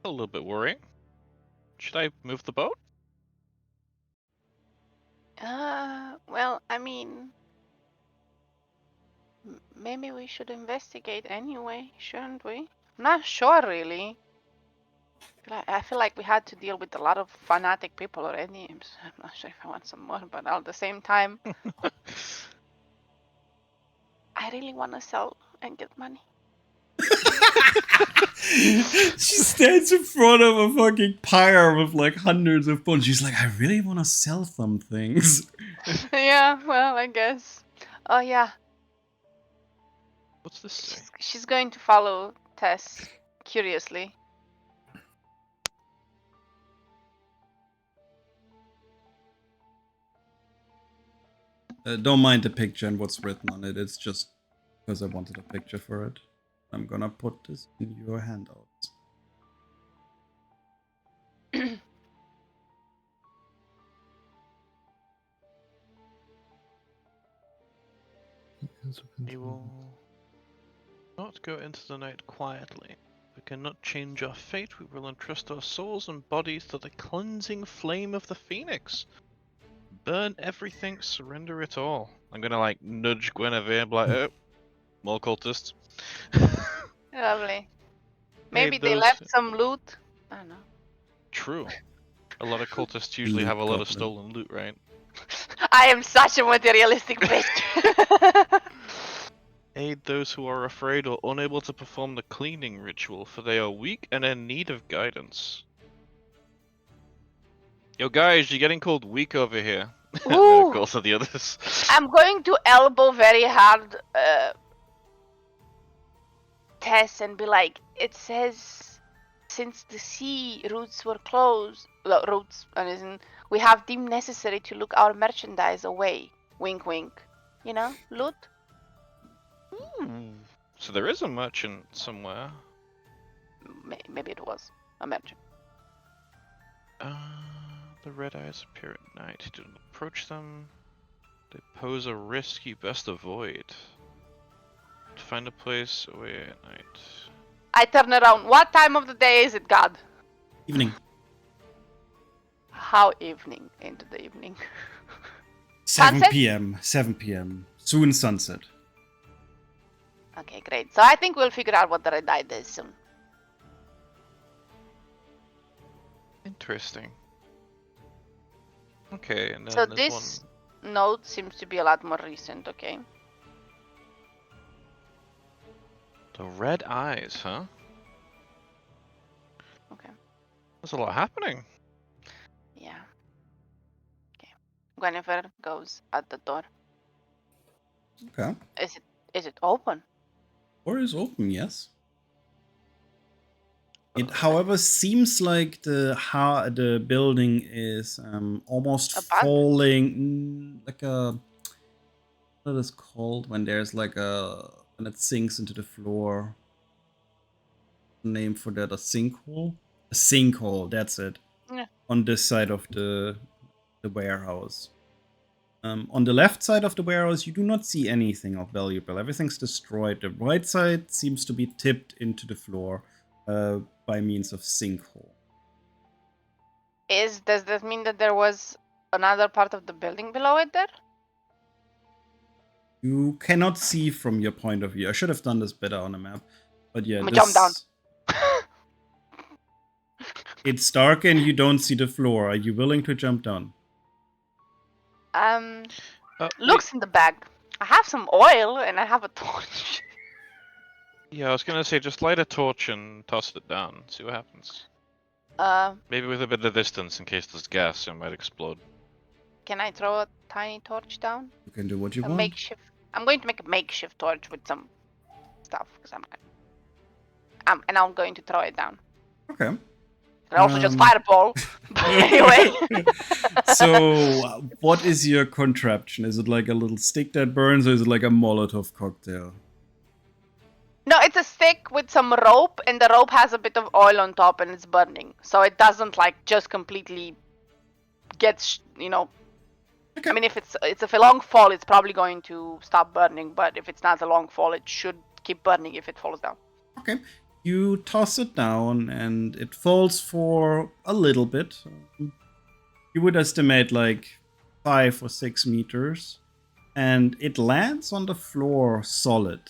A little bit worrying. Should I move the boat? Well, I mean, maybe we should investigate anyway, shouldn't we? I'm not sure, really. I feel like we had to deal with a lot of fanatic people already. I'm not sure if I want some more, but at the same time, I really want to sell and get money. She stands in front of a fucking pyre with like hundreds of bones. She's like, I really want to sell some things. Yeah, well, I guess. Oh, yeah. What's this say? She's going to follow Tess curiously. Don't mind the picture and what's written on it. It's just because I wanted a picture for it. I'm gonna put this in your handouts. We will not go into the night quietly. We cannot change our fate. We will entrust our souls and bodies to the cleansing flame of the phoenix. Burn everything, surrender it all. I'm gonna like nudge Guinevere and be like, oh, more cultists. Lovely. Maybe they those- left some loot. I don't know. True. A lot of cultists usually Loot have a lot of goblin. stolen loot, right? I am such a materialistic bitch. Aid those who are afraid or unable to perform the cleaning ritual, for they are weak and in need of guidance. Yo guys, you're getting called weak over here. Ooh. Of course, are the others. I'm going to elbow very hard Tess and be like, it says since the sea routes were closed, we have deemed necessary to look our merchandise away. Wink, wink. You know, loot. So there is a merchant somewhere. Maybe it was a merchant. The red eyes appear at night. You don't approach them. They pose a risk you best avoid. To find a place away at night. I turn around. What time of the day is it, God? Evening. How evening into the evening? 7 Sunset? p.m. 7 p.m. Soon sunset. Okay, great. So I think we'll figure out what the red eye is soon. Interesting. Okay, and then So there's this note seems to be a lot more recent, okay? one. The red eyes, huh? Okay. There's a lot happening. Yeah. Okay. Guinevere goes at the door. Okay. Is it open? Door is open, yes. It, however, seems like the building is almost Abandoned. falling, like a, what is it called when there's like when it sinks into the floor. Name for that, a sinkhole. A sinkhole, that's it. Yeah. On this side of the warehouse. On the left side of the warehouse, you do not see anything of valuable. Everything's destroyed. The right side seems to be tipped into the floor by means of sinkhole. Does that mean that there was another part of the building below it there? You cannot see from your point of view. I should have done this better on a map. But yeah, I'ma jump down. It's dark and you don't see the floor. Are you willing to jump down? Looks in the bag. I have some oil and I have a torch. Yeah, I was gonna say just light a torch and toss it down. See what happens. Maybe with a bit of distance in case there's gas, it might explode. Can I throw a tiny torch down? You can do what you A want. makeshift. I'm going to make a makeshift torch with some stuff because and I'm going to throw it down. Okay. And also just fireball. But anyway. So, what is your contraption? Is it like a little stick that burns, or is it like a Molotov cocktail? No, it's a stick with some rope, and the rope has a bit of oil on top, and it's burning. So it doesn't like just completely get, Okay. I mean, if it's a long fall, it's probably going to stop burning. But if it's not a long fall, it should keep burning if it falls down. Okay. You toss it down, and it falls for a little bit. You would estimate like 5 or 6 meters, and it lands on the floor solid.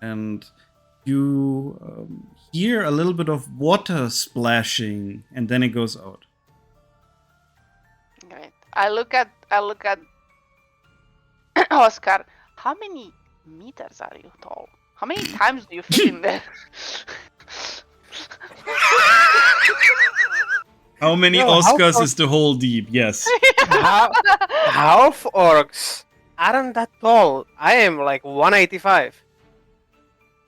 And you hear a little bit of water splashing, and then it goes out. Great. I look at Oscar. How many meters are you tall? How many times do you fit in there? How many No, how Oscars far- is the hole deep? Yes. Half orcs aren't that tall. I am like 185.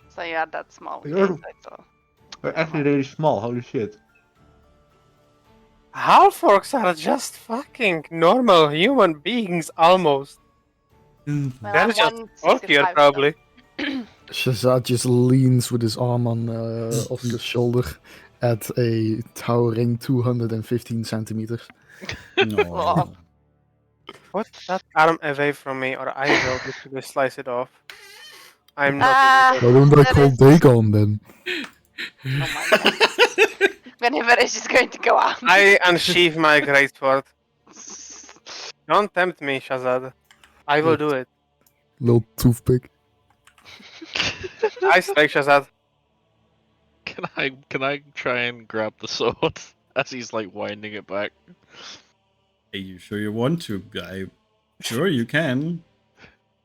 So you are that small. You're- Yes, I saw. We're actually really small, holy shit. Half orcs are just fucking normal human beings almost. Well, They're I'm just 165, bulkier so- probably. Shazad just leans with his arm on Oscar's shoulder at a towering 215 centimeters. No. Put that arm away from me or I will literally slice it off. I'm not Ah, Why don't I that call is- Dagon then? Oh my god. Whenever it's just going to go out. I unsheath my greatsword. Don't tempt me, Shazad. I will do it. Little toothpick. I strike Shazad. Can I try and grab the sword as he's like winding it back? Are you sure you want to? Sure you can.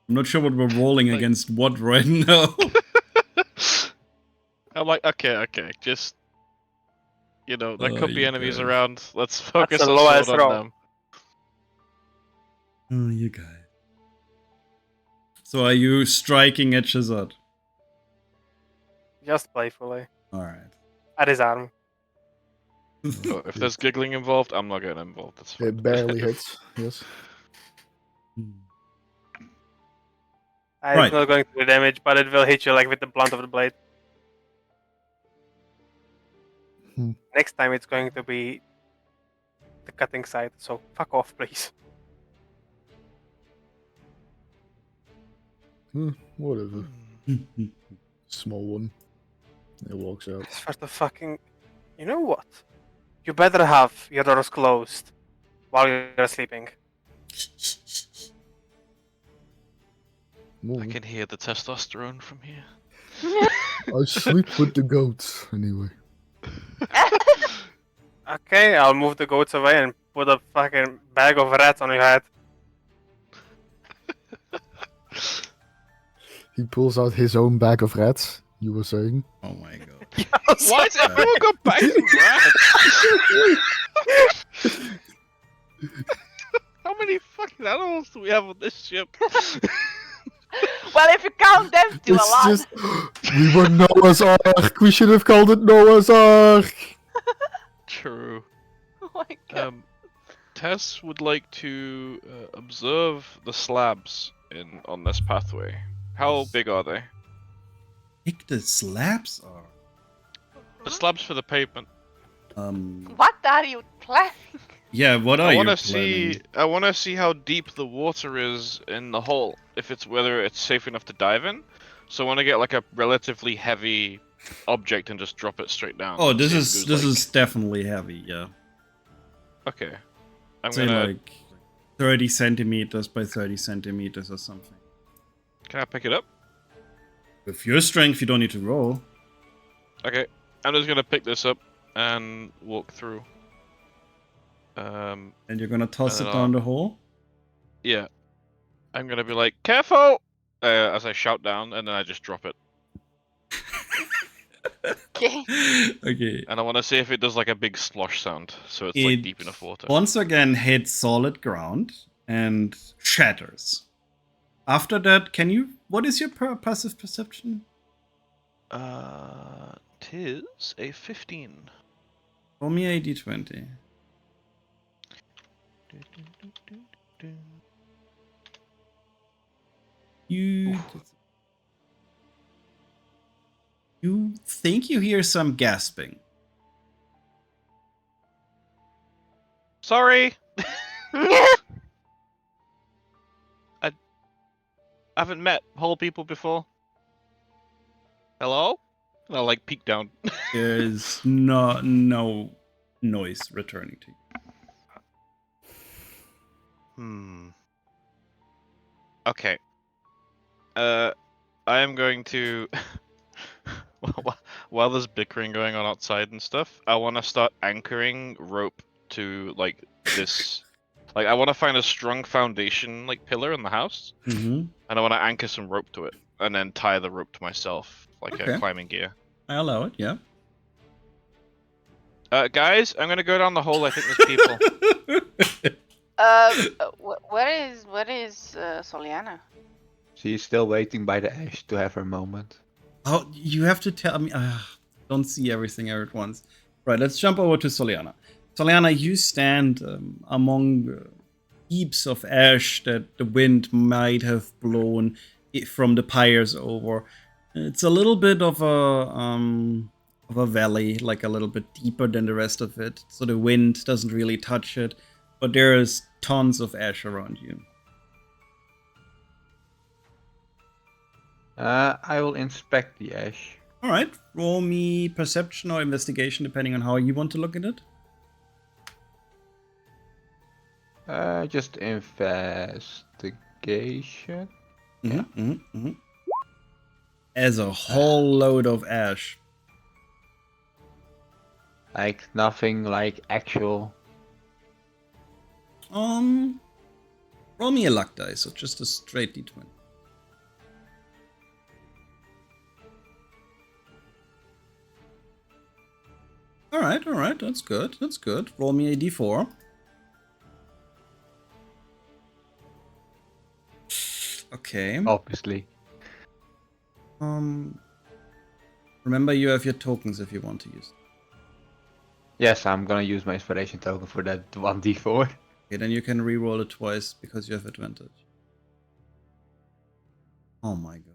I'm not sure what we're rolling Like- against what right now. I'm like, okay, just there could be you enemies guys. around. Let's focus the the lowest sword on roll. them. Oh, you guys. So are you striking at Shazad? Just playfully. Alright. At his arm. Oh, if there's giggling involved, I'm not getting involved. That's fine. It barely hits, yes. Right. It's not going to do damage, but it will hit you like with the blunt of the blade. Hmm. Next time it's going to be the cutting side, so fuck off, please. Whatever. Small one. It walks out. It's for the fucking. You know what? You better have your doors closed while you're sleeping. Ooh, I can hear the testosterone from here. I sleep with the goats, anyway. Okay, I'll move the goats away and put a fucking bag of rats on your head. He pulls out his own bag of rats, you were saying. Oh my god. Why has everyone got back to rats? How many fucking animals do we have on this ship? Well, if you count them two, a It's lot. just. We were Noah's Ark! We should have called it Noah's Ark! True. Oh my god. Tess would like to observe the slabs on this pathway. How big are they? Big the slabs are. The slabs for the pavement. What are you planning? Yeah, what are I you want to planning? see. I want to see how deep the water is in the hole. Whether it's safe enough to dive in. So I want to get like a relatively heavy object and just drop it straight down. Oh, this See if is it goes, like- is definitely heavy, yeah. Okay. I'm Say gonna. like 30 centimeters by 30 centimeters or something. Can I pick it up? With your strength, you don't need to roll. Okay. I'm just gonna pick this up and walk through. Um. And you're gonna toss And it then down the hole? Yeah. I'm gonna be like, careful! As I shout down, and then I just drop it. Okay. Okay. And I want to see if it does like a big slosh sound, so it's It like deep enough water. once again hits solid ground and shatters. After that, what is your passive perception? Tis a 15. Roll me a d20. You think you hear some gasping. Sorry! I haven't met whole people before. Hello? And I'll like peek down. There's no noise returning to you. Okay. I am going to. While there's bickering going on outside and stuff, I want to start anchoring rope to like this. Like I want to find a strong foundation like pillar in the house, Mm-hmm. and I want to anchor some rope to it, and then tie the rope to myself like Okay. a climbing gear. I allow it, yeah. Guys, I'm gonna go down the hole. I think there's people. Where is Soliana? She's still waiting by the ash to have her moment. Oh, you have to tell me. Don't see everything at once. Right, let's jump over to Soliana. Soliana, you stand among heaps of ash that the wind might have blown from the pyres over. It's a little bit of a valley, like a little bit deeper than the rest of it, so the wind doesn't really touch it. But there is tons of ash around you. I will inspect the ash. All right, roll me perception or investigation, depending on how you want to look at it. Just investigation. As a whole load of ash. Like nothing like actual. Roll me a luck dice, so just a straight d20. All right, that's good. Roll me a d4. Okay. Obviously. Remember you have your tokens if you want to use. Yes, I'm gonna use my inspiration token for that 1d4. Okay, then you can re-roll it twice because you have advantage. Oh my god.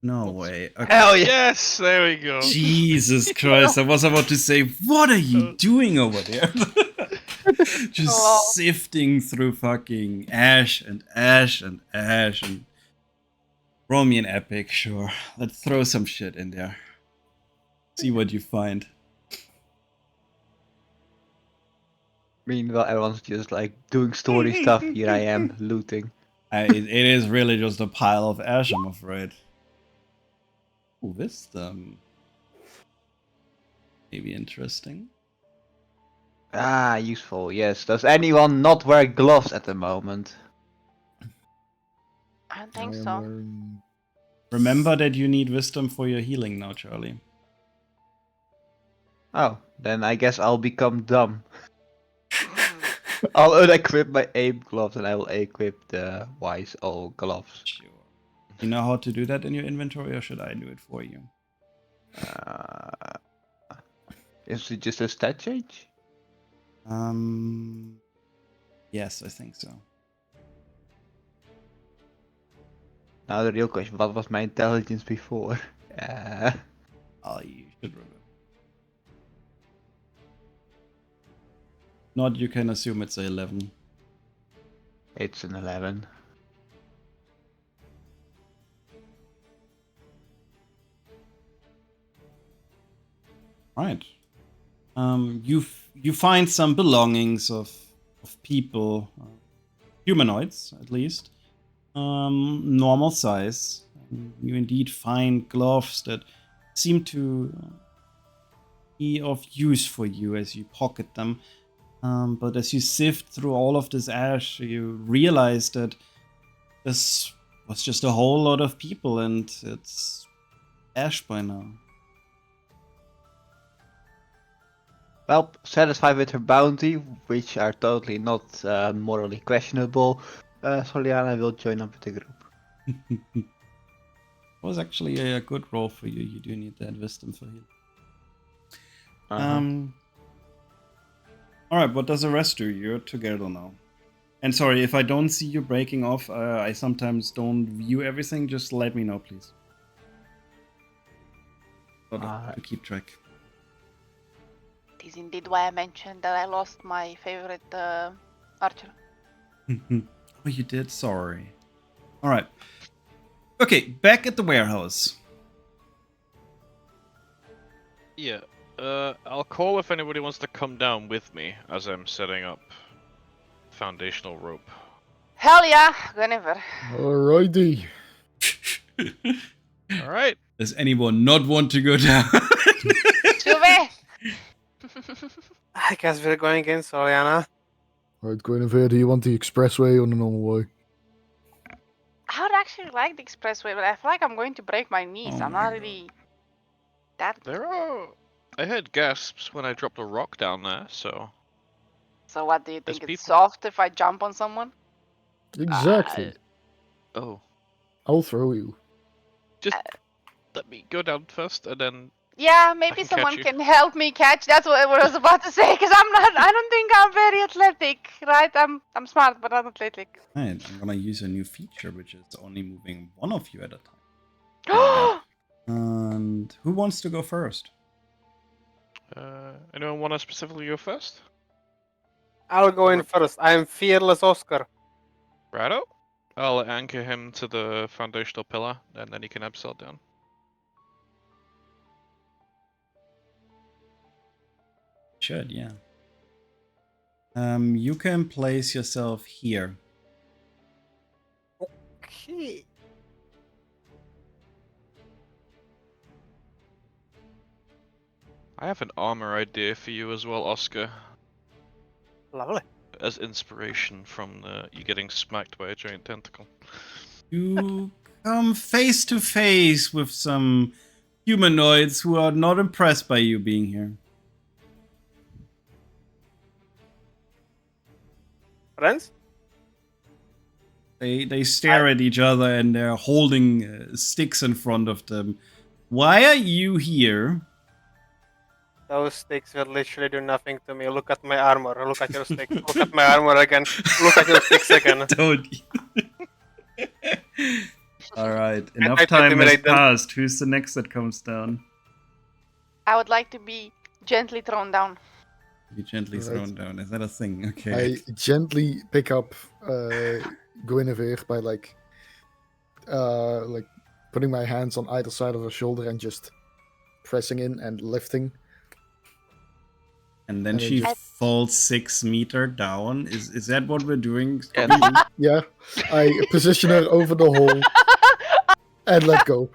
No way. Okay. Hell yeah! Yes, there we go. Jesus Christ, I was about to say, what are you doing over there? Just Oh. sifting through fucking ash and roll me an epic, sure. Let's throw some shit in there. See what you find. Meanwhile, everyone's just like doing story stuff. Here I am looting. It is really just a pile of ash, I'm afraid. Ooh, wisdom. Maybe interesting. Ah, useful. Yes. Does anyone not wear gloves at the moment? I don't think I am so. wearing- Remember that you need wisdom for your healing now, Charlie. Oh, then I guess I'll become dumb. I'll unequip my aim gloves and I will equip the wise old gloves. Sure. You know how to do that in your inventory, or should I do it for you? Is it just a stat change? Yes, I think so. Now the real question, what was my intelligence before? Oh, you should remember. Not, you can assume it's a 11. It's an 11. Right. You find some belongings of people, humanoids at least, normal size. You indeed find gloves that seem to be of use for you as you pocket them. But as you sift through all of this ash, you realize that this was just a whole lot of people, and it's ash by now. Well, satisfied with her bounty, which are totally not morally questionable, Soliana will join up with the group. It was actually a good roll for you. You do need that wisdom for healing. Alright, what does the rest do? You're together now. And sorry, if I don't see you breaking off, I sometimes don't view everything. Just let me know, please. To keep track. This is indeed why I mentioned that I lost my favorite archer. Oh, you did? Sorry. Alright. Okay, back at the warehouse. Yeah. I'll call if anybody wants to come down with me as I'm setting up foundational rope. Hell yeah, whenever. Alrighty. All right. Does anyone not want to go down? Suve! I guess we're going in, Soliana. Alright, Guinevere, do you want the expressway or the normal way? I would actually like the expressway, but I feel like I'm going to break my knees. Oh I'm my not God. really that. There are. I heard gasps when I dropped a rock down there, so. So what do you There's think? It's people- soft if I jump on someone? Exactly. Oh. I'll throw you. Just let me go down first and then. Yeah, maybe can catch someone you. can help me catch. That's what I was about to say. Because I don't think I'm very athletic, right? I'm smart, but not athletic. Right, I'm gonna use a new feature, which is only moving one of you at a time. And who wants to go first? Anyone want to specifically go first? I'll go in first. I'm fearless Oscar. Righto. I'll anchor him to the foundational pillar, and then he can abseil down. Should, yeah. You can place yourself here. Okay. I have an armor idea for you as well, Oscar. Lovely. As inspiration from you getting smacked by a giant tentacle. You come face to face with some humanoids who are not impressed by you being here. Friends? They stare at each other and they're holding sticks in front of them. Why are you here? Those sticks will literally do nothing to me. Look at my armor. Look at your sticks. Look at my armor again. Look at your sticks again. Don't. All right, enough tried to time has intimidate them. passed. Who's the next that comes down? I would like to be gently thrown down. Be gently Right. thrown down. Is that a thing? Okay. I gently pick up Guinevere by like putting my hands on either side of her shoulder and just pressing in and lifting. And then and then she just- falls 6 meters down. Is that what we're doing? Yeah, I position her over the hole and let go.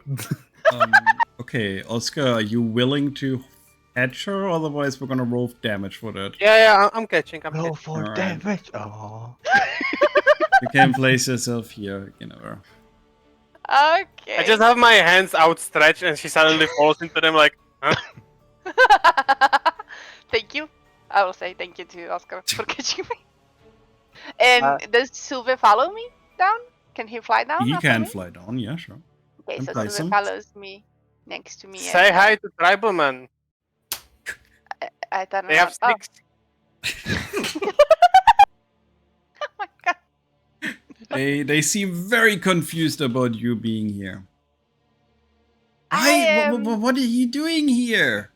Okay, Oscar, are you willing to catch her? Otherwise, we're gonna roll damage for that. Yeah, I'm catching. I'm Go catching. for Alright. damage. Oh. You can place yourself here, you know. Okay. I just have my hands outstretched and she suddenly falls into them like, Thank you. I will say thank you to Oscar for catching me. And does Silve follow me down? Can he fly down? He after can me? fly down, yeah, sure. Okay, and so place Silve him. follows me next to me. say and, hi to Tribalman. I turn They have around. sticks. Oh my god. They seem very confused about you being here. I What are you doing here?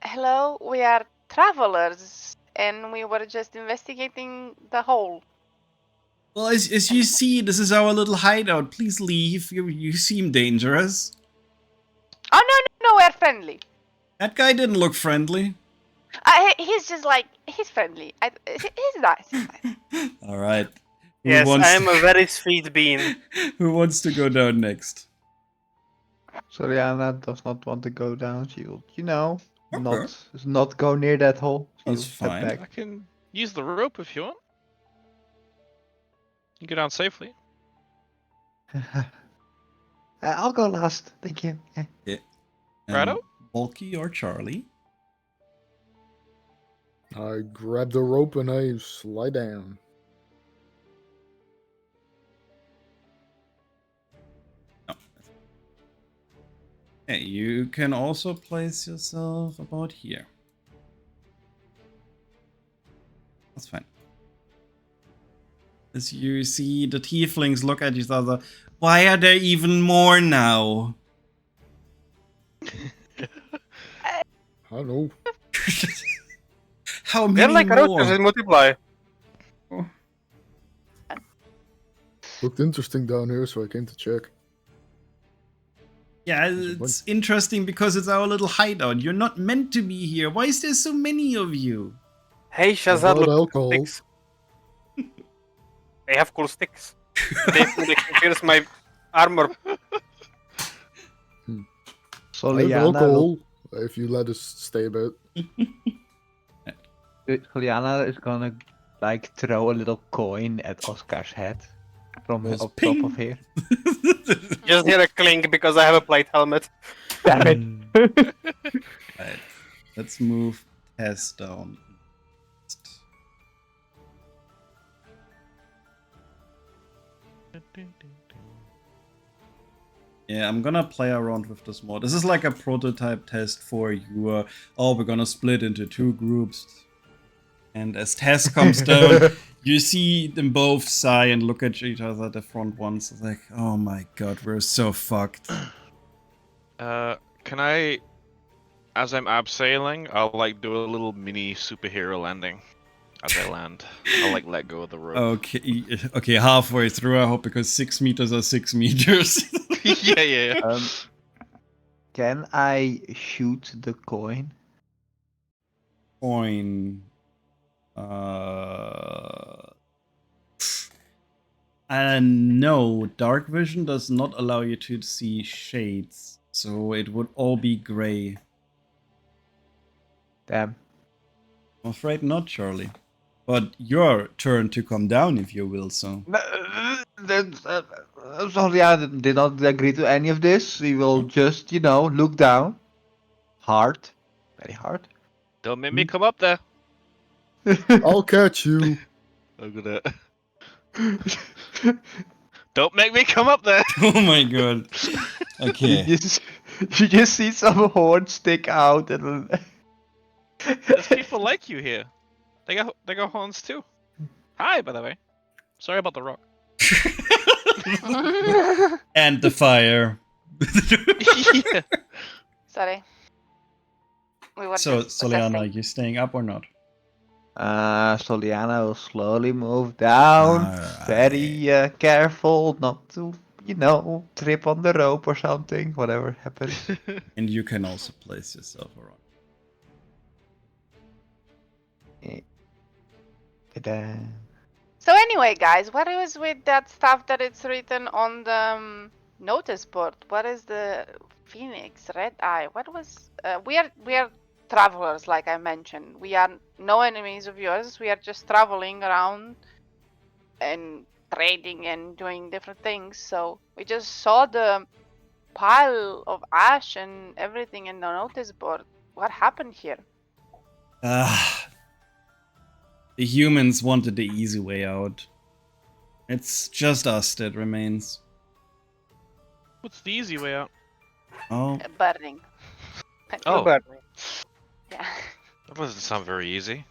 Hello, we are travelers and we were just investigating the hole. Well, as you see, this is our little hideout. Please leave. You seem dangerous. Oh no, we're friendly. That guy didn't look friendly. He's just like, he's friendly. He's nice. He's nice. All right. Who Yes, wants I am to- a very sweet bean. Who wants to go down next? Soriana does not want to go down. She will, Okay. not go near that hole. She That's will step fine. back. I can use the rope if you want. You can go down safely. I'll go last. Thank you. Yeah. And Righto. Bulky or Charlie? I grab the rope and I slide down. No. Okay, you can also place yourself about here. That's fine. As you see the tieflings look at each other, why are there even more now? I don't know. How They're many like roaches, they more? multiply. Looked interesting down here, so I came to check. Yeah, it's interesting because it's our little hideout. You're not meant to be here. Why is there so many of you? Hey, About Shazad, look at alcohol. the sticks. They have cool sticks. They can pierce my armor. I have Soliana, alcohol, if you let us stay a bit. Soliana is gonna like throw a little coin at Oscar's head from Goes up ping. top of here. Just hear a clink because I have a plate helmet. Damn it! Right. Let's move Tess down. Yeah, I'm gonna play around with this more. This is like a prototype test for you. We're gonna split into 2 groups. And as Tess comes down, you see them both sigh and look at each other, the front ones. It's like, oh my god, we're so fucked. Can I, as I'm abseiling, I'll like do a little mini superhero landing as I land. I'll like let go of the rope. Okay, halfway through, I hope, because 6 meters are 6 meters. yeah. Can I shoot the coin? Coin. No, dark vision does not allow you to see shades, so it would all be gray. Damn. I'm afraid not, Charlie. But your turn to come down, if you will, so. Soliana did not agree to any of this. We will just, look down. Hard. Very hard. Don't make me come up there. I'll catch you. I'm gonna. Don't make me come up there. Oh my god. Okay. You just see some horns stick out and There's people like you here. They got horns too. Hi, by the way. Sorry about the rock. And the fire. Yeah. Sorry. We were So, just Soliana, assessing. you staying up or not? Soliana will slowly move down. Alright. Very careful not to, trip on the rope or something. Whatever happens. And you can also place yourself around. Ta-da. So anyway, guys, what is with that stuff that it's written on the notice board? What is the Phoenix Red Eye? What was? We are travelers, like I mentioned. We are no enemies of yours. We are just traveling around and trading and doing different things. So we just saw the pile of ash and everything in the notice board. What happened here? The humans wanted the easy way out. It's just us that remains. What's the easy way out? Oh, Burning. Oh, Yeah. that doesn't sound very easy.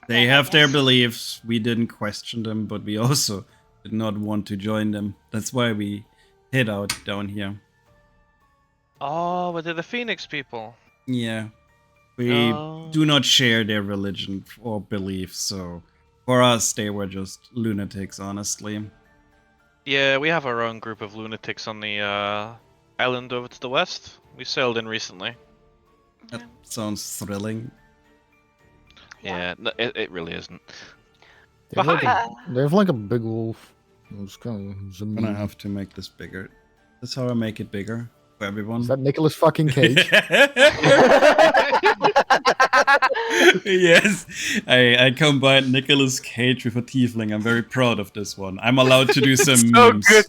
they have their beliefs. We didn't question them, but we also did not want to join them. That's why we hid out down here. Oh, but they're the Phoenix people. Yeah. We Oh. do not share their religion or beliefs, so for us, they were just lunatics, honestly. Yeah, we have our own group of lunatics on the island over to the west. We sailed in recently. That sounds thrilling. Yeah, no, it really isn't. They have, But like a, they have like a big wolf. It's kind of I'm gonna have to make this bigger. That's how I make it bigger for everyone. Is that Nicolas fucking Cage? Yes, I combined Nicolas Cage with a tiefling. I'm very proud of this one. I'm allowed to do some so memes. good.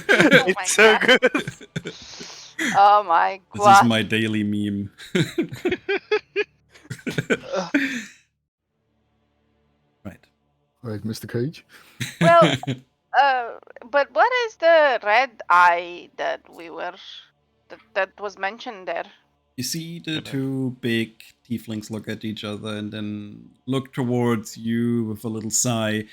Oh my It's so God. good. Oh my This god. is my daily meme. Right. Right, Mr. Cage. Well, but what is the red eye that we were that was mentioned there? You see the two big tieflings look at each other and then look towards you with a little sigh.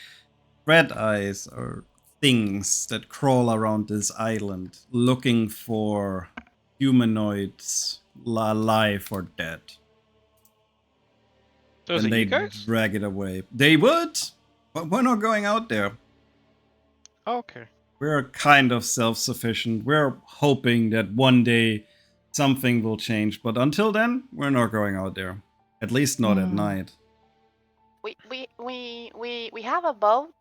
Red eyes are things that crawl around this island looking for humanoids, alive or dead. Those And are they you guys? drag it away. They would, but we're not going out there. Oh, okay. We're kind of self-sufficient. We're hoping that one day something will change, but until then, we're not going out there. At least not at night. We have a boat.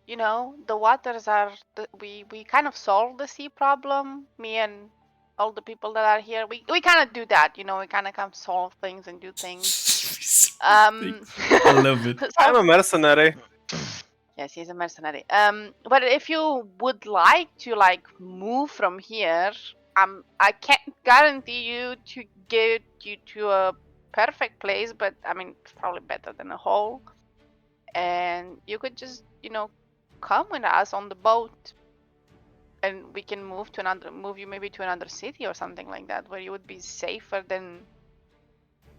you know, the waters are. We kind of solved the sea problem. Me and all the people that are here. We kind of do that. You know, we kind of come solve things and do things. I love it. so- I'm a mercenary. Yes, he's a mercenary. But if you would like to move from here, I can't guarantee you to get you to a perfect place, but I mean, it's probably better than a hole. And you could just, come with us on the boat, and we can move you maybe to another city or something like that, where you would be safer than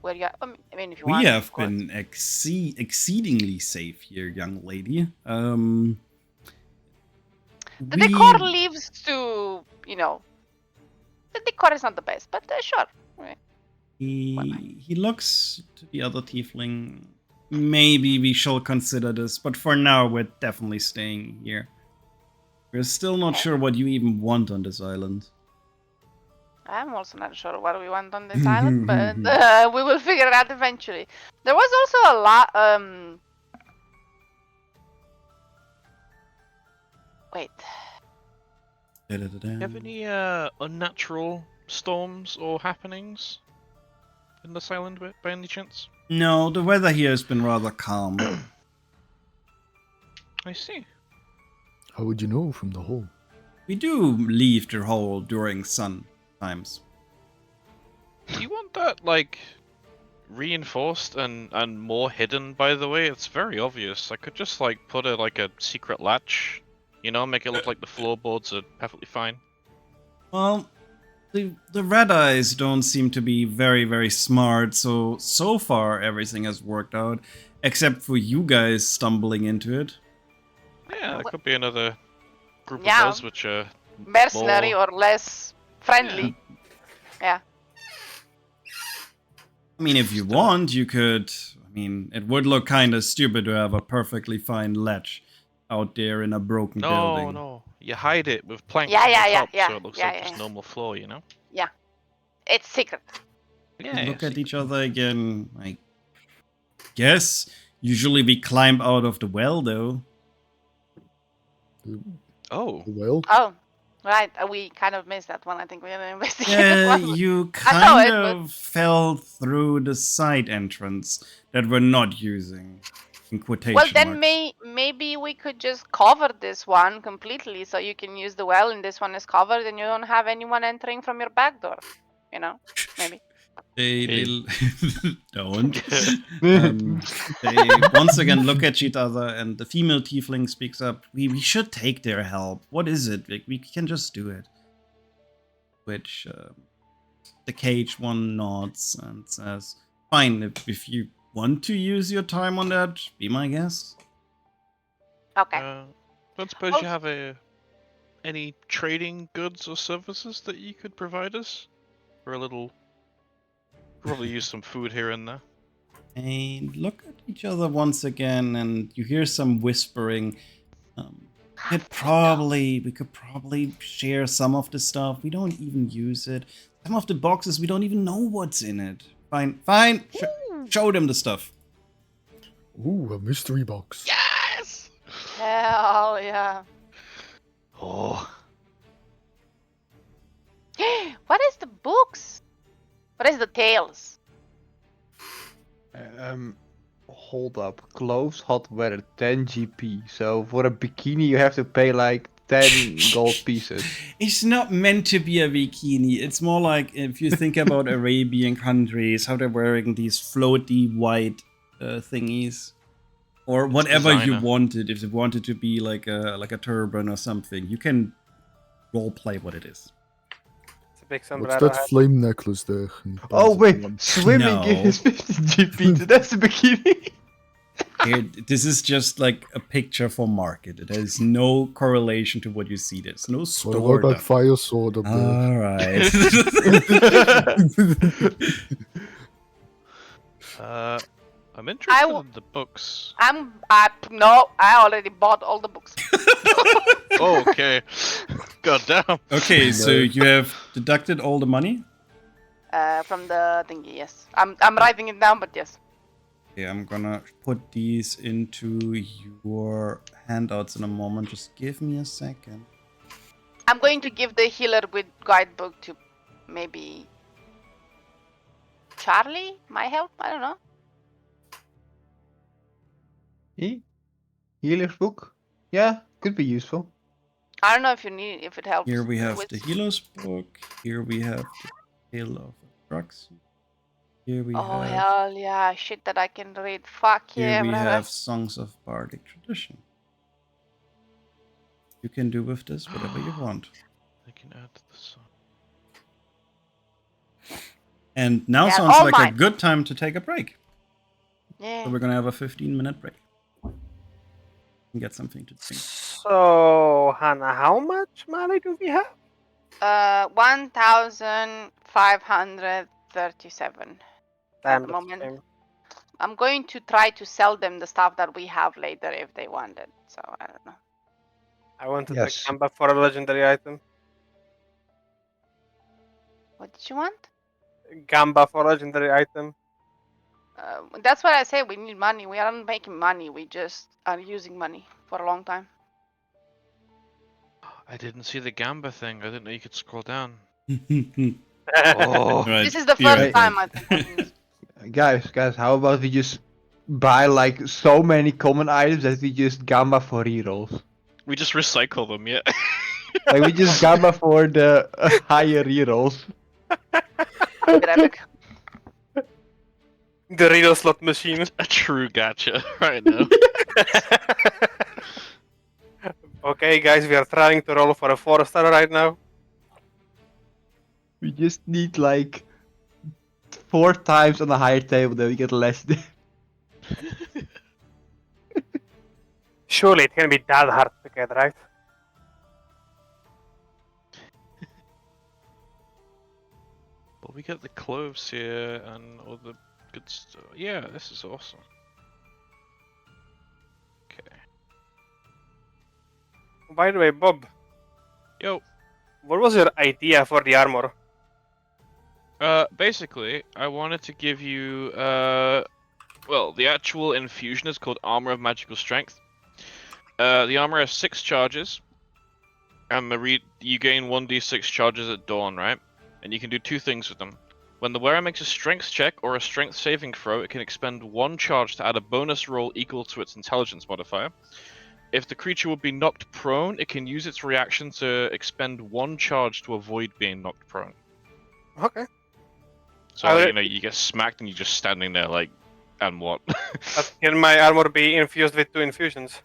where you are. I mean, if you We want, have of course. been exceedingly safe here, young lady. The decor leaves to, the decor is not the best, but sure. Right. He looks to the other tiefling. Maybe we shall consider this, but for now we're definitely staying here. We're still not sure what you even want on this island. I'm also not sure what we want on this island, but we will figure it out eventually. There was also a lot. Wait. Do you have any unnatural storms or happenings in this island by any chance? No, the weather here has been rather calm. I see. How would you know from the hole? We do leave the hole during sun times. Do you want that, like, reinforced and more hidden, by the way? It's very obvious. I could just, like, put a secret latch, make it look like the floorboards are perfectly fine. Well, the red eyes don't seem to be very, very smart, so far everything has worked out, except for you guys stumbling into it. Yeah, there could be another group of Yeah. us which are Mercenary more... or less friendly. Yeah. I mean, if you want, you could... I mean, it would look kind of stupid to have a perfectly fine latch out there in a broken building. No. You hide it with planks Yeah, on yeah, the yeah, top yeah, so it looks yeah, like yeah, just yeah. normal floor, you know? It's secret. Yeah, Look at each other again. I guess usually we climb out of the well, though. Oh. Well, Oh, right. We kind of missed that one. I think we didn't investigate Yeah, that one. you I saw kind it, but- of fell through the side entrance that we're not using. In quotation Well, then marks. maybe we could just cover this one completely, so you can use the well, and this one is covered, and you don't have anyone entering from your back door. Maybe. They Hey. don't. They once again look at each other, and the female tiefling speaks up. We should take their help. What is it? We can just do it. Which the cage one nods and says, "Fine, if you want to use your time on that, be my guest." Okay. Don't suppose Oh. you have any trading goods or services that you could provide us? For a little... Probably use some food here and there. They look at each other once again, and you hear some whispering. We could probably share some of the stuff. We don't even use it. Some of the boxes, we don't even know what's in it. Fine. Show them the stuff. ooh, a mystery box. Yes! Hell yeah. Oh. What is the books? What is the tales? Hold up. Clothes, hot weather, 10 GP. So for a bikini you have to pay like 10 gold pieces. It's not meant to be a bikini. It's more like if you think about Arabian countries, how they're wearing these floaty white thingies. Or whatever you designer. wanted. If you wanted to be like a turban or something, you can roleplay what it is. It's a big What's sombrero that hat. flame necklace there? And he Oh points at wait, one. swimming No. is 50 GP. So that's the bikini. Here, this is just like a picture for market. It has no correlation to what you see. There's no What store. about that fire sword up there? All right. I'm interested w- in the books. No, I already bought all the books. Oh, okay. God damn. Okay, so No. you have deducted all the money. From the thingy, yes. I'm writing it down, but yes. Okay, I'm gonna put these into your handouts in a moment. Just give me a second. I'm going to give the healer with guidebook to maybe Charlie. Might help. I don't know. Healer's book? Yeah, could be useful. I don't know if you need if it helps. Here we have with... the healer's book. Here we have the Tale of Atraxia. Here we Oh have. hell yeah! Shit that I can read. Fuck Here yeah, we brother. have Songs of Bardic Tradition. You can do with this whatever you want. I can add to the song. And now Yeah, sounds all like a mine. good time to take a break. Yeah. So we're gonna have a 15-minute break. And get something to drink. So, Hannah, how much money do we have? 1,537 at Damn, the that's moment. shame. I'm going to try to sell them the stuff that we have later if they want it. So I don't know. I wanted Yes. to come back for a legendary item. What did you want? Gamba for legendary item. That's what I say. We need money. We aren't making money. We just are using money for a long time. I didn't see the Gamba thing. I didn't know you could scroll down. Oh. Right, This is the be first right time I back. think. Guys, how about we just buy like so many common items that we just Gamba for rerolls? We just recycle them, yeah. Like we just Gamba for the higher rerolls. Bit epic. The real slot machine. A true gacha right now. Okay, guys, we are trying to roll for a 4-star right now. We just need like 4 times on a higher table that we get less than. Surely it can be that hard to get, right? Well, we get the cloves here and all the good stuff. Yeah, this is awesome. Okay. By the way, Bob, Yo. what was your idea for the armor? Basically, I wanted to give you, well, the actual infusion is called Armor of Magical Strength. The armor has 6 charges, and you gain 1d6 charges at dawn, right? And you can do 2 things with them. When the wearer makes a strength check or a strength saving throw, it can expend 1 charge to add a bonus roll equal to its intelligence modifier. If the creature would be knocked prone, it can use its reaction to expend 1 charge to avoid being knocked prone. Okay. So, you know, you get smacked and you're just standing there like, and what? But can my armor be infused with 2 infusions?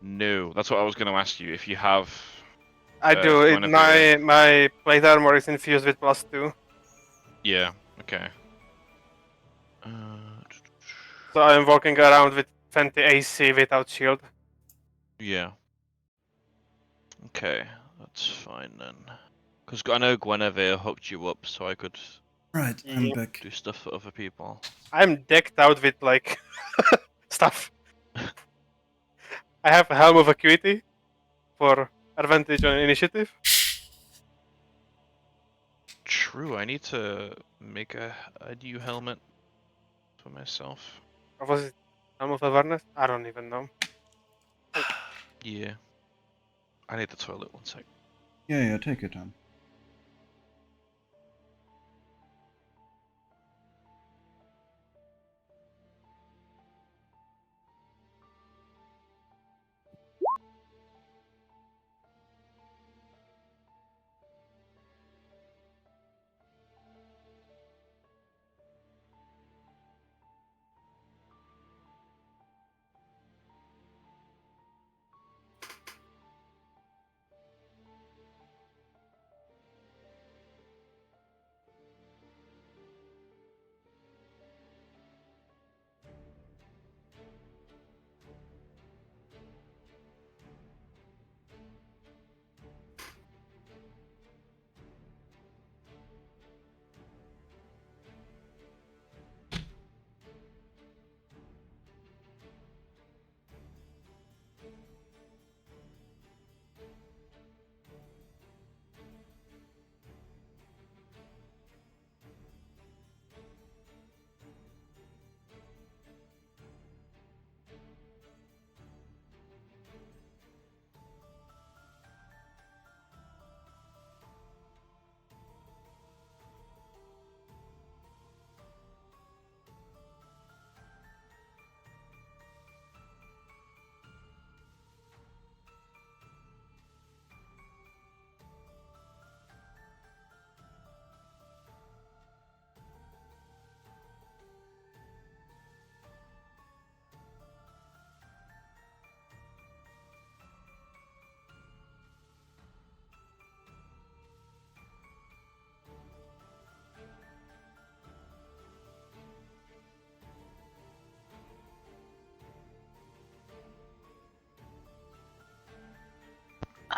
No, that's what I was going to ask you. If you have... I do. Guinevere. My plate armor is infused with +2. Yeah, okay. So I'm walking around with 20 AC without shield. Yeah. Okay, that's fine then. Because I know Guinevere hooked you up so I could Right, Yeah. I'm back. do stuff for other people. I'm decked out with like stuff. I have a Helm of Acuity for advantage on initiative. True, I need to make a new helmet for myself. Or was it Helm of Awareness? I don't even know. Yeah. I need the toilet one sec. Yeah, take your time.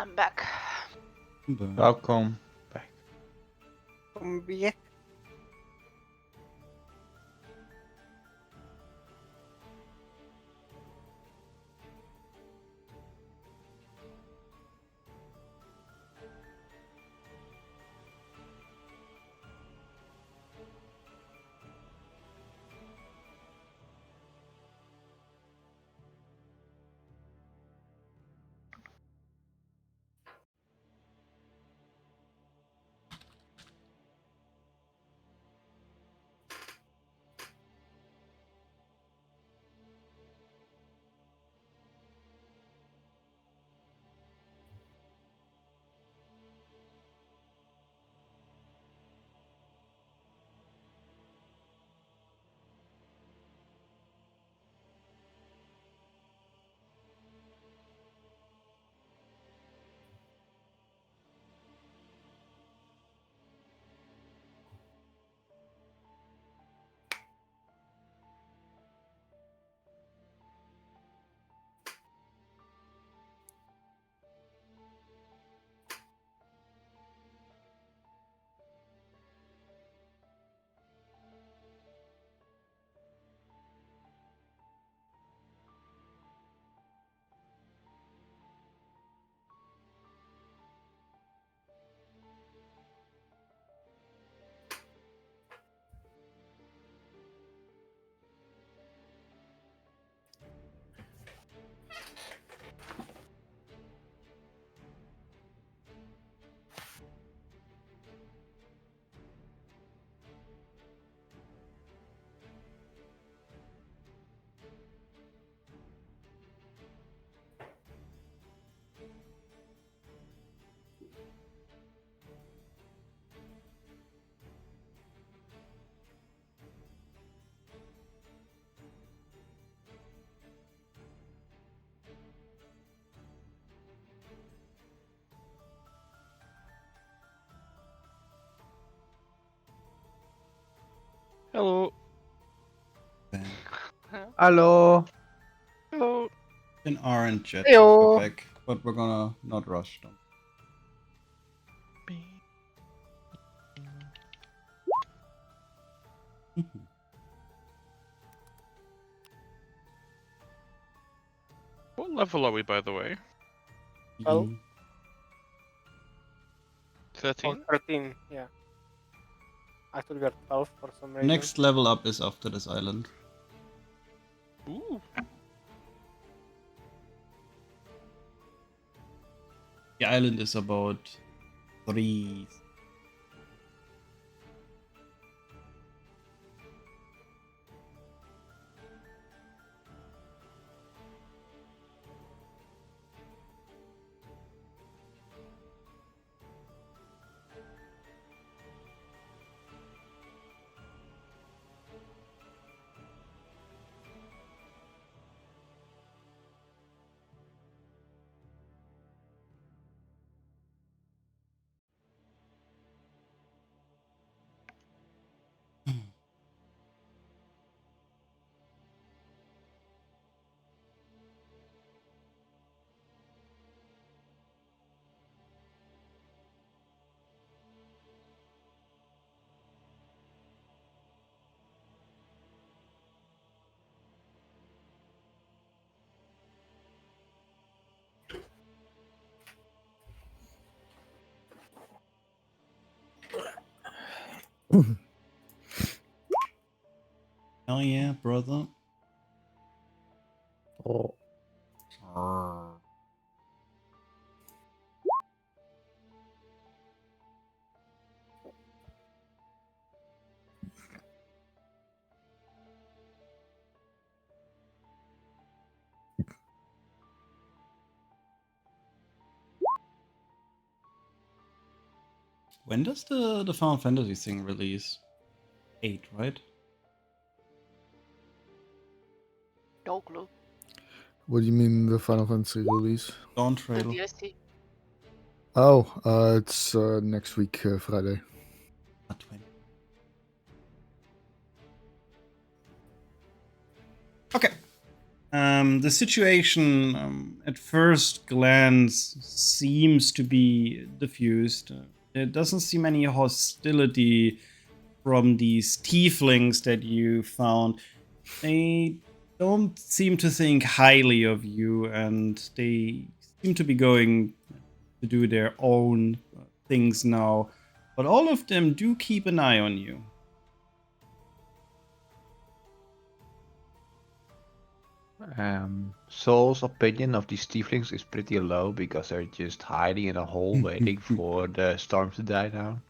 I'm back. Welcome back. Yeah. Hello. Hello. Hello. An orange jet Heyo. go back, but we're gonna not rush them. What level are we, by the way? Well, 13? 13, yeah. I thought we were 12 for some reason. Next level up is after this island. Ooh. The island is about 3. Hell yeah, brother. Oh. When does the Final Fantasy thing release? 8, right? No clue. What do you mean the Final Fantasy release? Dawn The Trail. DLC. Oh, it's next week, Friday. Not 20. Okay. The situation, at first glance, seems to be diffused. There doesn't seem any hostility from these tieflings that you found. They don't seem to think highly of you, and they seem to be going to do their own things now. But all of them do keep an eye on you. Saul's opinion of these tieflings is pretty low because they're just hiding in a hole waiting for the storm to die down.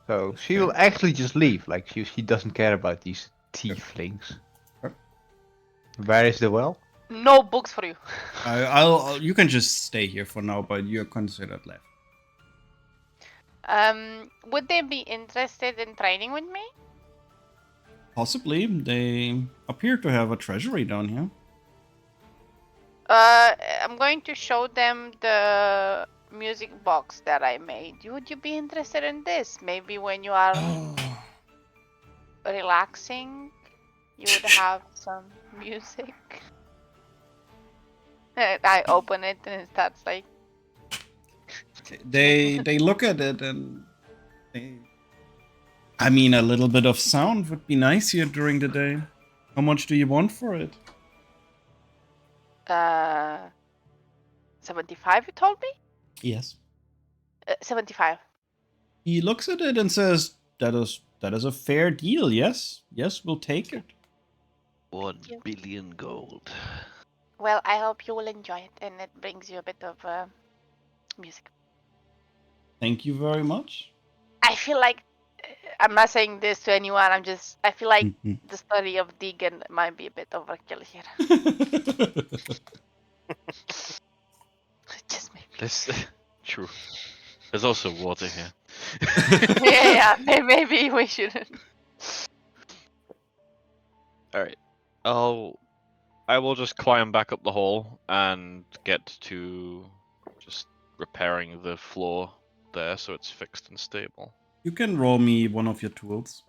So she will actually just leave, like she doesn't care about these tieflings. Sure. Where is the well? No books for you. You can just stay here for now, but you're considered left. Would they be interested in training with me? Possibly. They appear to have a treasury down here. I'm going to show them the music box that I made. Would you be interested in this? Maybe when you are relaxing, you would have some music. I open it and it starts like. They look at it and they. I mean, a little bit of sound would be nice here during the day. How much do you want for it? 75, you told me? Yes. 75. He looks at it and says, that is a fair deal, yes? Yes, we'll take it. 1 billion gold. Well, I hope you will enjoy it and it brings you a bit of music. Thank you very much. I feel like I'm not saying this to anyone. I feel like the story of Deegan might be a bit overkill here. Just maybe. This true. There's also water here. yeah, maybe we shouldn't. Alright. I will just climb back up the hole and get to just repairing the floor there so it's fixed and stable. You can roll me one of your tools.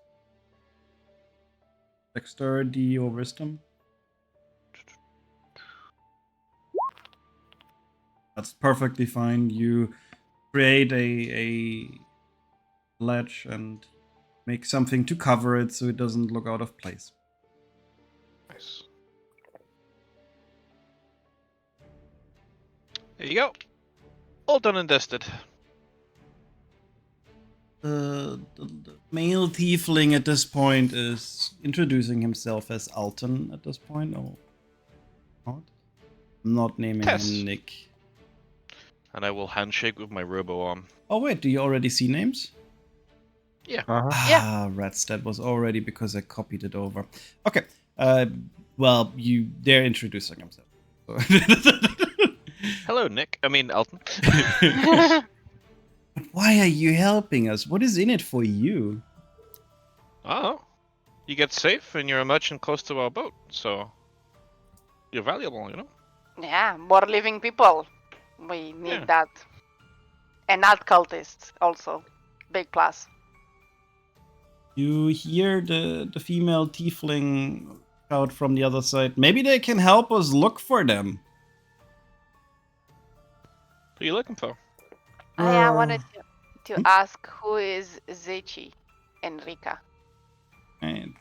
Dexterity or wisdom. That's perfectly fine. You create a ledge and make something to cover it so it doesn't look out of place. Nice. There you go. All done and dusted. The male tiefling at this point is introducing himself as Alton at this point. Oh, not? I'm not naming Tess. him Nick. And I will handshake with my robo arm. Oh wait, do you already see names? Yeah. Ah, rats, that was already because I copied it over. Okay, well, they're introducing themselves. Hello, Nick. I mean, Alton. But why are you helping us? What is in it for you? Oh, you get safe and you're a merchant close to our boat, so you're valuable, you know? Yeah, more living people. We need that. And not cultists, also. Big plus. You hear the female tiefling out from the other side. Maybe they can help us look for them. Who are you looking for? I wanted to ask who is Zechi Enrica. And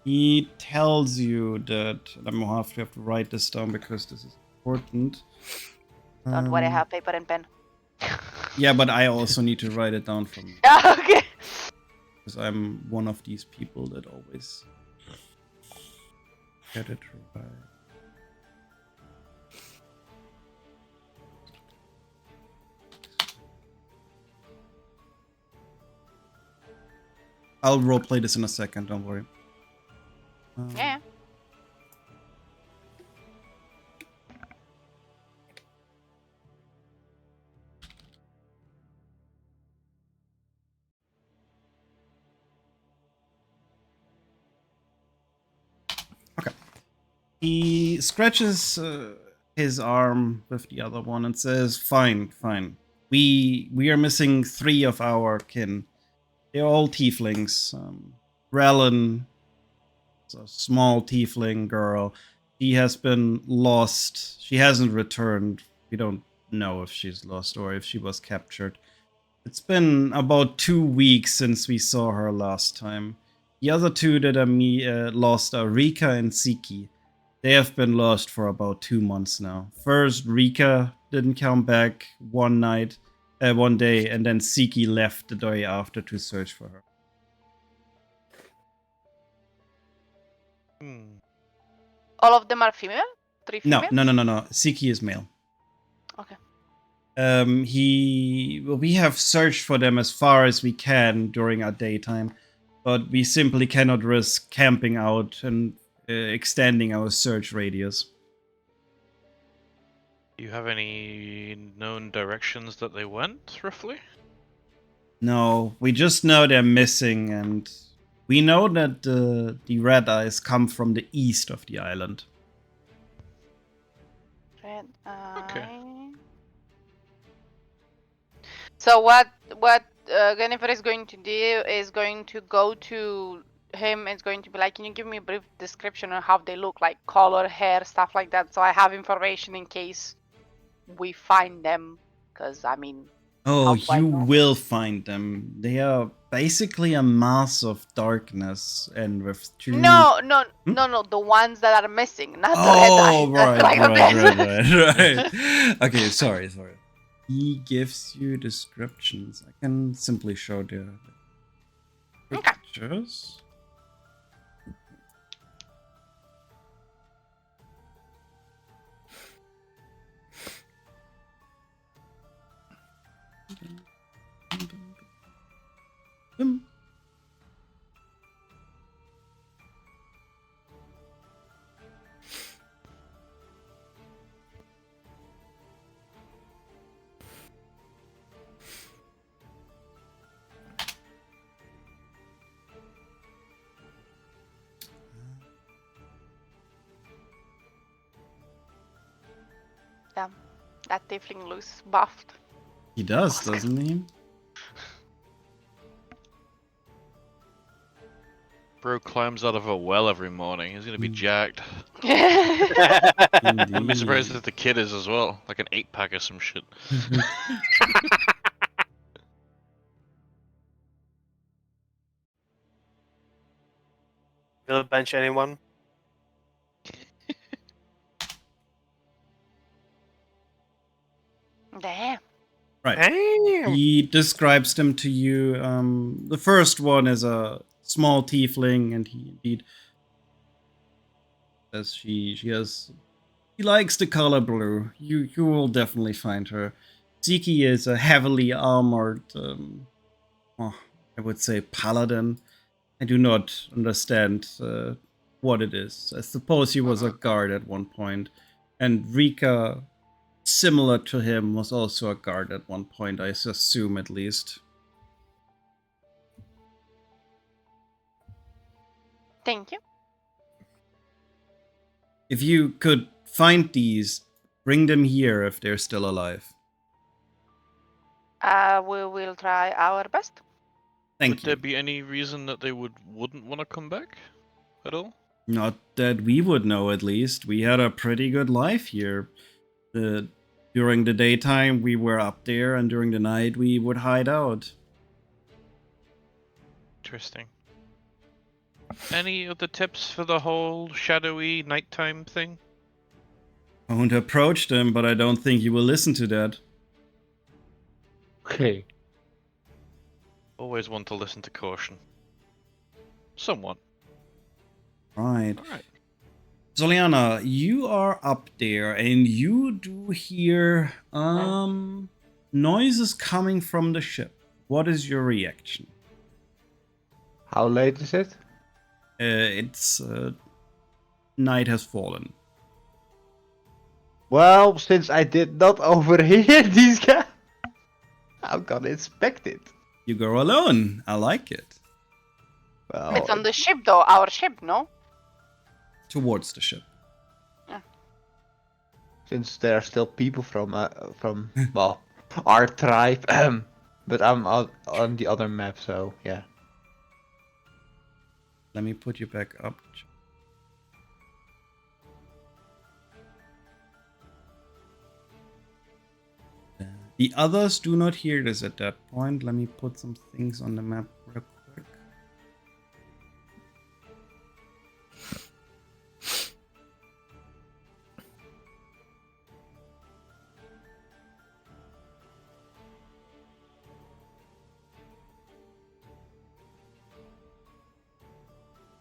he tells you that I'm gonna have to write this down because this is important. Don't worry, I have paper and pen. Yeah, but I also need to write it down for me Okay. because I'm one of these people that always get it right. I'll roleplay this in a second, don't worry. Yeah. Okay. He scratches his arm with the other one and says, "Fine, fine. We are missing 3 of our kin. They're all tieflings. Rellin, It's a small tiefling girl. She has been lost. She hasn't returned. We don't know if she's lost or if she was captured. It's been about 2 weeks since we saw her last time. The other two that are lost are Rika and Siki. They have been lost for about 2 months now. First, Rika didn't come back one day, and then Siki left the day after to search for her. All of them are female? 3 No, female? no. Siki is male. Okay. We have searched for them as far as we can during our daytime, but we simply cannot risk camping out and extending our search radius. Do you have any known directions that they went, roughly? No, we just know they're missing, and we know that the red eyes come from the east of the island. Red Okay. eye. So what Jennifer is going to do is going to go to him. It's going to be like, can you give me a brief description of how they look, like color, hair, stuff like that, so I have information in case we find them. Because I mean, Oh, how do I you know? will find them. They are basically a mass of darkness, and with two. No, Hmm? the ones that are missing, not the red eyes. Oh, That's right. like Okay, sorry. He gives you descriptions. I can simply show the Okay. pictures. Damn, that tiefling looks buffed. He does, doesn't he? Bro climbs out of a well every morning. He's gonna be jacked. Wouldn't be surprised if the kid is as well. Like an 8-pack or some shit. Will bench anyone? Damn. Right. Damn. He describes them to you. The first one is a small tiefling, and he indeed says she likes the color blue. You will definitely find her. Ziki is a heavily armored, I would say paladin. I do not understand what it is. I suppose he was a guard at one point, and Rika, similar to him, was also a guard at one point, I assume at least. Thank you. If you could find these, bring them here if they're still alive. We will try our best. Thank Would you. there be any reason that they wouldn't want to come back at all? Not that we would know, at least. We had a pretty good life here. During the daytime, we were up there, and during the night, we would hide out. Interesting. Any other tips for the whole shadowy nighttime thing? I won't approach them, but I don't think you will listen to that. Okay. Always want to listen to caution. Somewhat. Right. Alright. Zoliana, you are up there, and you do hear noises coming from the ship. What is your reaction? How late is it? It's night has fallen. Well, since I did not overhear these guys, I'm gonna inspect it. You go alone. I like it. Well, It's on the ship, though. Our ship, no? Towards the ship. since there are still people from well, our tribe, but I'm on the other map, so yeah. Let me put you back up. The others do not hear this at that point. Let me put some things on the map real quick.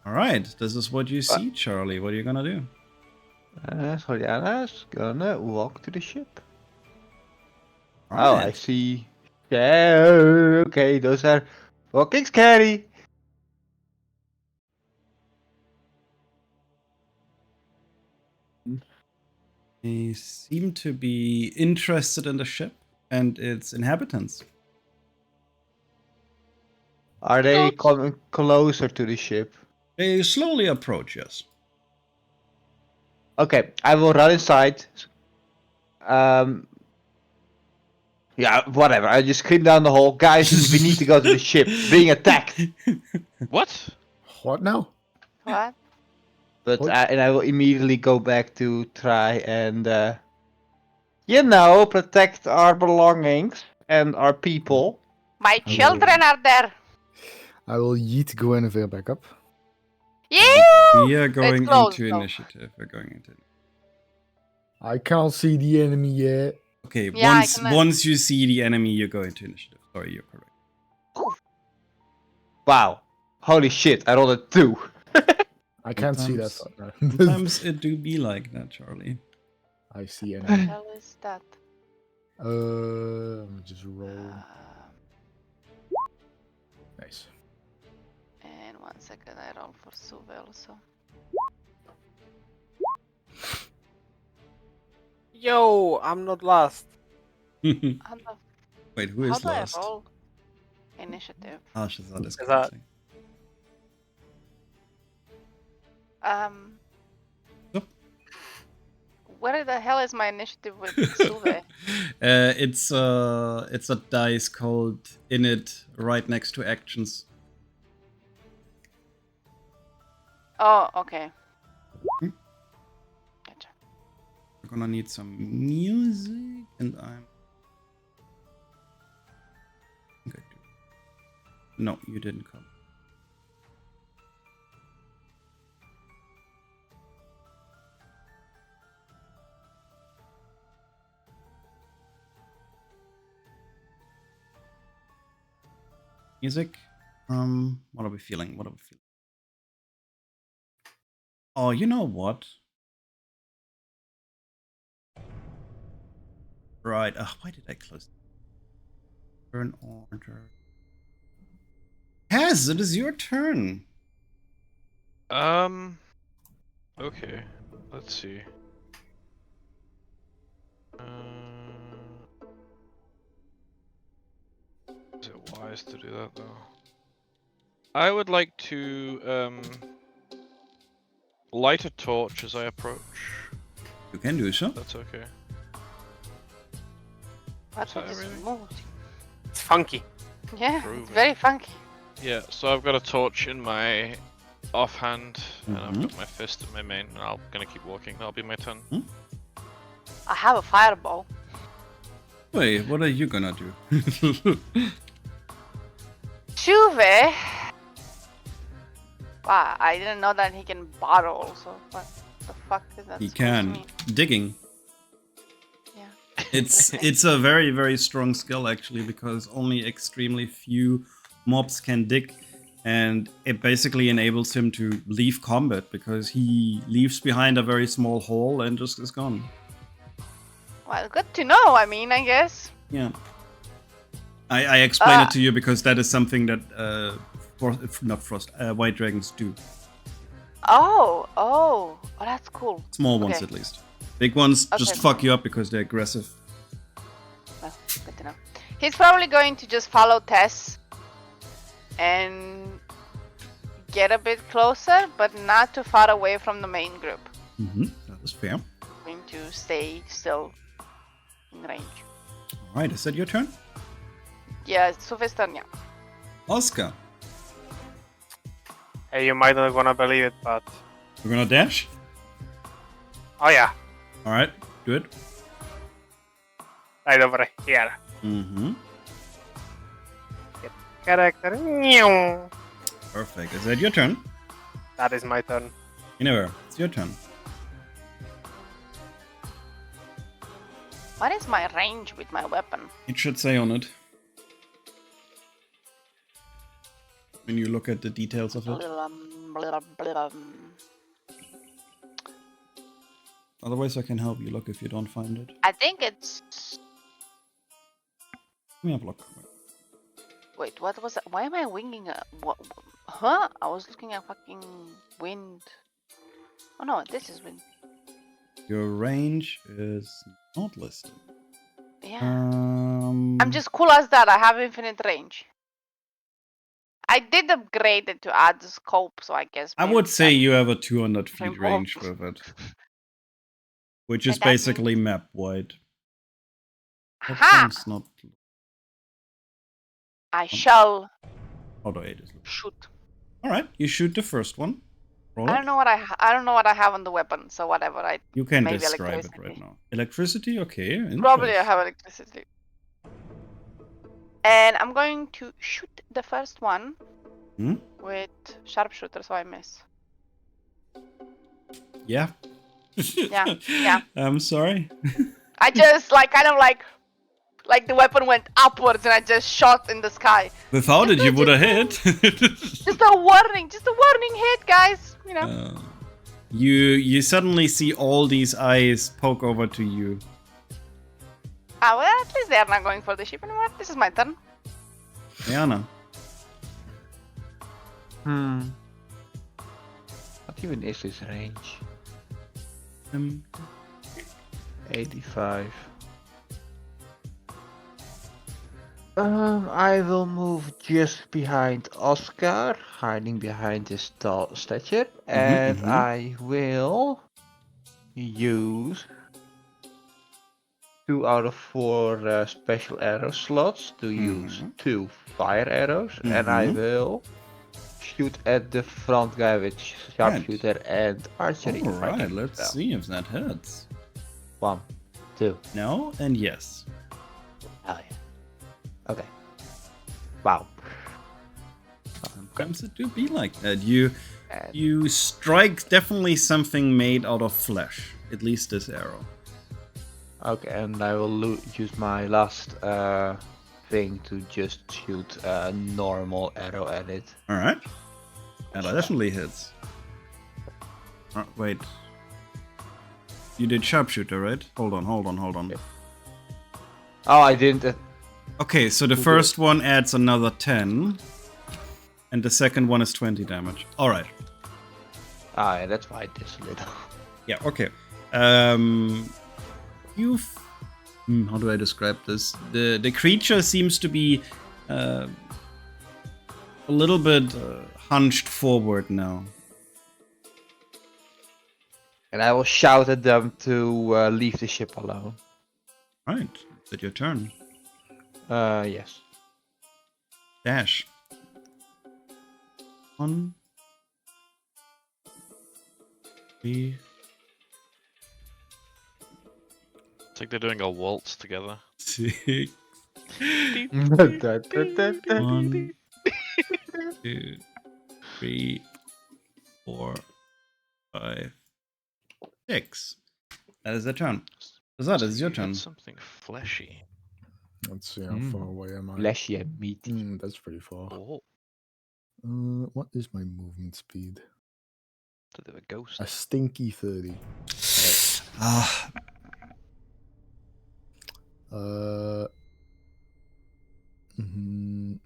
Alright, this is what you see, Charlie. What are you gonna do? Soriana's gonna walk to the ship. Oh, I Alright. see. Yeah, okay, those are fucking scary. They seem to be interested in the ship and its inhabitants. Are they Good. coming closer to the ship? They slowly approach, yes. Okay, I will run inside. Yeah, whatever. I just scream down the hall. Guys, we need to go to the ship. Being attacked. What? What now? What? But What? and I will immediately go back to try and, protect our belongings and our people. My Hello. children are there. I will yeet Guinevere back up. Yeah. We are going close, into though. initiative. We're going into. I can't see the enemy yet. Okay, Yeah, I once can, once you see the enemy, you go into initiative. Sorry, you're correct. Wow. Holy shit, I rolled a 2. I can't see that. Sometimes- No. Sometimes it do be like that, Charlie. I see What enemy. the hell is that? Let me just roll. Nice. And 1 second, I roll for Suve also. Yo, I'm not last. Wait, How the- who How is do I last? roll? Initiative. Ah, Shazad is Shazad. counting. Yep. Where the hell is my initiative with Suve? It's a dice called init right next to actions. Oh, okay. Hmm? Gotcha. We're gonna need some music, and I'm. Okay. No, you didn't come. Music. What are we feeling? What are we feeling? Oh, you know what? Right. Why did I close? Turn order. Kaz, it is your turn. Okay. Let's see. Is it wise to do that though? I would like to light a torch as I approach. You can do so. That's okay. What's that with this everything? music? It's funky. Yeah, Groovy. it's very funky. Yeah, so I've got a torch in my offhand, and I've Mhm. got my fist in my main, and I'm gonna keep walking. That'll be my turn. I have a fireball. Wait, what are you gonna do? Suve! Wow, I didn't know that he can bottle also. What the fuck is that He supposed to can. mean? Digging. Yeah. It's a very, very strong skill actually, because only extremely few mobs can dig, and it basically enables him to leave combat because he leaves behind a very small hole and just is gone. Well, good to know, I mean, I guess. Yeah. I explain it to you because that is something that white dragons do. Oh, that's cool. Small ones Okay. at least. Big ones just Okay. fuck you up because they're aggressive. Well, good to know. He's probably going to just follow Tess and get a bit closer, but not too far away from the main group. That is fair. Going to stay still in range. Alright, is that your turn? Yeah, Suve's turn, yeah. Oscar, Hey, you might not wanna believe it, but we're gonna dash? oh yeah, Alright, do it. right over here. Mm-hmm. Character. Meow. Perfect. Is that your turn? That is my turn. Anyway, it's your turn. What is my range with my weapon? It should say on it. When you look at the details of it. Otherwise I can help you look if you don't find it. I think it's. Let me have a look. Wait, what was that? Why am I winging a. What? Huh? I was looking at fucking wind. Oh no, this is wind. Your range is not listed. Yeah. Um, I'm just cool as that. I have infinite range. I did upgrade it to add the scope, so I guess. I maybe would say that- you have a 200 feet Remote. range with it. Which is And that means- basically map wide. That Ha! sounds not. I shall How do I just look? shoot. Alright, you shoot the first one. Roll I it. don't know what I don't know what I have on the weapon, so whatever. I You can maybe describe it electricity. right now. Electricity, okay. Probably I interest. have electricity. And I'm going to shoot the first one Hmm? with sharpshooter, so I miss. Yeah. Yeah. I'm sorry. I just kind of like the weapon went upwards and I just shot in the sky. Without it, you would have hit. Just a warning hit, guys. You know. You suddenly see all these eyes poke over to you. Ah, well, at least they are not going for the ship anymore. This is my turn. Rihanna. What even is this range? 85. I will move just behind Oscar, hiding behind his tall stature, and mhm. I will use 2 out of 4 special arrow slots to use 2 fire arrows, and I will shoot at the front guy with sharpshooter and archery. if I Alright, can let's spell. see if that hits. 1, 2. No and yes. Oh yeah. Okay. Wow. Sometimes it do be like that. You And you strike definitely something made out of flesh. At least this arrow. okay, and I will use my last thing to just shoot a normal arrow at it. Alright. And that definitely hits. Wait. You did sharpshooter, right? Hold on. Yeah. Oh, I didn't. Okay, so the first one adds another 10. And the second one is 20 damage. Alright. Ah, yeah, that's why it is a little. Yeah, okay. How do I describe this? The creature seems to be a little bit hunched forward now. And I will shout at them to leave the ship alone. Right, is it your turn? Yes. Dash. 1, 3, It's like they're doing a waltz together. 6, 1, 2, 3, 4, 5, 6. That is their turn. That is your You hit turn. something fleshy. Let's see how far away am I. Fleshy and meaty. That's pretty far. Oh, What is my movement speed? did they have a ghost? A stinky 30. Ah, Mhm.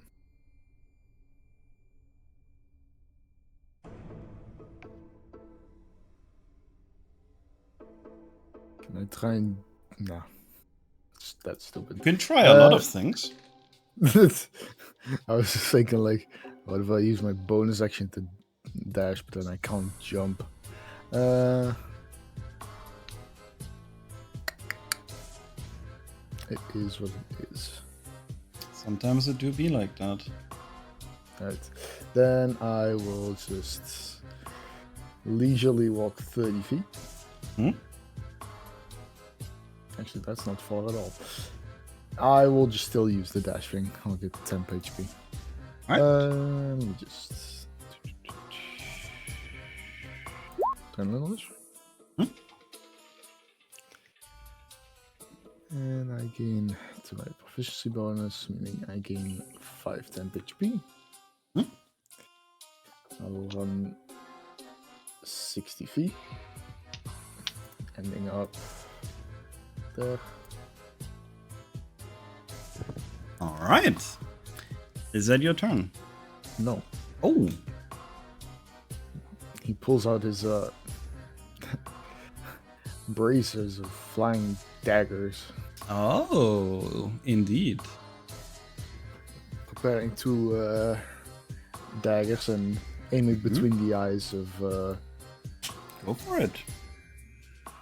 Can I try and... Nah. That's stupid. you can try a lot of things. I was just thinking, like, what if I use my bonus action to dash, but then I can't jump? It is what it is. Sometimes it do be like that. Right. Then I will just leisurely walk 30 feet. Hmm? Actually, that's not far at all. I will just still use the dash thing. I'll get 10 HP. Alright. Let me just... turn on this. And I gain to my proficiency bonus, meaning I gain 5 temp HP. Hmm? I will run 60 feet, ending up there. Alright. Is that your turn? No, Oh. he pulls out his bracers of flying daggers, Oh, indeed. preparing two daggers and aiming between the eyes of Go for it.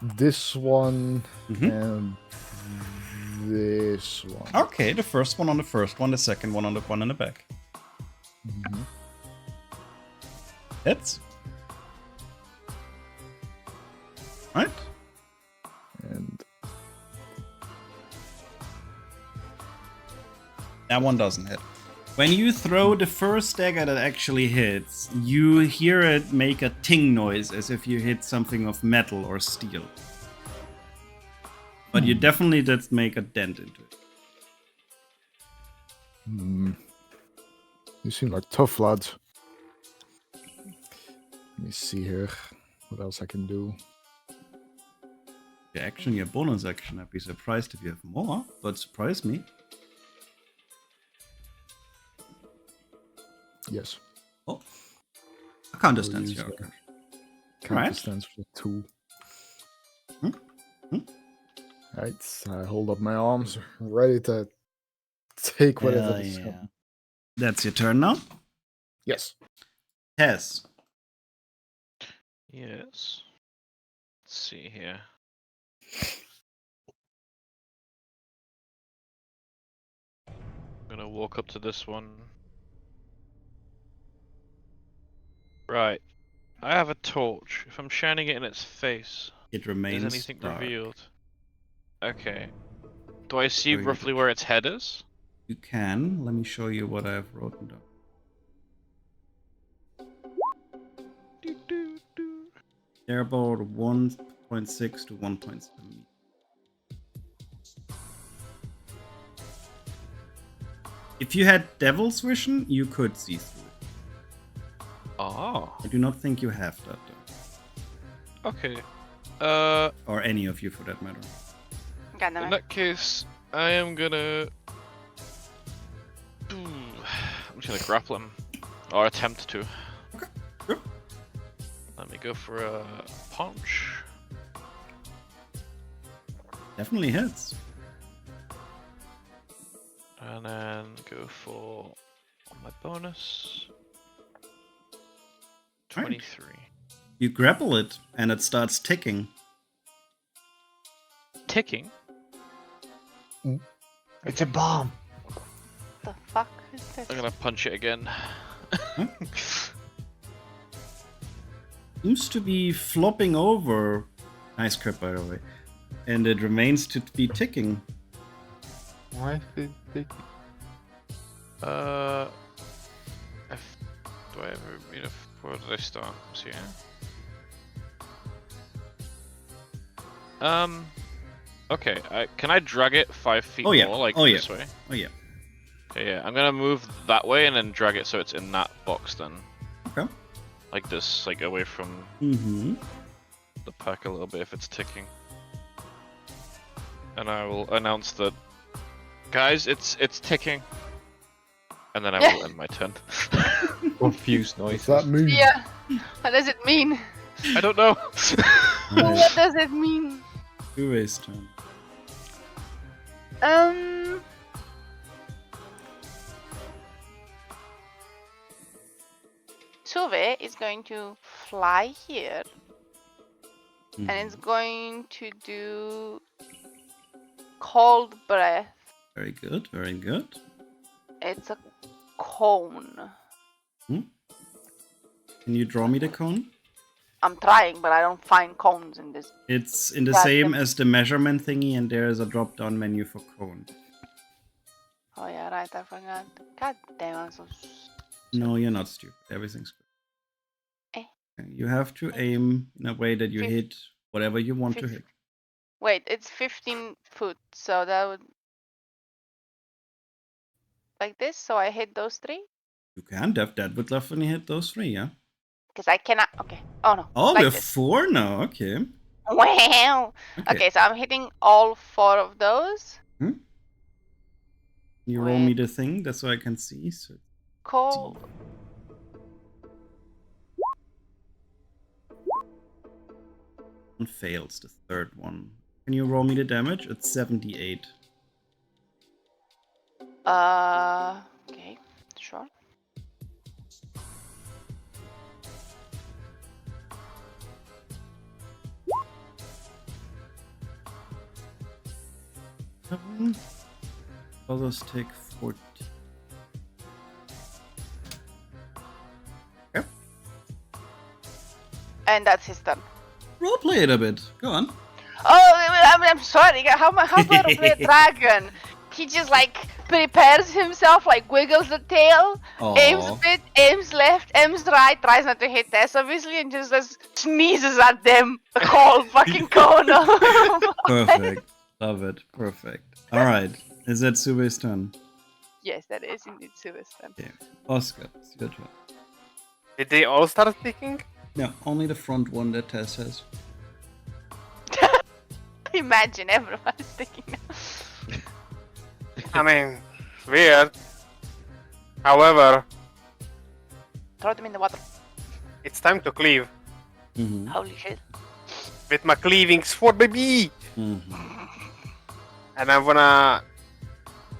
this one Mhm. and this one. Okay, the first one on the first one, the second one on the one in the back. Mhm. Hits. Right. And That one doesn't hit. When you throw the first dagger that actually hits, you hear it make a ting noise as if you hit something of metal or steel. But you definitely did make a dent into it. you seem like tough lads. Let me see here what else I can do. Your action, your bonus action. I'd be surprised if you have more, but surprise me. Yes. Oh. A counter We'll stance, use yeah. the Okay. counter Right. stance for 2. Hmm? Right, I hold up my arms, ready to take whatever Hell is yeah. coming. That's your turn now. Yes. Tess. Yes. Let's see here. I'm gonna walk up to this one. Right. I have a torch. If I'm shining it in its face, It is remains anything dark. revealed? Okay. Do I see Very roughly good. where its head is? You can. Let me show you what I've written down. They're about 1.6 to 1.7. If you had Devil's Vision, you could see through it. Oh. I do not think you have that, though. Okay. Or any of you, for that matter. God damn In it. that case, I am gonna. I'm just gonna grapple him, or attempt to. Okay, sure. Let me go for a punch. Definitely hits. And then go for my bonus. Right. 23. You grapple it, and it starts ticking. Ticking? It's a bomb. The fuck is this? I'm gonna punch it again. Seems to be flopping over. Nice crit, by the way. And it remains to be ticking. Why is it ticking? Do I ever meet a... Where did I start? Let's see here. Okay, can I drag it 5 feet Oh, yeah. more, like Oh, yeah. this way? Oh, yeah. Okay, yeah. I'm gonna move that way and then drag it so it's in that box then. Okay. Like this, like away from Mm-hmm. the pack a little bit if it's ticking. And I will announce that, guys, it's ticking. And then I will end my turn. Confused What's noises. that mean? Yeah. What does it mean? I don't know. What does it mean? Two-ways turn. Suve is going to fly here and it's Mhm. going to do cold breath. Very good, very good. It's a cone. Can you draw me the cone? I'm trying, but I don't find cones in this. It's in the Gotcha. same as the measurement thingy, and there is a drop-down menu for cone. Oh yeah, right, I forgot. God damn, I'm so No, you're not stupid. Everything's good. Eh. You have to aim in a way that you Fif- hit whatever you want to fif- hit. Wait, it's 15 foot, so that would like this. So I hit those 3 You can. That would definitely hit those 3, yeah? because I cannot. Okay. Oh no. Oh, like we're this. 4 now. Okay. Wow. Okay, so I'm hitting all 4 of those. You roll me the thing, that's so I can see. So Cool. one fails, the third one. Can you roll me the damage? It's 78. Okay, sure. Others take 40. Okay. And that's his turn. Roleplay it a bit. Go on. Oh, I'm sorry. How about to play a dragon? He just like prepares himself, like wiggles the tail, aims a Aw. bit, aims left, aims right, tries not to hit Tess obviously, and just sneezes at them the whole fucking corner. Perfect. Love it. Perfect. Alright. Is that Sube's turn? Yes, that is indeed Sue's turn. Okay. Oscar, it's your turn. Did they all start ticking? No, only the front one that Tess has. Imagine everyone's sticking out. I mean, weird. However, Throw them in the water. it's time to cleave. Mm-hmm. Holy shit. With my cleaving sword, baby! Mm-hmm. And I'm gonna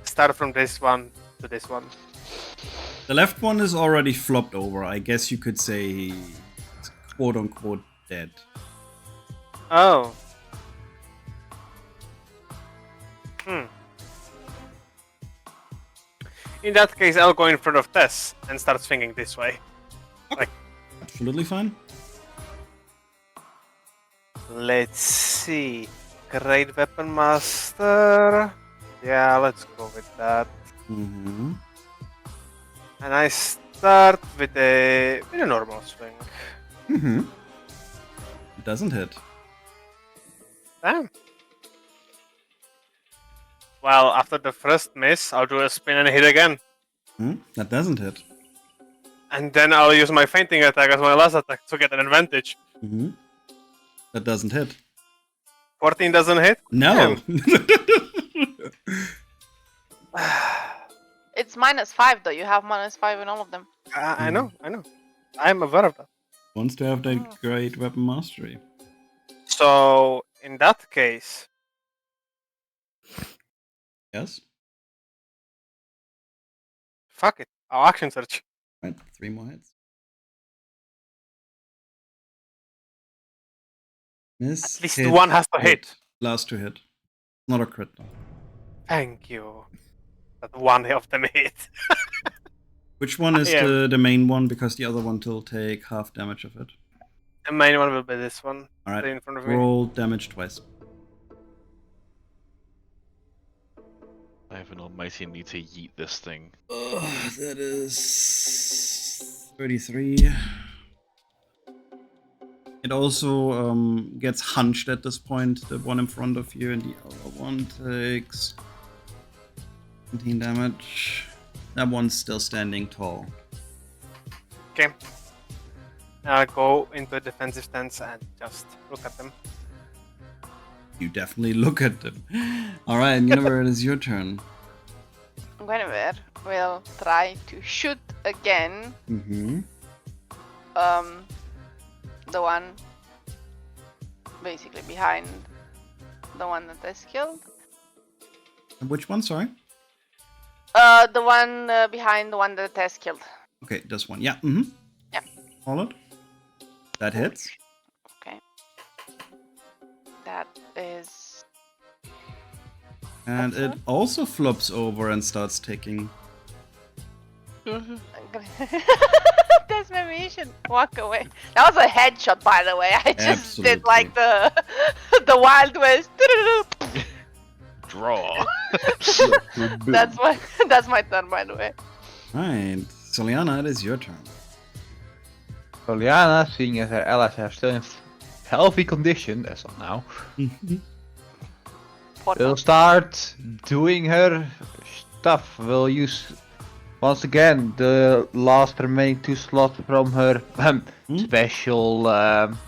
start from this one to this one. The left one is already flopped over. I guess you could say he's quote unquote dead. Oh. In that case, I'll go in front of Tess and start swinging this way. Absolutely fine. Let's see. Great Weapon Master. Yeah, let's go with that. Mm-hmm. And I start with a normal swing. Mm-hmm. It doesn't hit. Damn. Well, after the first miss, I'll do a spin and hit again. That doesn't hit. And then I'll use my fainting attack as my last attack to get an advantage. Mm-hmm. That doesn't hit. 14 doesn't hit? No. It's -5 though. You have -5 in all of them. I know. I'm aware of that. Wants to have that great weapon mastery. So, in that case, Yes. fuck it. I'll action search. Right. 3 more hits. Miss. At least hit, one has to hit. Last 2 hit. Not a crit though. Thank you. That one of them hit. Which one is Yeah. the main one? Because the other one will take half damage of it. The main one will be this one. Alright. In front of me. Roll damage twice. I have an almighty need to yeet this thing. That is 33. It also gets hunched at this point, the one in front of you, and the other one takes 17 damage. That one's still standing tall. Okay. I'll go into a defensive stance and just look at them. You definitely look at them. Alright, Univer, it is your turn. Guinevere will try to shoot again. Mm-hmm. The one basically behind the one that is killed. Which one, sorry? The one behind the one that is killed. Okay, this one. Yeah, mm-hmm. Yeah. Followed. That hits. Okay. That is. And it also flops over and starts taking. That's my mission. Walk away. That was a headshot, by the way. I just did like the the Wild West. Draw. That's my turn, by the way. Right, Soliana, it is your turn. Soliana, seeing as her allies are still in healthy condition as of now, will start doing her stuff. Will use once again the last remaining 2 slots from her special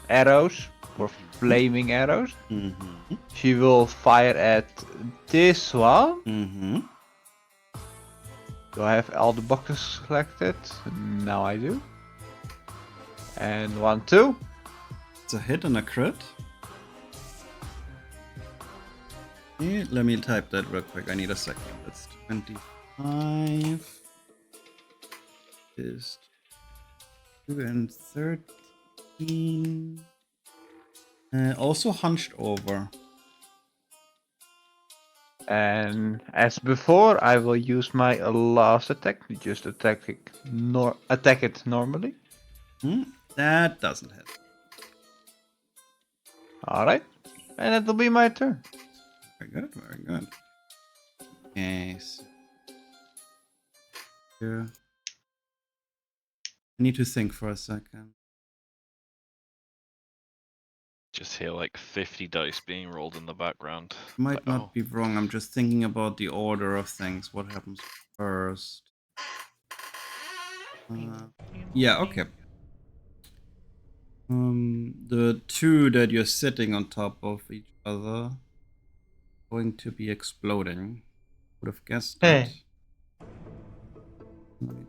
arrows, or flaming arrows. Mm-hmm. She will fire at this one. Mm-hmm. Do I have all the boxes selected? Now I do. And 1, 2. It's a hit and a crit. Okay, let me type that real quick. I need a second. That's 25. Is 2 and 13. Also hunched over. And as before, I will use my last attack to just attack it normally. That doesn't hit. Alright. And it'll be my turn. Very good, very good. Okay, so here. I need to think for a second. Just hear like 50 dice being rolled in the background. Might not Uh-oh. be wrong. I'm just thinking about the order of things. What happens first? Yeah, okay. The 2 that you're sitting on top of each other going to be exploding. Would have guessed that. Hey. Let me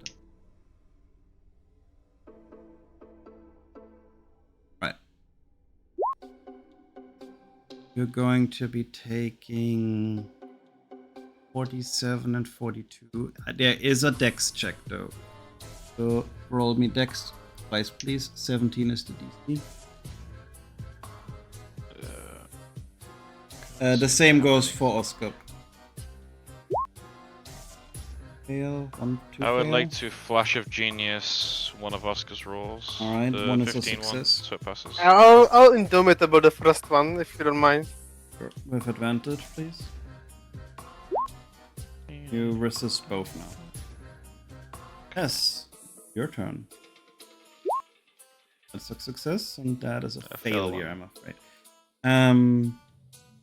Right. You're going to be taking 47 and 42. There is a dex check though. So roll me dex twice, please. 17 is the DC. The same goes for Oscar. Fail, 1, 2. I would fail. like to Flash of Genius one of Oscar's rolls. Alright, The one is a 15 one, success. so it passes. I'll Indomitable the first one, if you don't mind. Sure. With advantage, please. You resist both now. Yes, your turn. That's a success, and that is a failed failure, one. I'm afraid.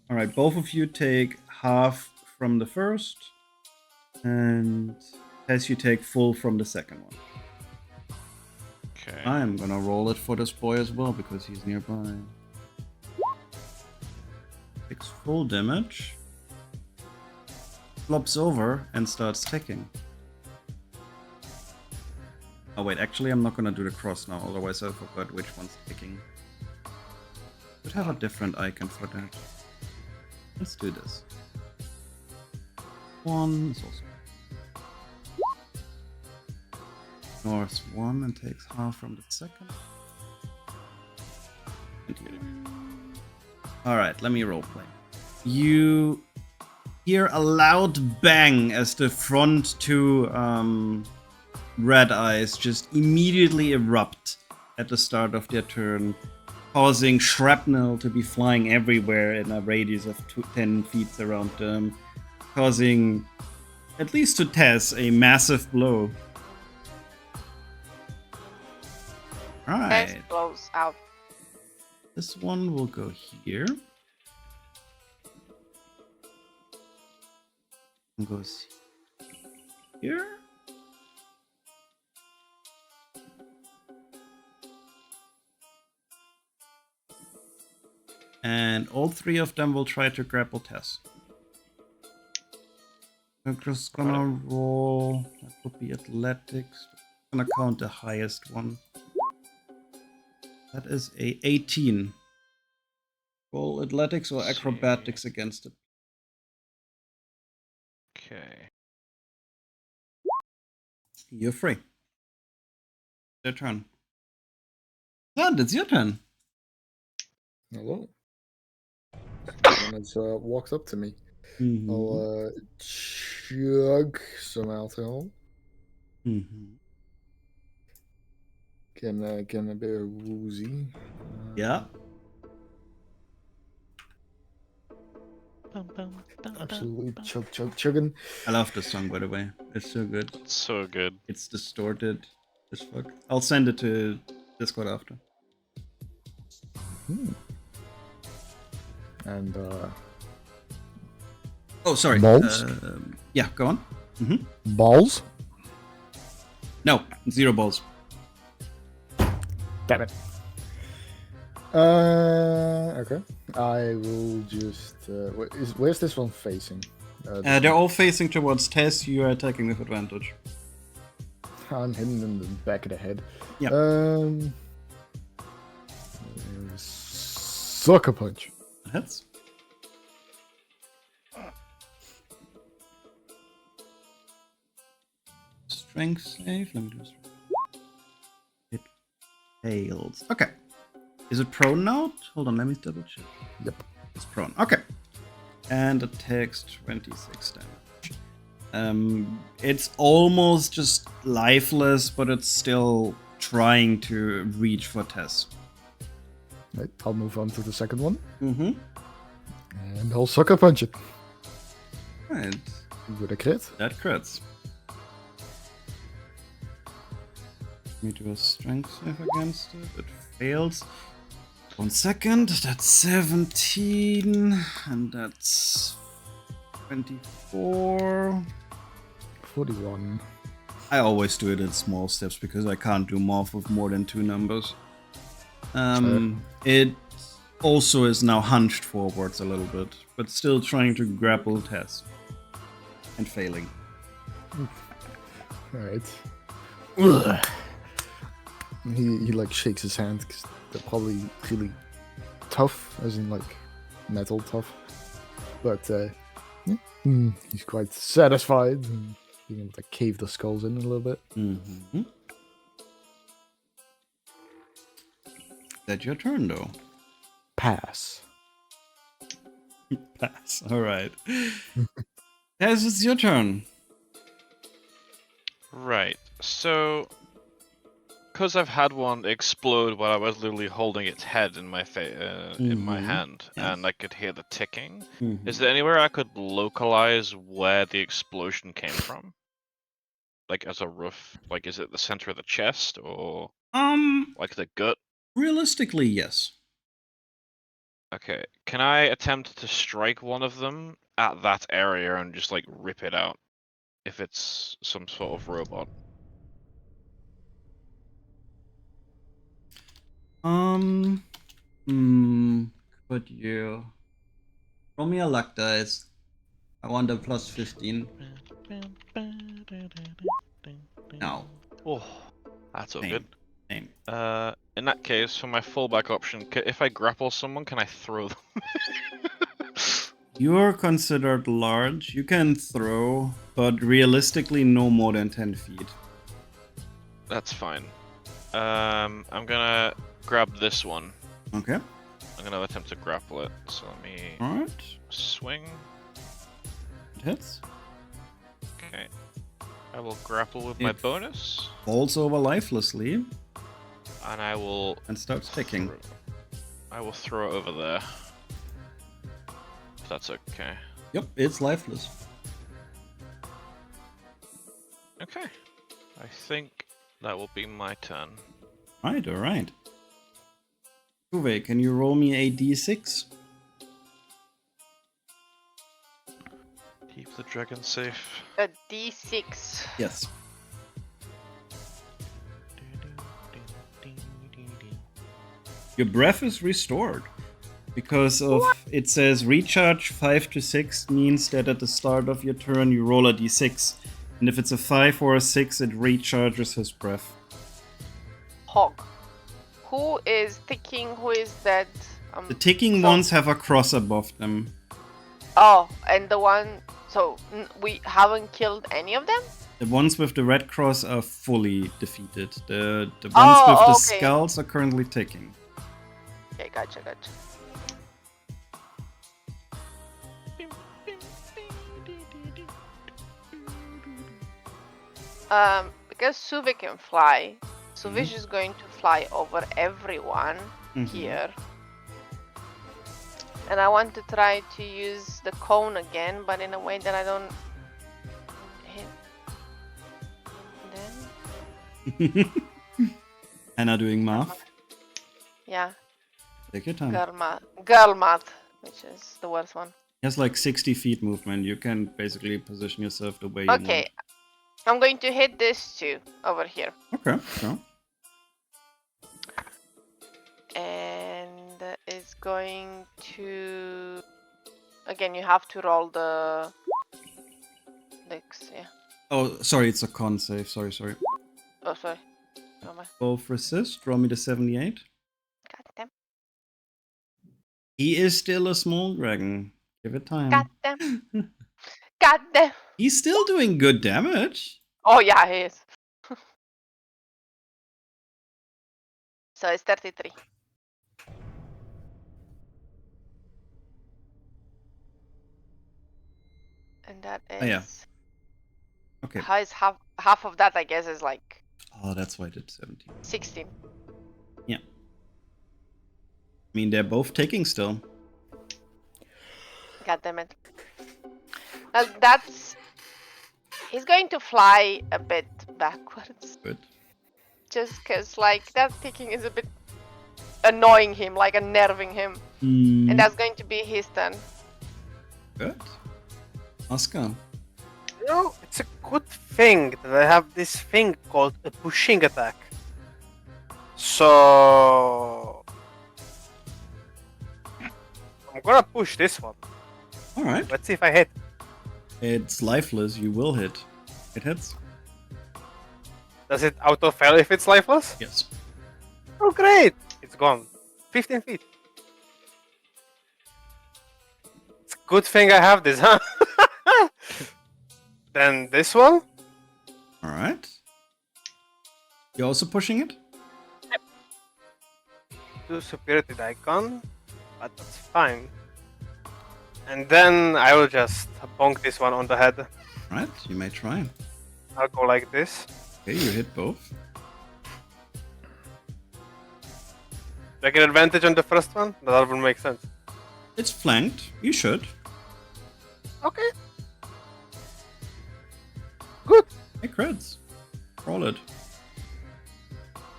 Alright, both of you take half from the first, and Tess, you take full from the second one. Okay. I'm gonna roll it for this boy as well, because he's nearby. Takes full damage. Flops over and starts ticking. Oh wait, actually I'm not gonna do the cross now, otherwise I forgot which one's ticking. Could have a different icon for that. Let's do this. One is also ignores 1 and takes half from the second. Alright, let me roleplay. You hear a loud bang as the front 2 red eyes just immediately erupt at the start of their turn, causing shrapnel to be flying everywhere in a radius of 10 feet around them, causing, at least to Tess, a massive blow. Tess Alright, blows out. this one will go here. And goes here. And all 3 of them will try to grapple Tess. I'm just gonna roll. That would be athletics. I'm gonna count the highest one. That is a 18. Roll athletics or Let's see. acrobatics against it. Okay. You're free. Their turn. And it's your turn. Hello. Someone walks up to me. Mm-hmm. I'll chug some alcohol. Mm-hmm. Getting a bit woozy. Yeah. Absolutely chugging. I love this song, by the way. It's so good. It's so good. It's distorted as fuck. I'll send it to Discord after. And Oh, sorry. Balls? Yeah, go on. balls. No, 0 balls. Damn it. Okay. I will just. Where's this one facing? They're all facing towards Tess. You are attacking with advantage. I'm hitting in the back of the head. Yeah. Sucker punch. Hits. Strength save. Let me do a strength. It fails. Okay. Is it prone now? Hold on, let me double check. Yep. It's prone. Okay. And it takes 26 damage. It's almost just lifeless, but it's still trying to reach for Tess. Right, I'll move on to the second one. Mm-hmm. And I'll sucker punch it. Right. With a crit. That crits. Let me do a strength save against it. It fails. 1 second. That's 17. And that's 24. 41. I always do it in small steps because I can't do morph with more than 2 numbers. It also is now hunched forwards a little bit, but still trying to grapple Tess. And failing. Alright. He like shakes his hand because they're probably really tough, as in like metal tough. But he's quite satisfied and being able to cave the skulls in a little bit. Mm-hmm. That's your turn, though. Pass. Pass. All right. Yes, it's your turn. Right. So, because I've had one explode while I was literally holding its head in my in my hand, Yeah. and I could hear the ticking. Mhm. Is there anywhere I could localize where the explosion came from? Like as a rough, like is it the center of the chest or like the gut? Realistically, yes. Okay. Can I attempt to strike one of them at that area and just like rip it out? If it's some sort of robot. Could you roll me a luck dice? I want a plus 15. No. Oh, that's all Same. good. Same. In that case, for my fallback option, if I grapple someone, can I throw them? You're considered large. You can throw, but realistically, no more than 10 feet. That's fine. I'm gonna grab this one. Okay. I'm gonna attempt to grapple it. So let me Alright. swing. It hits. Okay. I will grapple with my It bonus, falls over lifelessly and I will and starts ticking. I will throw it over there. If that's okay. Yep, it's lifeless. Okay. I think that will be my turn. Alright. Uwe, can you roll me a d6? Keep the dragon safe. A D6. Yes. Your breath is restored. Because of it says recharge 5 to 6 means that at the start of your turn you roll a d6. And if it's a 5 or a 6, it recharges his breath. Hog. Who is ticking? Who is dead? The ticking ones have a cross above them. Oh, and the one. So we haven't killed any of them? The ones with the red cross are fully defeated. The ones with the okay. skulls are currently ticking. Okay, gotcha. Because Suve can fly, Suvish is going to fly over everyone here. And I want to try to use the cone again, but in a way that I don't hit them. Anna doing math. Yeah, Take your time. girl math, which is the worst one. He has like 60 feet movement. You can basically position yourself the way you Okay, I'm going to hit this two over here. want. Okay, so. And it's going to... Again, you have to roll the... yeah. Oh, sorry, it's a con save. Sorry. Oh, sorry. Oh, my. Both resist. Roll me the 78. Goddamn. He is still a small dragon. Give it time. Goddamn. Goddamn. He's still doing good damage. Oh, yeah, he is. So it's 33. And that is... Oh, yeah. Okay. How is half of that, I guess, is like Oh, that's why I did 17. 16. I mean, they're both taking still. God damn it. That's... He's going to fly a bit backwards. Good. Just because, like, that ticking is a bit annoying him, like, unnerving him. And that's going to be his turn. Good. Oscar. You know, it's a good thing that I have this thing called a pushing attack. So I'm gonna push this one. Alright. Let's see if I hit. It's lifeless. You will hit. It hits. Does it auto-fail if it's lifeless? Yes. Oh, great! It's gone. 15 feet. It's a good thing I have this, huh? Then this one? Alright. You're also pushing it? Do superiority icon, but that's fine. And then I will just bonk this one on the head. Right, you may try. I'll go like this. Okay, you hit both. Do I get advantage on the first one? That would make sense. It's flanked. You should. Okay. Good. Hey, creds. Roll it.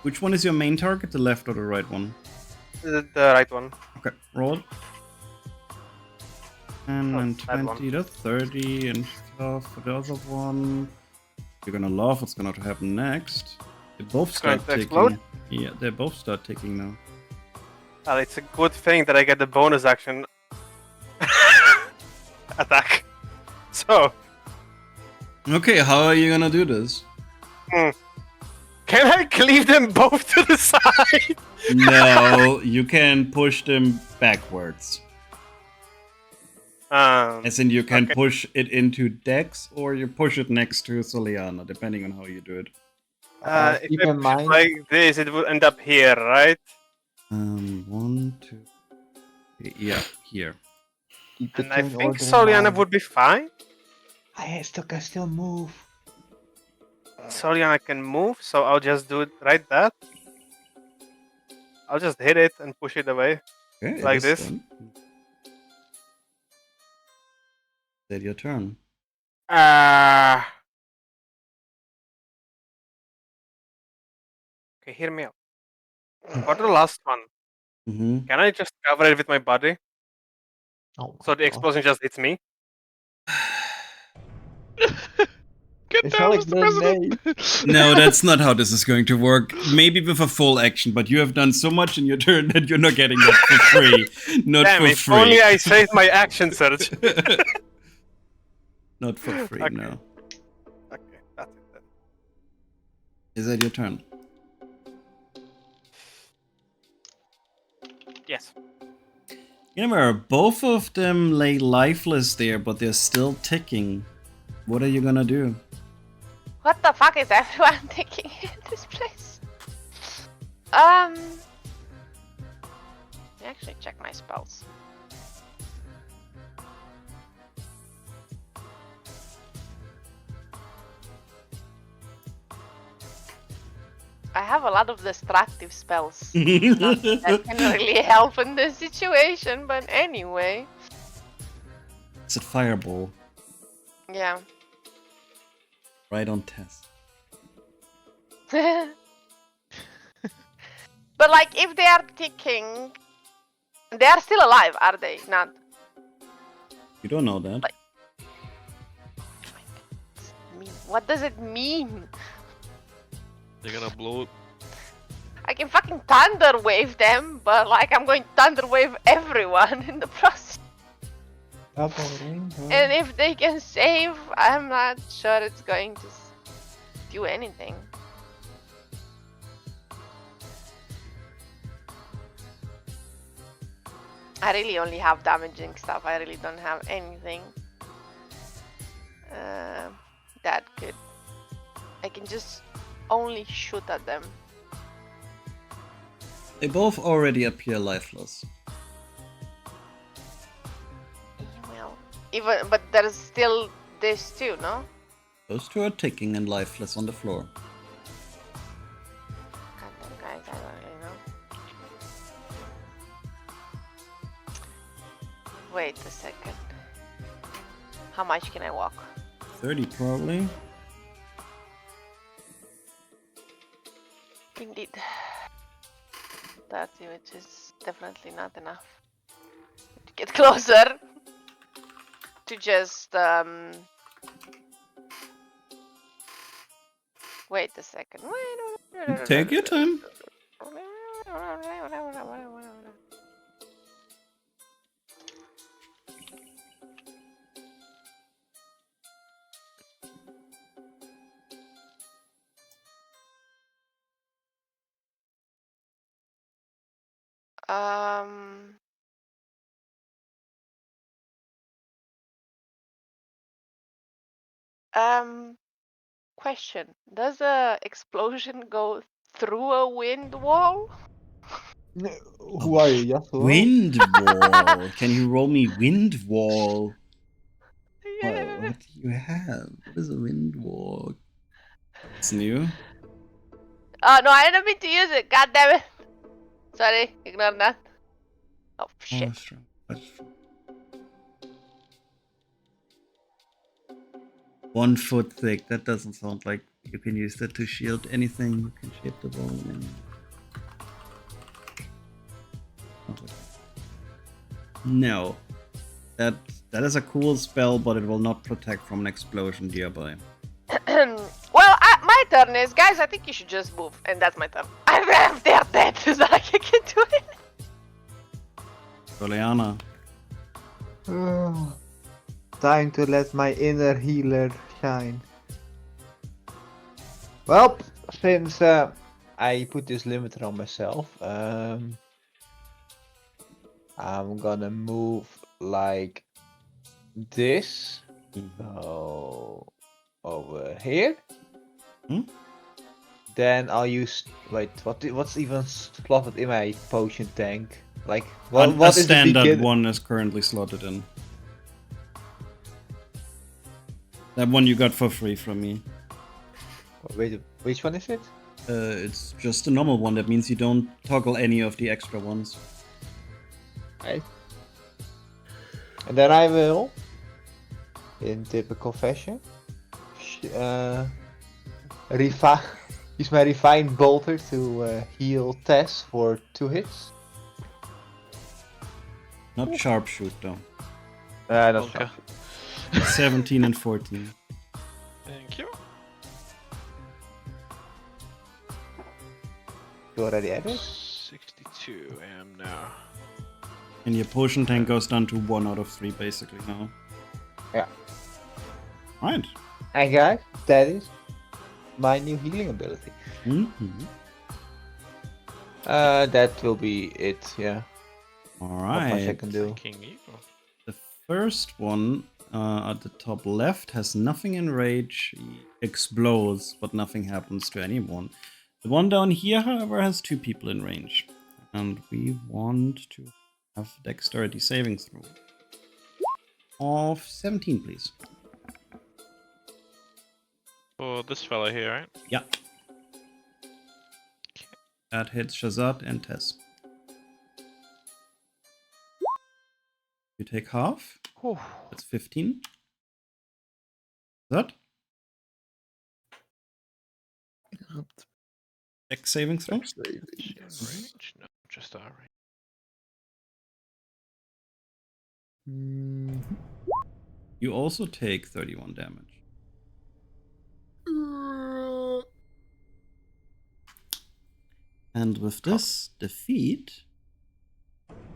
Which one is your main target, the left or the right one? The right one. Okay, roll it. 10 Oh, and that 20 to 30 and stuff for the other one. You're gonna love what's gonna happen next. They both It's going start to ticking. explode? Yeah, they both start ticking now. Well, it's a good thing that I get the bonus action attack. So, Okay, how are you gonna do this? can I cleave them both to the side? No, you can push them backwards. As in, you can Okay. push it into Dex or you push it next to Soliana, depending on how you do it. If keep I in push mind- it like this, it would end up here, right? 1, 2, 3, yeah, here. Keep the And I turn think order in Soliana mind. would be fine. I can still move. Soliana can move, so I'll just do it right that. I'll just hit it and push it away. Okay, it Like is this? done. Is that your turn? Okay, hear me out. For the last one, Mm-hmm. can I just cover it with my body Oh, so the explosion just hits me? Get It's down, like Mr. the President! No, that's not how this is going to work. Maybe with a full action, but you have done so much in your turn that you're not getting that for free. Not Damn, for if free. only I saved my action surge. Not for free, Okay. no. Okay, that's it then. Is that your turn? Yes. Remember, both of them lay lifeless there, but they're still ticking. What are you gonna do? What the fuck is everyone thinking in this place? Let me actually check my spells. I have a lot of destructive spells. Not that can really help in this situation, but anyway. It's a fireball. Yeah. Right on Tess. But like, if they are ticking, they are still alive, are they? Not. You don't know that. Like- What does it mean? They're gonna blow. I can fucking thunder wave them, but like I'm going to thunder wave everyone in the process. And if they can save, I'm not sure it's going to do anything. I really only have damaging stuff. I really don't have anything that good. I can just only shoot at them. They both already appear lifeless. Well, but there's still this too, no? Those two are ticking and lifeless on the floor. Goddamn guys, I don't really know. Wait a second. How much can I walk? 30 probably. Indeed. 30, which is definitely not enough to get closer to just wait a second. Take your time. Question. Does a explosion go through a wind wall? Who are you, Yasuo? Wind wall. Can you roll me wind wall? What do you have? What is a wind wall? It's new. Oh no, I didn't mean to use it. God damn it. Sorry, ignore that. Oh shit. Oh, strong. That's strong. 1 foot thick. That doesn't sound like you can use that to shield anything. You can shape the wall in. No. That is a cool spell, but it will not protect from an explosion nearby. Well, my turn is, guys, I think you should just move, and that's my turn. They're dead, so I can do it. Oleana. Time to let my inner healer shine. Well, since I put this limiter on myself, I'm gonna move like this. So over here. Hmm? Then I'll use. Wait, what's even slotted in my potion tank? Like what A is the standard begin- one is currently slotted in. That one you got for free from me. Wait, which one is it? It's just a normal one. That means you don't toggle any of the extra ones. Right. And then I will, in typical fashion, use my refined bolter to heal Tess for 2 hits. Not sharpshoot though. That's Okay. 17 and 14. Thank you. You already added? 62 I am now. And your potion tank goes down to 1 out of 3 basically now. Yeah. Right. And guys, that is my new healing ability. Mm-hmm. That will be it, yeah. Not much I Alright. can do. King Evil. The first one at the top left has nothing in rage. He explodes, but nothing happens to anyone. The one down here, however, has 2 people in range. And we want to have dexterity saving throw of 17, please. For this fella here, right? Yeah. That hits Shazad and Tess. You take half. That's 15. That? Dex saving throw? Range? No, just our range. You also take 31 damage. And with this defeat,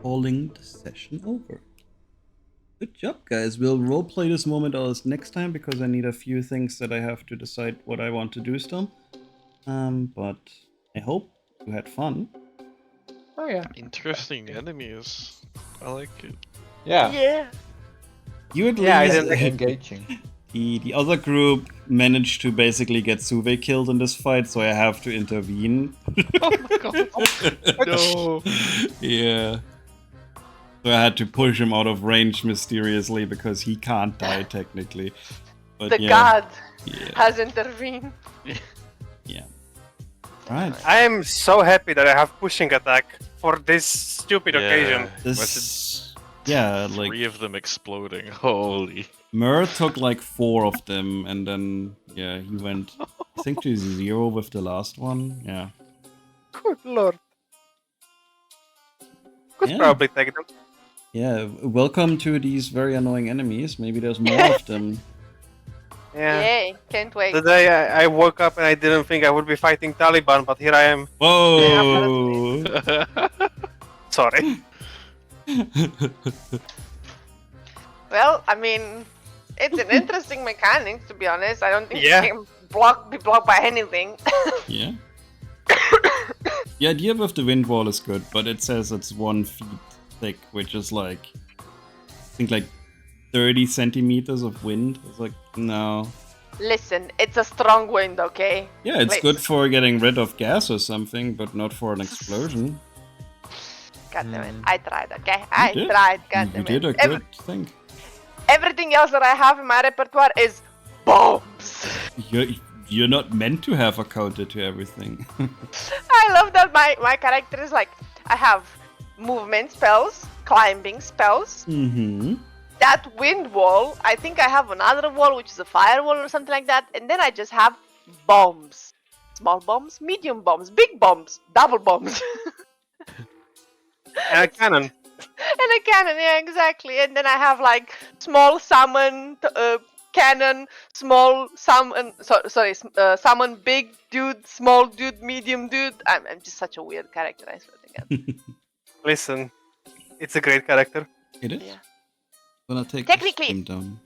calling the session over. Good job, guys. We'll roleplay this moment ours next time because I need a few things that I have to decide what I want to do still. But I hope you had fun. Oh yeah. Interesting enemies. I like it. Yeah. Yeah. You at Yeah, I least, didn't Engaging. the other group managed to basically get Suve killed in this fight, so I have to intervene. Oh my god. No. Yeah. So I had to push him out of range mysteriously because he can't die technically. But The yeah, god yeah, has intervened. yeah. Right. I am so happy that I have pushing attack for this stupid occasion. This, yeah, like 3 of them exploding. Holy. Mur took like 4 of them, and then yeah, he went I think to 0 with the last one. Yeah. Good lord. Could Yeah. probably take them. Yeah. Welcome to these very annoying enemies. Maybe there's more of them. Yeah. Yay, can't wait. Today I woke up and I didn't think I would be fighting Taliban, but here I am. Whoa! Sorry. Well, I mean, it's an interesting mechanic, to be honest. I don't think Yeah. you can be blocked by anything. Yeah. The idea with the wind wall is good, but it says it's 1 feet thick, which is like I think like 30 centimeters of wind. It's like no. Listen, it's a strong wind, okay? Yeah, it's Wait. good for getting rid of gas or something, but not for an explosion. God damn it. I tried, okay? I did. tried, god You damn did a it. good thing. Everything else that I have in my repertoire is bombs. You're not meant to have a counter to everything. I love that my character is like, I have movement spells, climbing spells, Mm-hmm. that wind wall, I think I have another wall which is a firewall or something like that, and then I just have bombs. Small bombs, medium bombs, big bombs, double bombs. And a cannon. And a cannon, yeah, exactly. And then I have like small summon, cannon, small summon, summon big dude, small dude, medium dude. I'm just such a weird character, I swear to God. Listen, it's a great character. It is. Yeah. Gonna take Technically- this game down.